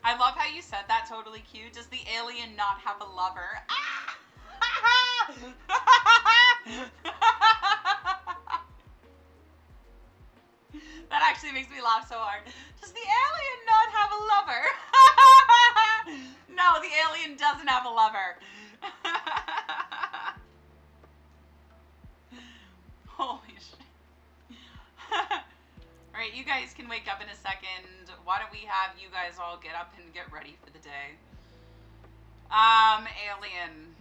S1: I love how you said that, totally cute. Does the alien not have a lover? Ah! That actually makes me laugh so hard. Does the alien not have a lover? No, the alien doesn't have a lover. Holy shit. Alright, you guys can wake up in a second. Why don't we have you guys all get up and get ready for the day? Alien,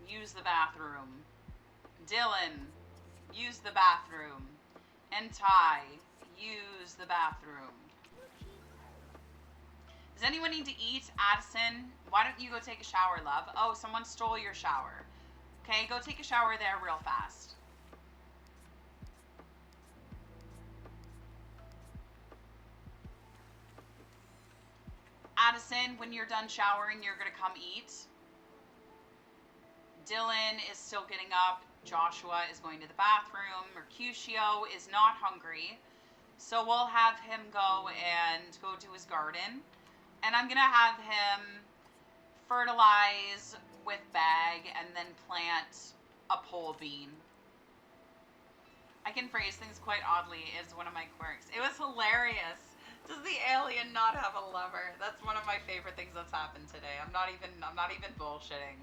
S1: use the bathroom. Dylan, use the bathroom. And Ty, use the bathroom. Does anyone need to eat? Addison, why don't you go take a shower, love? Oh, someone stole your shower. Okay, go take a shower there real fast. Addison, when you're done showering, you're going to come eat. Dylan is still getting up. Joshua is going to the bathroom. Mercutio is not hungry. So we'll have him go to his garden. And I'm going to have him fertilize with bag and then plant a pole bean. I can phrase things quite oddly is one of my quirks. It was hilarious. Does the alien not have a lover? That's one of my favorite things that's happened today. I'm not even bullshitting.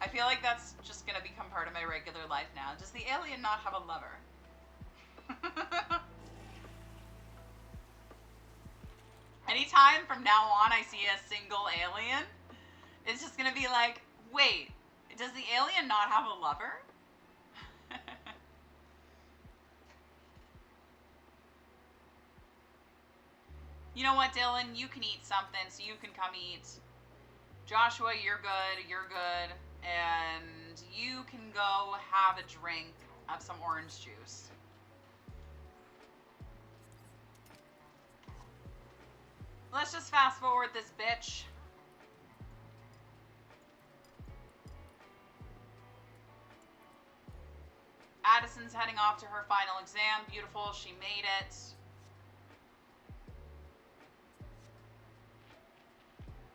S1: I feel like that's just gonna become part of my regular life now. Does the alien not have a lover? Anytime from now on I see a single alien, it's just gonna be like, wait, does the alien not have a lover? You know what, Dylan? You can eat something, so you can come eat. Joshua, you're good. And you can go have a drink of some orange juice. Let's just fast forward this bitch. Addison's heading off to her final exam. Beautiful, she made it.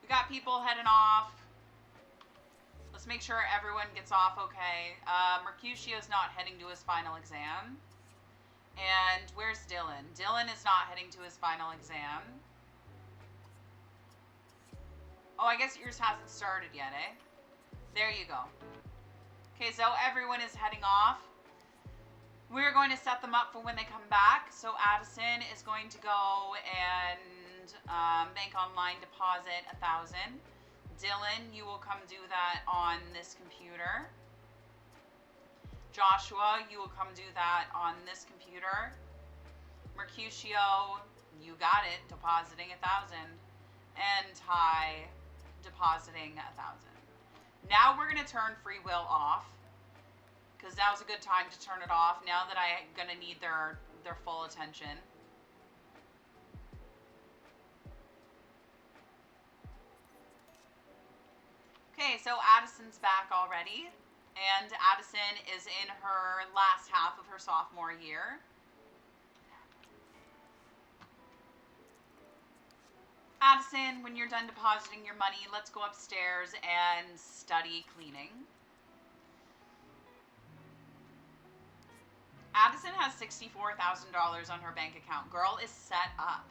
S1: We got people heading off. Let's make sure everyone gets off okay. Mercutio's not heading to his final exam. And where's Dylan? Dylan is not heading to his final exam. Oh, I guess yours hasn't started yet, eh? There you go. Okay, so everyone is heading off. We're going to set them up for when they come back. So Addison is going to go and bank online deposit 1,000. Dylan, you will come do that on this computer. Joshua, you will come do that on this computer. Mercutio, you got it, depositing 1,000. And Ty, depositing 1,000. Now we're going to turn free will off, because now's a good time to turn it off, now that I'm going to need their full attention. Okay, so Addison's back already, and Addison is in her last half of her sophomore year. Addison, when you're done depositing your money, let's go upstairs and study cleaning. Addison has $64,000 on her bank account. Girl is set up.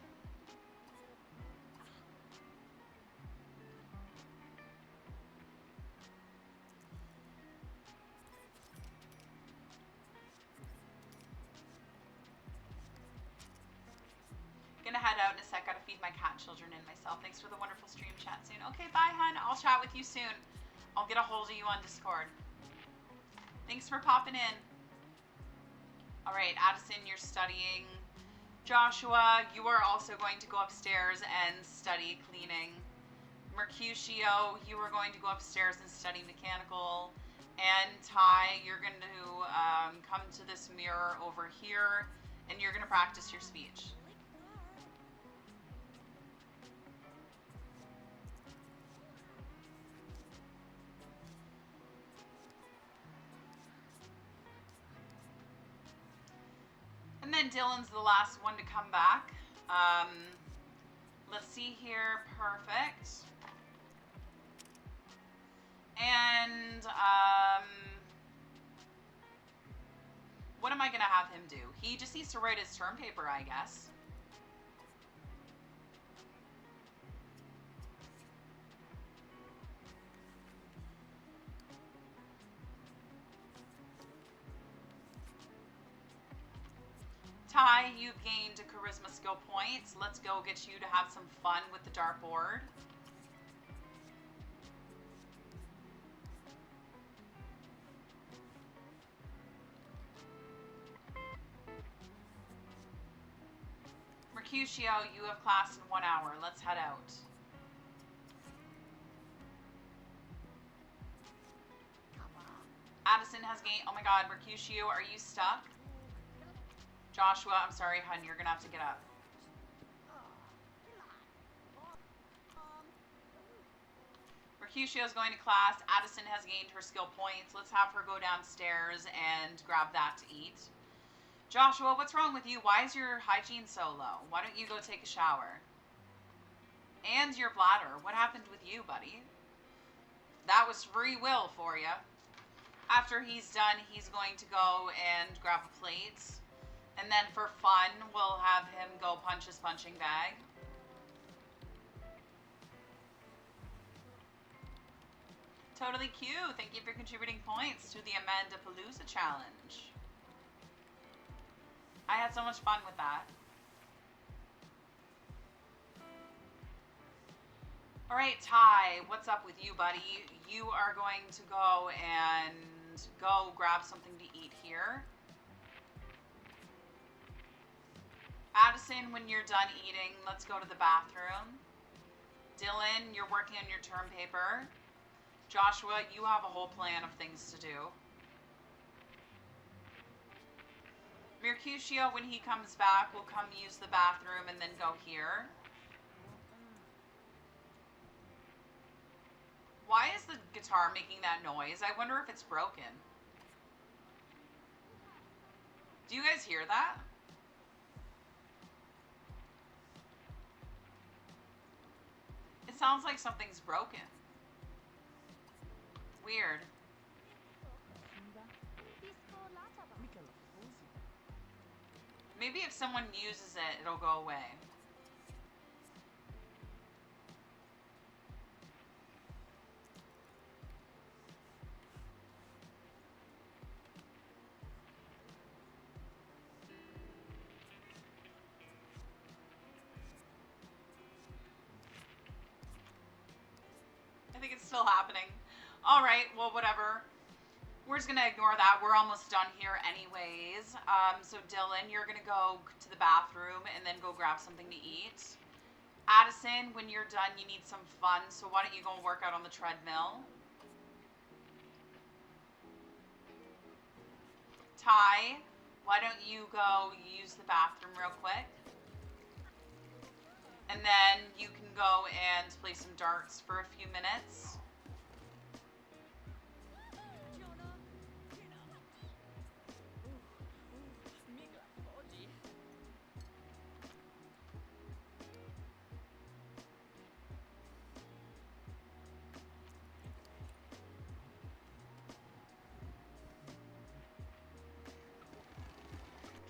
S1: Gonna head out in a sec. Gotta feed my cat children and myself. Thanks for the wonderful stream. Chat soon. Okay, bye, hun. I'll chat with you soon. I'll get a hold of you on Discord. Thanks for popping in. All right, Addison, you're studying. Joshua, you are also going to go upstairs and study cleaning. Mercutio, you are going to go upstairs and study mechanical. And Ty, you're going to come to this mirror over here, and you're going to practice your speech. And then Dylan's the last one to come back. Let's see here. Perfect. And what am I going to have him do? He just needs to write his term paper, I guess. Ty, you've gained a charisma skill points. Let's go get you to have some fun with the dartboard. Mercutio, you have class in 1 hour. Let's head out. Addison has gained... Oh my god, Mercutio, are you stuck? Joshua, I'm sorry, hun, you're gonna have to get up. Mercutio's going to class. Addison has gained her skill points. Let's have her go downstairs and grab that to eat. Joshua, what's wrong with you? Why is your hygiene so low? Why don't you go take a shower? And your bladder. What happened with you, buddy? That was free will for you. After he's done, he's going to go and grab a plate. And then for fun, we'll have him go punch his punching bag. Totally cute. Thank you for contributing points to the Amanda Palooza challenge. I had so much fun with that. All right, Ty, what's up with you, buddy? You are going to go and grab something to eat here. Addison, when you're done eating, let's go to the bathroom. Dylan, you're working on your term paper. Joshua, you have a whole plan of things to do. Mercutio, when he comes back, will come use the bathroom and then go here. Why is the guitar making that noise? I wonder if it's broken. Do you guys hear that? It sounds like something's broken. Weird. Maybe if someone uses it, it'll go away. I think it's still happening. All right, well, whatever. We're just gonna ignore that. We're almost done here anyways. So Dylan, you're gonna go to the bathroom and then go grab something to eat. Addison, when you're done, you need some fun, so why don't you go and work out on the treadmill? Ty, why don't you go use the bathroom real quick? And then you can go and play some darts for a few minutes.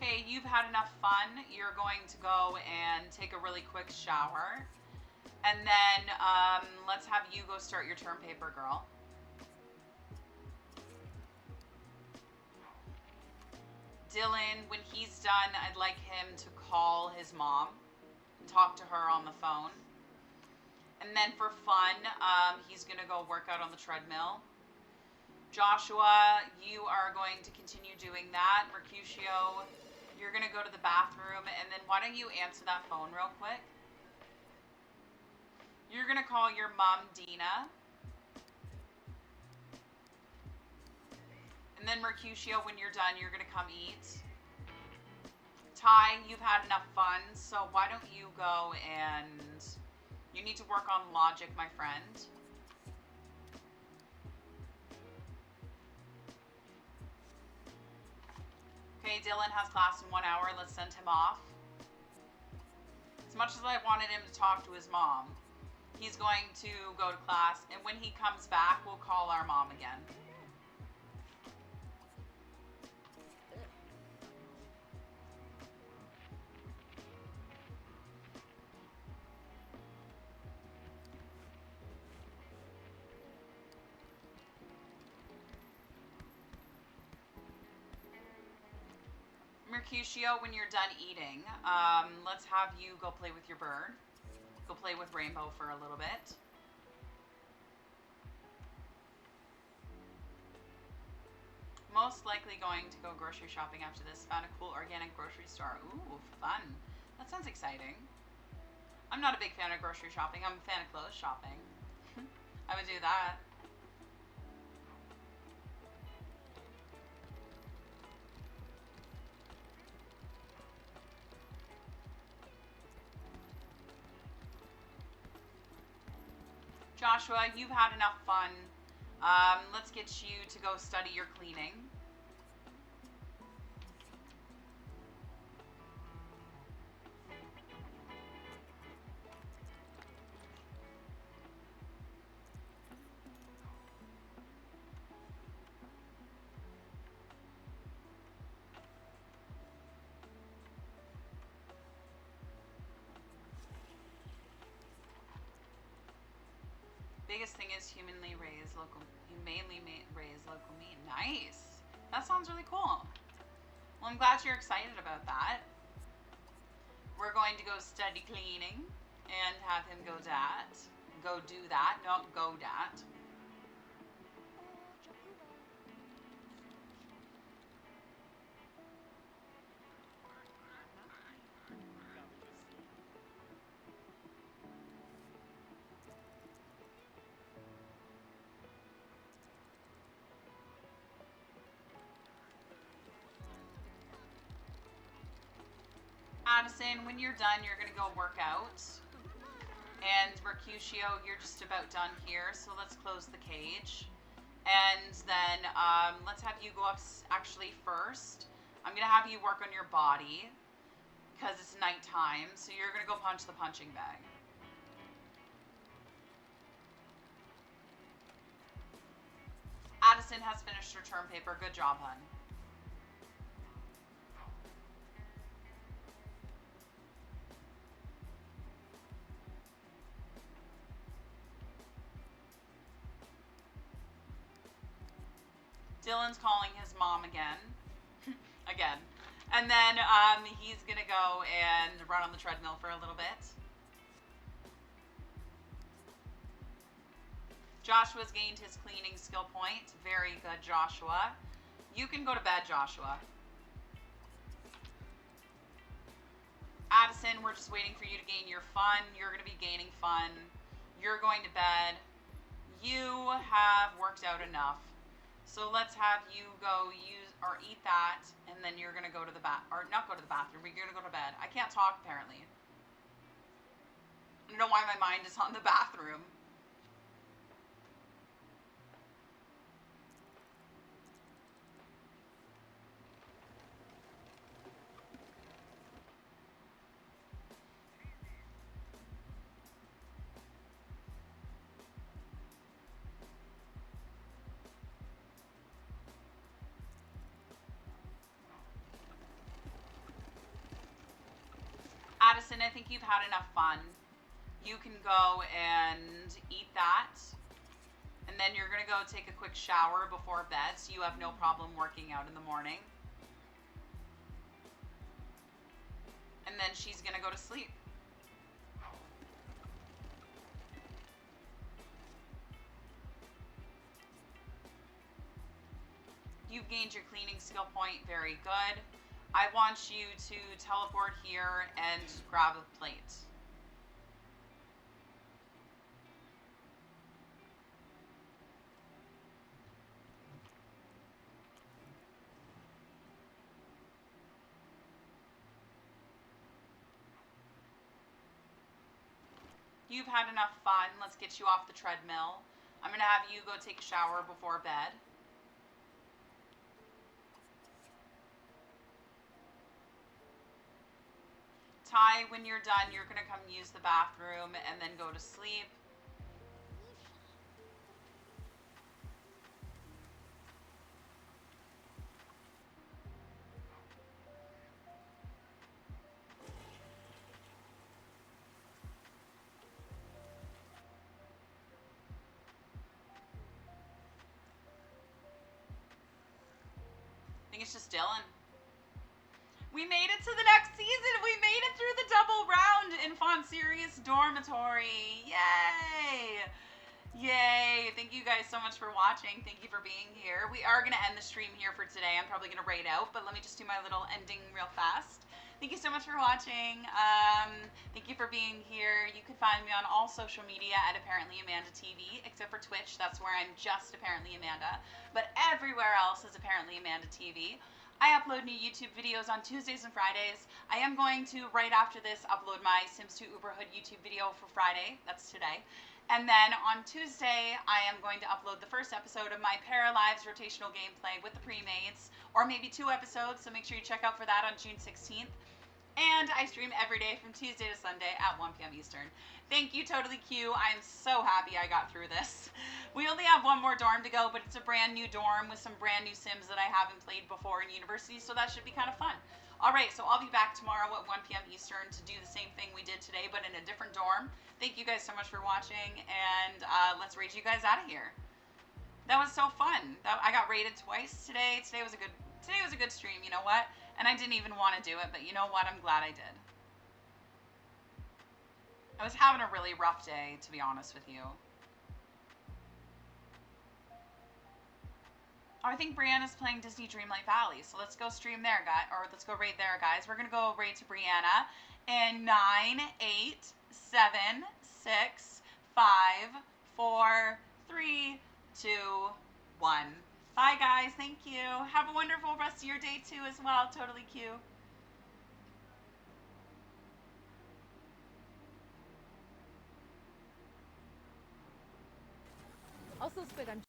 S1: Okay, you've had enough fun. You're going to go and take a really quick shower. And then let's have you go start your term paper, girl. Dylan, when he's done, I'd like him to call his mom and talk to her on the phone. And then for fun, he's going to go work out on the treadmill. Joshua, you are going to continue doing that. Mercutio, you're going to go to the bathroom, and then why don't you answer that phone real quick? You're going to call your mom, Dina. And then Mercutio, when you're done, you're going to come eat. Ty, you've had enough fun, so why don't you go and... You need to work on logic, my friend. Okay, Dylan has class in 1 hour. Let's send him off. As much as I wanted him to talk to his mom, he's going to go to class, and when he comes back, we'll call our mom again. Mercutio, when you're done eating, let's have you go play with your bird. Go play with Rainbow for a little bit. Most likely going to go grocery shopping after this. Found a cool organic grocery store. Ooh, fun. That sounds exciting. I'm not a big fan of grocery shopping. I'm a fan of clothes shopping. I would do that. Joshua, you've had enough fun. Let's get you to go study your cleaning. Biggest thing is humanly raised local meat. Nice. That sounds really cool. Well, I'm glad you're excited about that. We're going to go study cleaning and have him go that. Go do that, not go dat. Addison, when you're done, you're going to go work out. And Mercutio, you're just about done here, so let's close the cage. And then let's have you go up actually first. I'm going to have you work on your body because it's nighttime, so you're going to go punch the punching bag. Addison has finished her term paper. Good job, hun. Dylan's calling his mom again. Again. And then he's going to go and run on the treadmill for a little bit. Joshua's gained his cleaning skill point. Very good, Joshua. You can go to bed, Joshua. Addison, we're just waiting for you to gain your fun. You're going to be gaining fun. You're going to bed. You have worked out enough. So let's have you go use or eat that, and then you're going to go to the or not go to the bathroom, but you're going to go to bed. I can't talk, apparently. I don't know why my mind is on the bathroom. Addison, I think you've had enough fun. You can go and eat that. And then you're going to go take a quick shower before bed, so you have no problem working out in the morning. And then she's going to go to sleep. You've gained your cleaning skill point. Very good. I want you to teleport here and grab a plate. You've had enough fun. Let's get you off the treadmill. I'm going to have you go take a shower before bed. Ty, when you're done, you're going to come use the bathroom and then go to sleep. I think it's just Dylan. We made it to the next season. We made it through the double round in Font-Sirius Dormitory. Yay! Yay. Thank you guys so much for watching. Thank you for being here. We are going to end the stream here for today. I'm probably going to raid out, but let me just do my little ending real fast. Thank you so much for watching. Thank you for being here. You can find me on all social media at apparentlyamanda TV, except for Twitch. That's where I'm just Apparently Amanda. But everywhere else is Apparently Amanda TV. I upload new YouTube videos on Tuesdays and Fridays. I am going to, right after this, upload my Sims 2 Uberhood YouTube video for Friday. That's today. And then on Tuesday, I am going to upload the first episode of my Paralives rotational gameplay with the pre-mates, or maybe 2 episodes, so make sure you check out for that on June 16th. And I stream every day from Tuesday to Sunday at 1 p.m. Eastern. Thank you, Totally Q. I'm so happy I got through this. We only have one more dorm to go, but it's a brand new dorm with some brand new Sims that I haven't played before in university, so that should be kind of fun. All right, so I'll be back tomorrow at 1 p.m. Eastern to do the same thing we did today, but in a different dorm. Thank you guys so much for watching, and let's raid you guys out of here. That was so fun. I got raided twice today. Today was a good stream. You know what? And I didn't even want to do it, but you know what? I'm glad I did. I was having a really rough day, to be honest with you. Oh, I think Brianna's playing Disney Dreamlight Valley, so let's go stream there, guys. Or let's go raid there, guys. We're gonna go raid to Brianna in 9, 8, 7, 6, 5, 4, 3, 2, 1. Bye, guys. Thank you. Have a wonderful rest of your day, too, as well. Totally cute.
S3: Also spit on